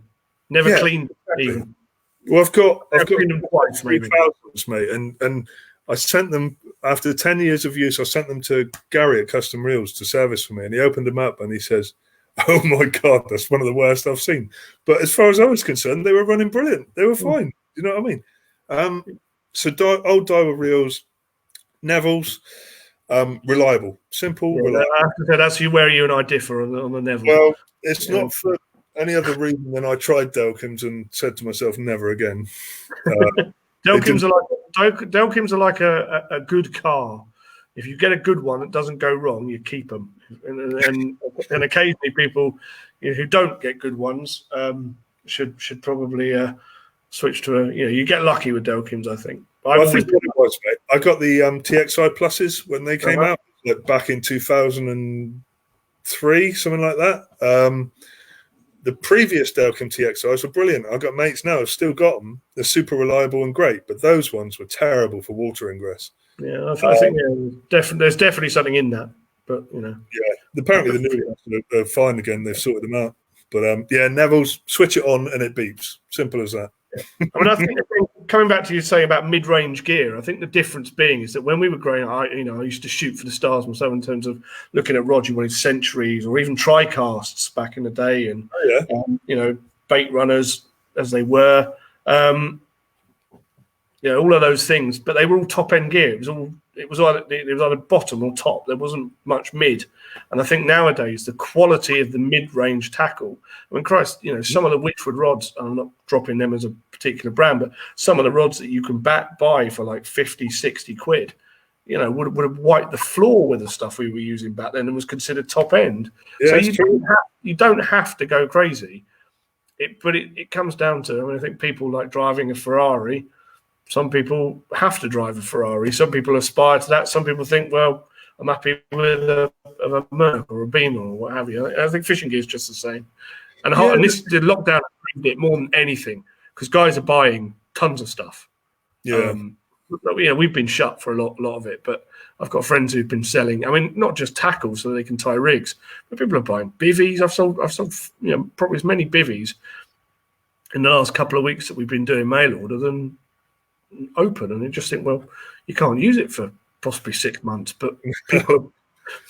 Never cleaned even. Well, I've got them twice, maybe. 3,000s, mate, and I sent them after 10 years of use. I sent them to Gary at Custom Reels to service for me, and he opened them up and he says, "Oh my God, that's one of the worst I've seen." But as far as I was concerned, they were running brilliant. They were fine. You know what I mean? So old Daiwa reels, Neville's, reliable, simple, reliable. I have to say, that's where you and I differ on the Neville. Well, it's not for any other reason than I tried Delkims and said to myself, never again. Delkims are like a good car. If you get a good one that doesn't go wrong, you keep them. And occasionally people who don't get good ones should probably switch to you get lucky with Delkims, I think. I think what it was, mate. I got the TXI Pluses when they came out, like back in 2003, something like that. The previous Delkim TXIs were brilliant. I've got mates now who've still got them. They're super reliable and great, but those ones were terrible for water ingress. Yeah, I think there's definitely something in that. But yeah, apparently the new ones are fine again. They've sorted them out. But Neville's, switch it on and it beeps. Simple as that. I mean, I think coming back to you saying about mid-range gear, I think the difference being is that when we were growing up, I used to shoot for the stars myself in terms of looking at rods. You wanted centuries or even tri-casts back in the day, and bait runners as they were, all of those things. But they were all top-end gear. It was either bottom or top. There wasn't much mid. And I think nowadays the quality of the mid-range tackle, I mean, Christ, some of the Witchwood rods, I'm not dropping them as a particular brand, but some of the rods that you can buy for like 50, 60 quid, would have wiped the floor with the stuff we were using back then and was considered top end. Yeah, so you don't have to go crazy. But it comes down to, I mean, I think people like driving a Ferrari. Some people have to drive a Ferrari. Some people aspire to that. Some people think, well, I'm happy with a Merc or a Beamer or what have you. I think fishing gear is just the same. And the lockdown proved it more than anything because guys are buying tons of stuff. Yeah. We've been shut for a lot of it, but I've got friends who've been selling. I mean, not just tackles so they can tie rigs, but people are buying bivvies. I've sold probably as many bivvies in the last couple of weeks that we've been doing mail order than open, and you just think, well, you can't use it for possibly 6 months, but people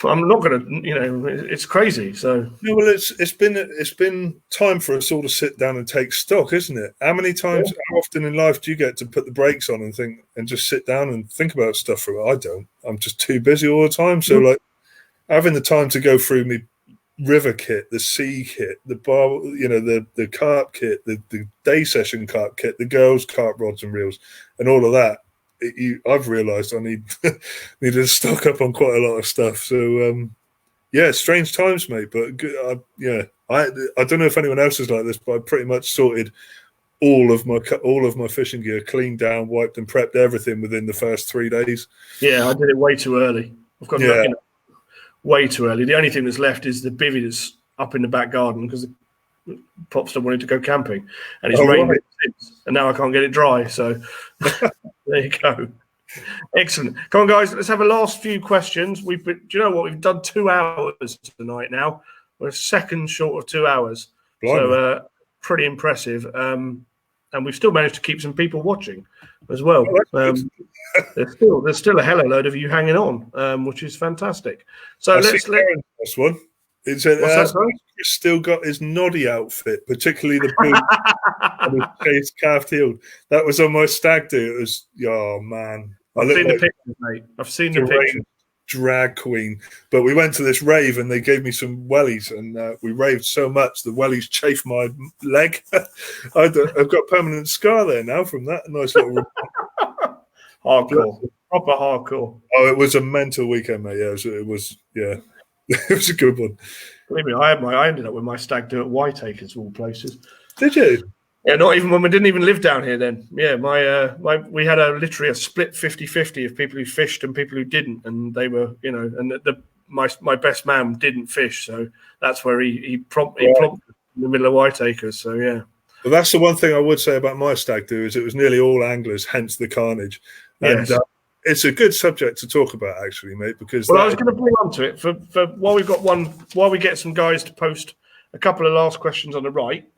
I'm not going to, it's crazy. So well, it's been time for us all to sit down and take stock, isn't it? How many times, how often in life do you get to put the brakes on and think and just sit down and think about stuff for it? I don't. I'm just too busy all the time. So like having the time to go through me river kit, the sea kit, the bar, the carp kit, the day session carp kit, the girls' carp rods and reels, and all of that. I've realised I need to stock up on quite a lot of stuff. So strange times, mate. But I don't know if anyone else is like this, but I pretty much sorted all of my fishing gear, cleaned down, wiped and prepped everything within the first 3 days. Yeah, I did it way too early. I've got way too early. The only thing that's left is the bivvy that's up in the back garden because Popster wanted to go camping, and it's rained since, and now I can't get it dry. So there you go. Excellent. Come on, guys. Let's have a last few questions. Do you know what? We've done 2 hours tonight now. We're a second short of 2 hours. Blimey. So pretty impressive. And we've still managed to keep some people watching as well. There's still a hell of a load of you hanging on, which is fantastic. So let's this one. It said Chris still got his noddy outfit, particularly the boot and his face calf heeled. That was on my stag do. It was man. I've seen the pictures, mate. I've seen the pictures. Drag queen. But we went to this rave and they gave me some wellies, and we raved so much the wellies chafed my leg. I've got a permanent scar there now from that. A nice little hardcore. Proper hardcore. Oh, it was a mental weekend, mate. Yeah, it was it was a good one. Believe me, I ended up with my stag do at Whiteacres, of all places. Did you? Yeah, not even when we didn't even live down here then. Yeah, we had literally a split 50-50 of people who fished and people who didn't, and they were, and my best man didn't fish, so that's where he prompted in the middle of Whiteacres. So yeah. But that's the one thing I would say about my stag do is it was nearly all anglers, hence the carnage. Yes. And it's a good subject to talk about, actually, mate. Because I was going to bring on to it for while we get some guys to post a couple of last questions on the right.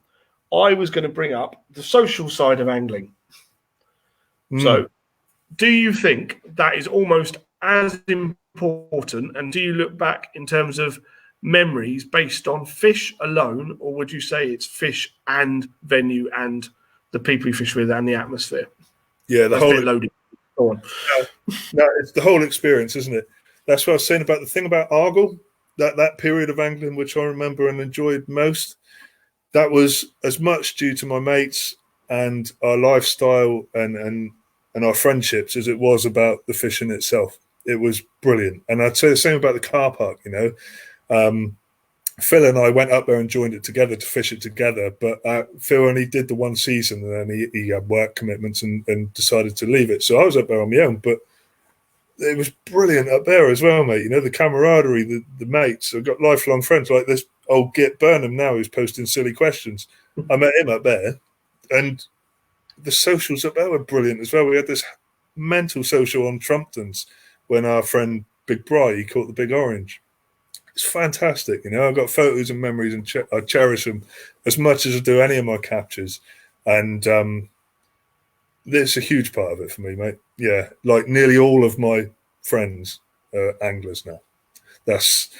I was going to bring up the social side of angling. So, do you think that is almost as important? And do you look back in terms of memories based on fish alone, or would you say it's fish and venue and the people you fish with and the atmosphere? Yeah, the whole loaded. Go on. No, it's the whole experience, isn't it? That's what I was saying about the thing about Argyle, that period of angling which I remember and enjoyed most. That was as much due to my mates and our lifestyle and our friendships as it was about the fishing itself. It was brilliant. And I'd say the same about the car park, Phil and I went up there and joined it together to fish it together. But Phil only did the one season and then he had work commitments and decided to leave it. So I was up there on my own. But it was brilliant up there as well, mate. The camaraderie, the mates. I've got lifelong friends like this old Git Burnham now who's posting silly questions. I met him up there. And the socials up there were brilliant as well. We had this mental social on Trumptons when our friend Big Bry, he caught the big orange. It's fantastic, I've got photos and memories and I cherish them as much as I do any of my captures. And it's a huge part of it for me, mate. Yeah, like nearly all of my friends are anglers now. That's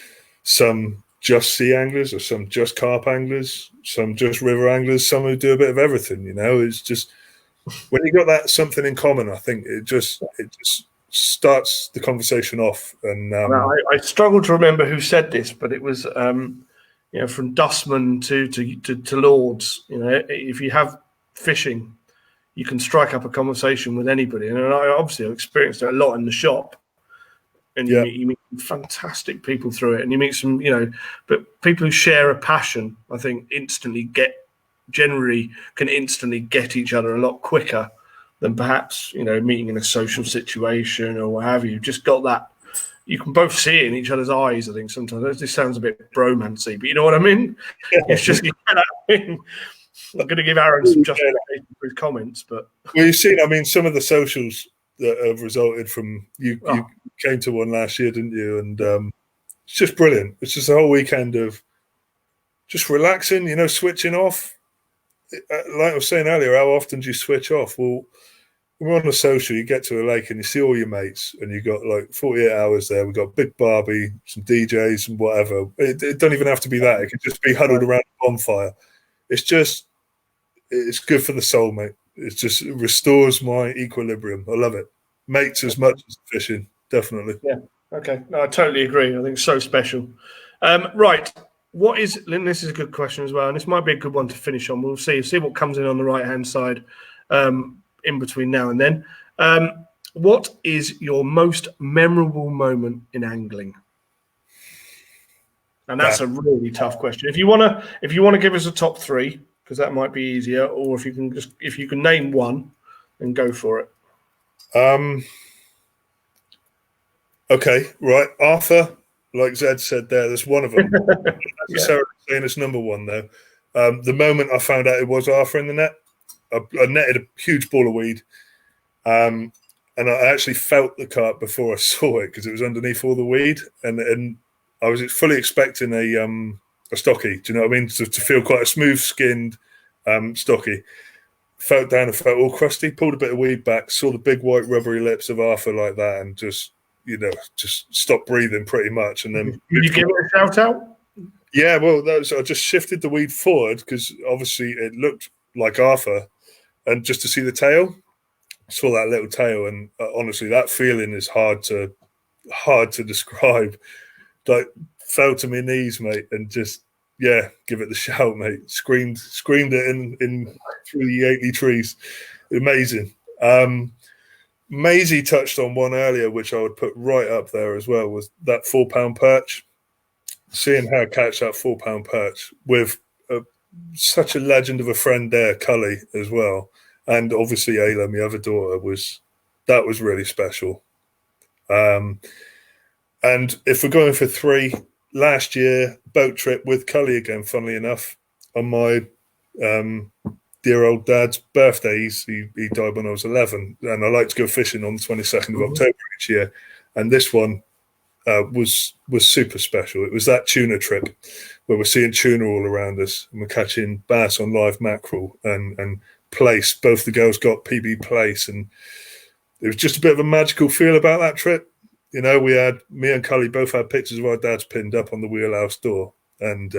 some just sea anglers or some just carp anglers, some just river anglers, some who do a bit of everything, It's just when you got that something in common, I think it just starts the conversation off. And I struggle to remember who said this, but it was from Dustman to Lords. If you have fishing, you can strike up a conversation with anybody. And I obviously have experienced it a lot in the shop. And you meet fantastic people through it, and you meet some, but people who share a passion, I think, generally can instantly get each other a lot quicker than perhaps, meeting in a social situation or what have you. Just got that. You can both see it in each other's eyes, I think, sometimes. This sounds a bit bromancy, but you know what I mean? Yeah. It's just, I'm going to give Aaron some justification for his comments, but... Well, you've seen, some of the socials that have resulted from... You came to one last year, didn't you? And it's just brilliant. It's just a whole weekend of just relaxing, switching off. Like I was saying earlier, how often do you switch off? Well, when we're on a social, you get to a lake and you see all your mates and you've got like 48 hours there. We've got big barbie, some DJs and whatever. It don't even have to be that. It could just be huddled around a bonfire. It's good for the soul, mate. It restores my equilibrium. I love it. Mates as much as fishing, definitely. Yeah, okay. No, I totally agree. I think it's so special. Right. What is, Lynn, this is a good question as well, and this might be a good one to finish on. We'll see what comes in on the right-hand side in between now and then. What is your most memorable moment in angling? And that's a really tough question. If you want to give us a top three, because that might be easier, or if you can name one, then go for it. Okay, right. Arthur, like Zed said there's one of them. Not necessarily saying it's number one, though. The moment I found out it was Arthur in the net, I netted a huge ball of weed. And I actually felt the carp before I saw it because it was underneath all the weed. And I was fully expecting a stocky. Do you know what I mean? To feel quite a smooth-skinned stocky. Felt down and felt all crusty, pulled a bit of weed back, saw the big white rubbery lips of Arthur like that and just stopped breathing pretty much. And then did you give it a shout out? Yeah, well, I just shifted the weed forward because obviously it looked like Arthur, and just to see the tail, saw that little tail, and honestly, that feeling is hard to describe. Like, fell to my knees, mate, and just give it the shout, mate. Screamed it in through the Yateley trees. Amazing. Maisie touched on one earlier, which I would put right up there as well, was that 4-pound perch. Seeing her catch that 4-pound perch with such a legend of a friend there, Cully, as well. And obviously Ayla, my other daughter, was really special. And if we're going for three, last year, boat trip with Cully again, funnily enough, on my dear old dad's birthday. He died when I was 11, and I like to go fishing on the 22nd of October each year. And this one was super special. It was that tuna trip where we're seeing tuna all around us, and we're catching bass on live mackerel and place. Both the girls got PB place, and it was just a bit of a magical feel about that trip. You know, me and Cully both had pictures of our dads pinned up on the wheelhouse door, and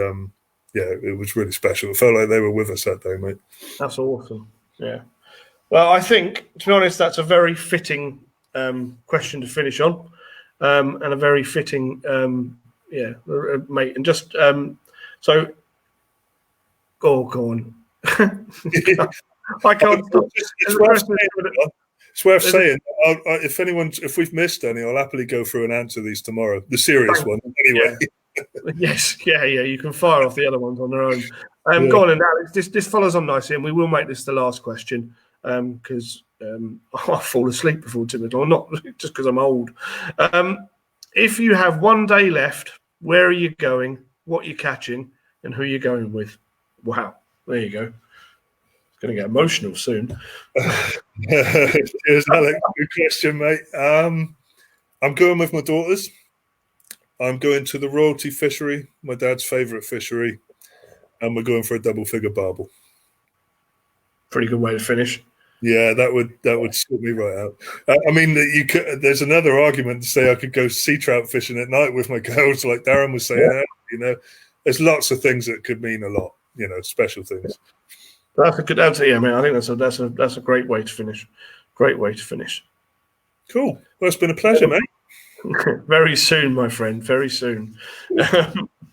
it was really special. It felt like they were with us that day, mate. That's awesome. Yeah. Well, I think, to be honest, that's a very fitting question to finish on, and a very fitting, mate. And just go on. I can't stop. It's worth saying. If we've missed any, I'll happily go through and answer these tomorrow. The serious one, anyway. Yeah. Yes, yeah. You can fire off the other ones on their own. Go on, and Alex. This follows on nicely, and we will make this the last question because I'll fall asleep before Timothy, or not just because I'm old. If you have one day left, where are you going? What you're catching, and who you're going with? Wow, there you go. Going to get emotional soon. Cheers, Alex. Good question, mate. I'm going with my daughters. I'm going to the Royalty Fishery, my dad's favourite fishery, and we're going for a double-figure barbel. Pretty good way to finish. Yeah, that would sort me right out. I mean, there's another argument to say I could go sea trout fishing at night with my girls, like Darren was saying. Yeah. You know, there's lots of things that could mean a lot. You know, special things. That's a good answer. Yeah, man. I think that's a great way to finish. Great way to finish. Cool. Well, it's been a pleasure, mate. Very soon, my friend. Very soon.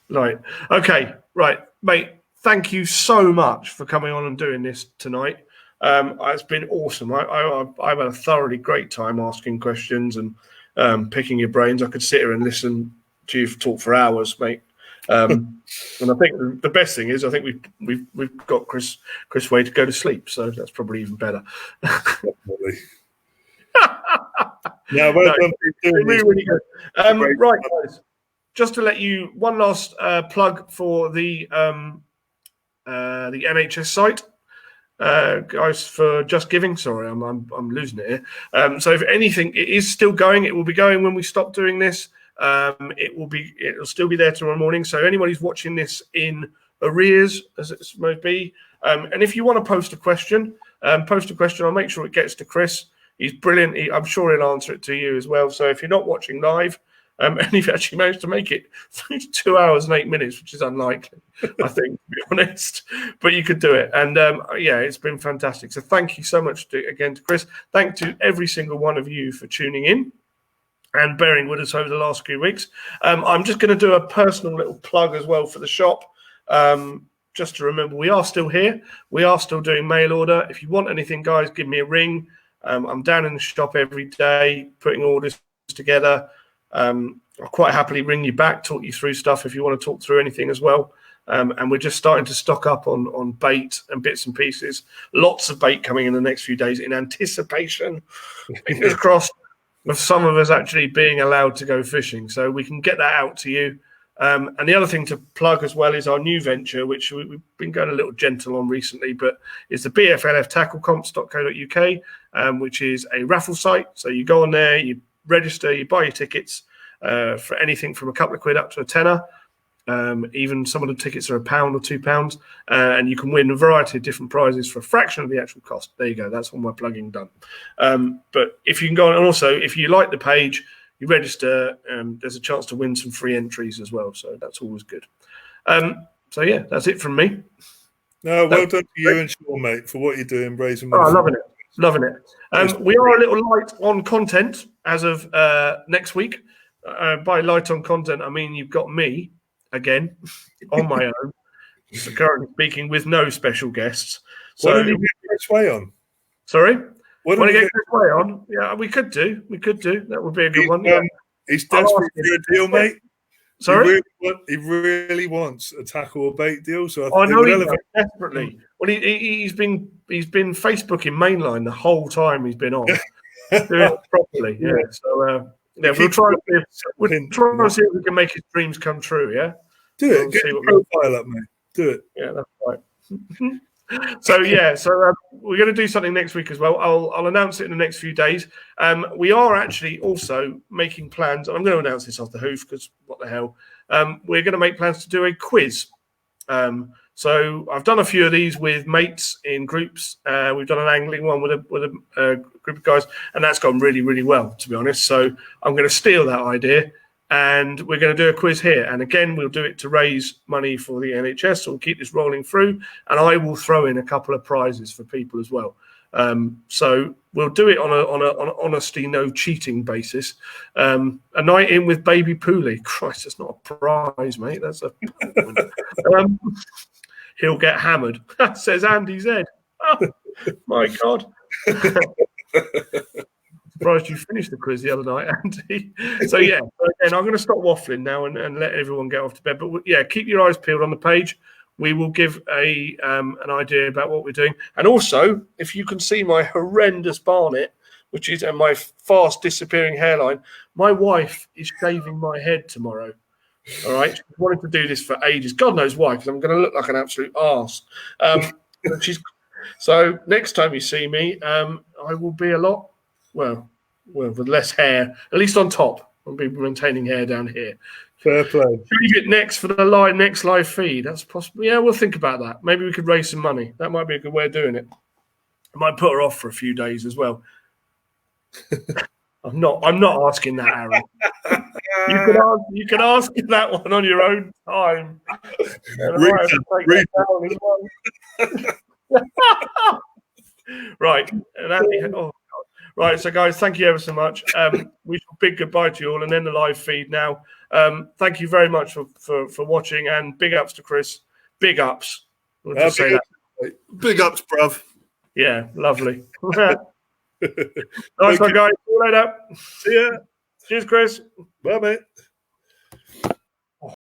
Right. Okay. Right, mate. Thank you so much for coming on and doing this tonight. It's been awesome. I've had a thoroughly great time asking questions and picking your brains. I could sit here and listen to you talk for hours, mate. And I think the best thing is I think we've got Chris Way to go to sleep, so that's probably even better. Definitely. Yeah, well done. Really good. Right, guys. Just to let you one last plug for the NHS site, guys, for Just Giving. Sorry, I'm losing it here. So if anything, it is still going. It will be going when we stop doing this. It'll still be there tomorrow morning. So anybody who's watching this in arrears, as it might be, and if you want to post a question, I'll make sure it gets to Chris. He's brilliant. I'm sure he'll answer it to you as well. So if you're not watching live, and you've actually managed to make it through 2 hours and 8 minutes, which is unlikely, I think, to be honest, but you could do it. And it's been fantastic. So thank you so much again to Chris. Thank to every single one of you for tuning in and bearing with us over the last few weeks. I'm just going to do a personal little plug as well for the shop. Just to remember, we are still here. We are still doing mail order. If you want anything, guys, give me a ring. I'm down in the shop every day, putting orders together. I'll quite happily ring you back, talk you through stuff if you want to talk through anything as well. And we're just starting to stock up on bait and bits and pieces. Lots of bait coming in the next few days in anticipation, fingers crossed, of some of us actually being allowed to go fishing. So we can get that out to you. And the other thing to plug as well is our new venture, which we've been going a little gentle on recently, but it's the BFLF tacklecomps.co.uk, which is a raffle site. So you go on there, you register, you buy your tickets for anything from a couple of quid up to a tenner. Even some of the tickets are £1 or £2, and you can win a variety of different prizes for a fraction of the actual cost. There you go. That's all my plugging done. But if you can go on, and also if you like the page, you register, there's a chance to win some free entries as well. So that's always good. So yeah, that's it from me. No, well done to you and Sean, mate, for what you're doing, raising money. Oh, loving it. We are a little light on content as of next week. By light on content, I mean you've got me again on my own. So currently speaking with no special guests. So why don't you get Chris Way on? Sorry? Want to get Chris Way on? Yeah, we could do. That would be a good one. Yeah. He's desperate for a deal, mate. Sorry? He really wants a tackle or bait deal. So I know he does, desperately. Well, he's been Facebooking mainline the whole time he's been on. Doing it properly. Yeah. So we'll try and see if we can make his dreams come true. Yeah. Do it. Get your profile up, mate. Do it. Yeah, that's right. So we're going to do something next week as well. I'll announce it in the next few days. We are actually also making plans. I'm going to announce this off the hoof because what the hell? We're going to make plans to do a quiz. So I've done a few of these with mates in groups. We've done an angling one with a group of guys, and that's gone really, really well, to be honest. So I'm going to steal that idea. And we're going to do a quiz here. And again, we'll do it to raise money for the NHS. So we'll keep this rolling through. And I will throw in a couple of prizes for people as well. So we'll do it on an honesty, no cheating basis. A night in with baby Pooley. Christ, that's not a prize, mate. That's a... he'll get hammered, says Andy Z. Oh, my God. Surprised you finished the quiz the other night, Andy. So again, I'm going to stop waffling now and let everyone get off to bed. But keep your eyes peeled on the page. We will give an idea about what we're doing. And also, if you can see my horrendous barnet, which is and my fast disappearing hairline, my wife is shaving my head tomorrow. All right, she's wanted to do this for ages. God knows why, because I'm going to look like an absolute arse. So next time you see me, I will be a lot. Well, with less hair, at least on top. I'll be maintaining hair down here. Fair play. Leave it next for the next live feed. That's possible. Yeah, we'll think about that. Maybe we could raise some money. That might be a good way of doing it. I might put her off for a few days as well. I'm not asking that, Aaron. You can ask that one on your own time. Right. And Andy, right, so guys, thank you ever so much. We shall bid goodbye to you all and end the live feed now. Thank you very much for watching, and big ups to Chris. Big ups. We'll just say that. Big ups, bruv. Yeah, lovely. Nice one, guys. See you later. See ya. Cheers, Chris. Bye, mate.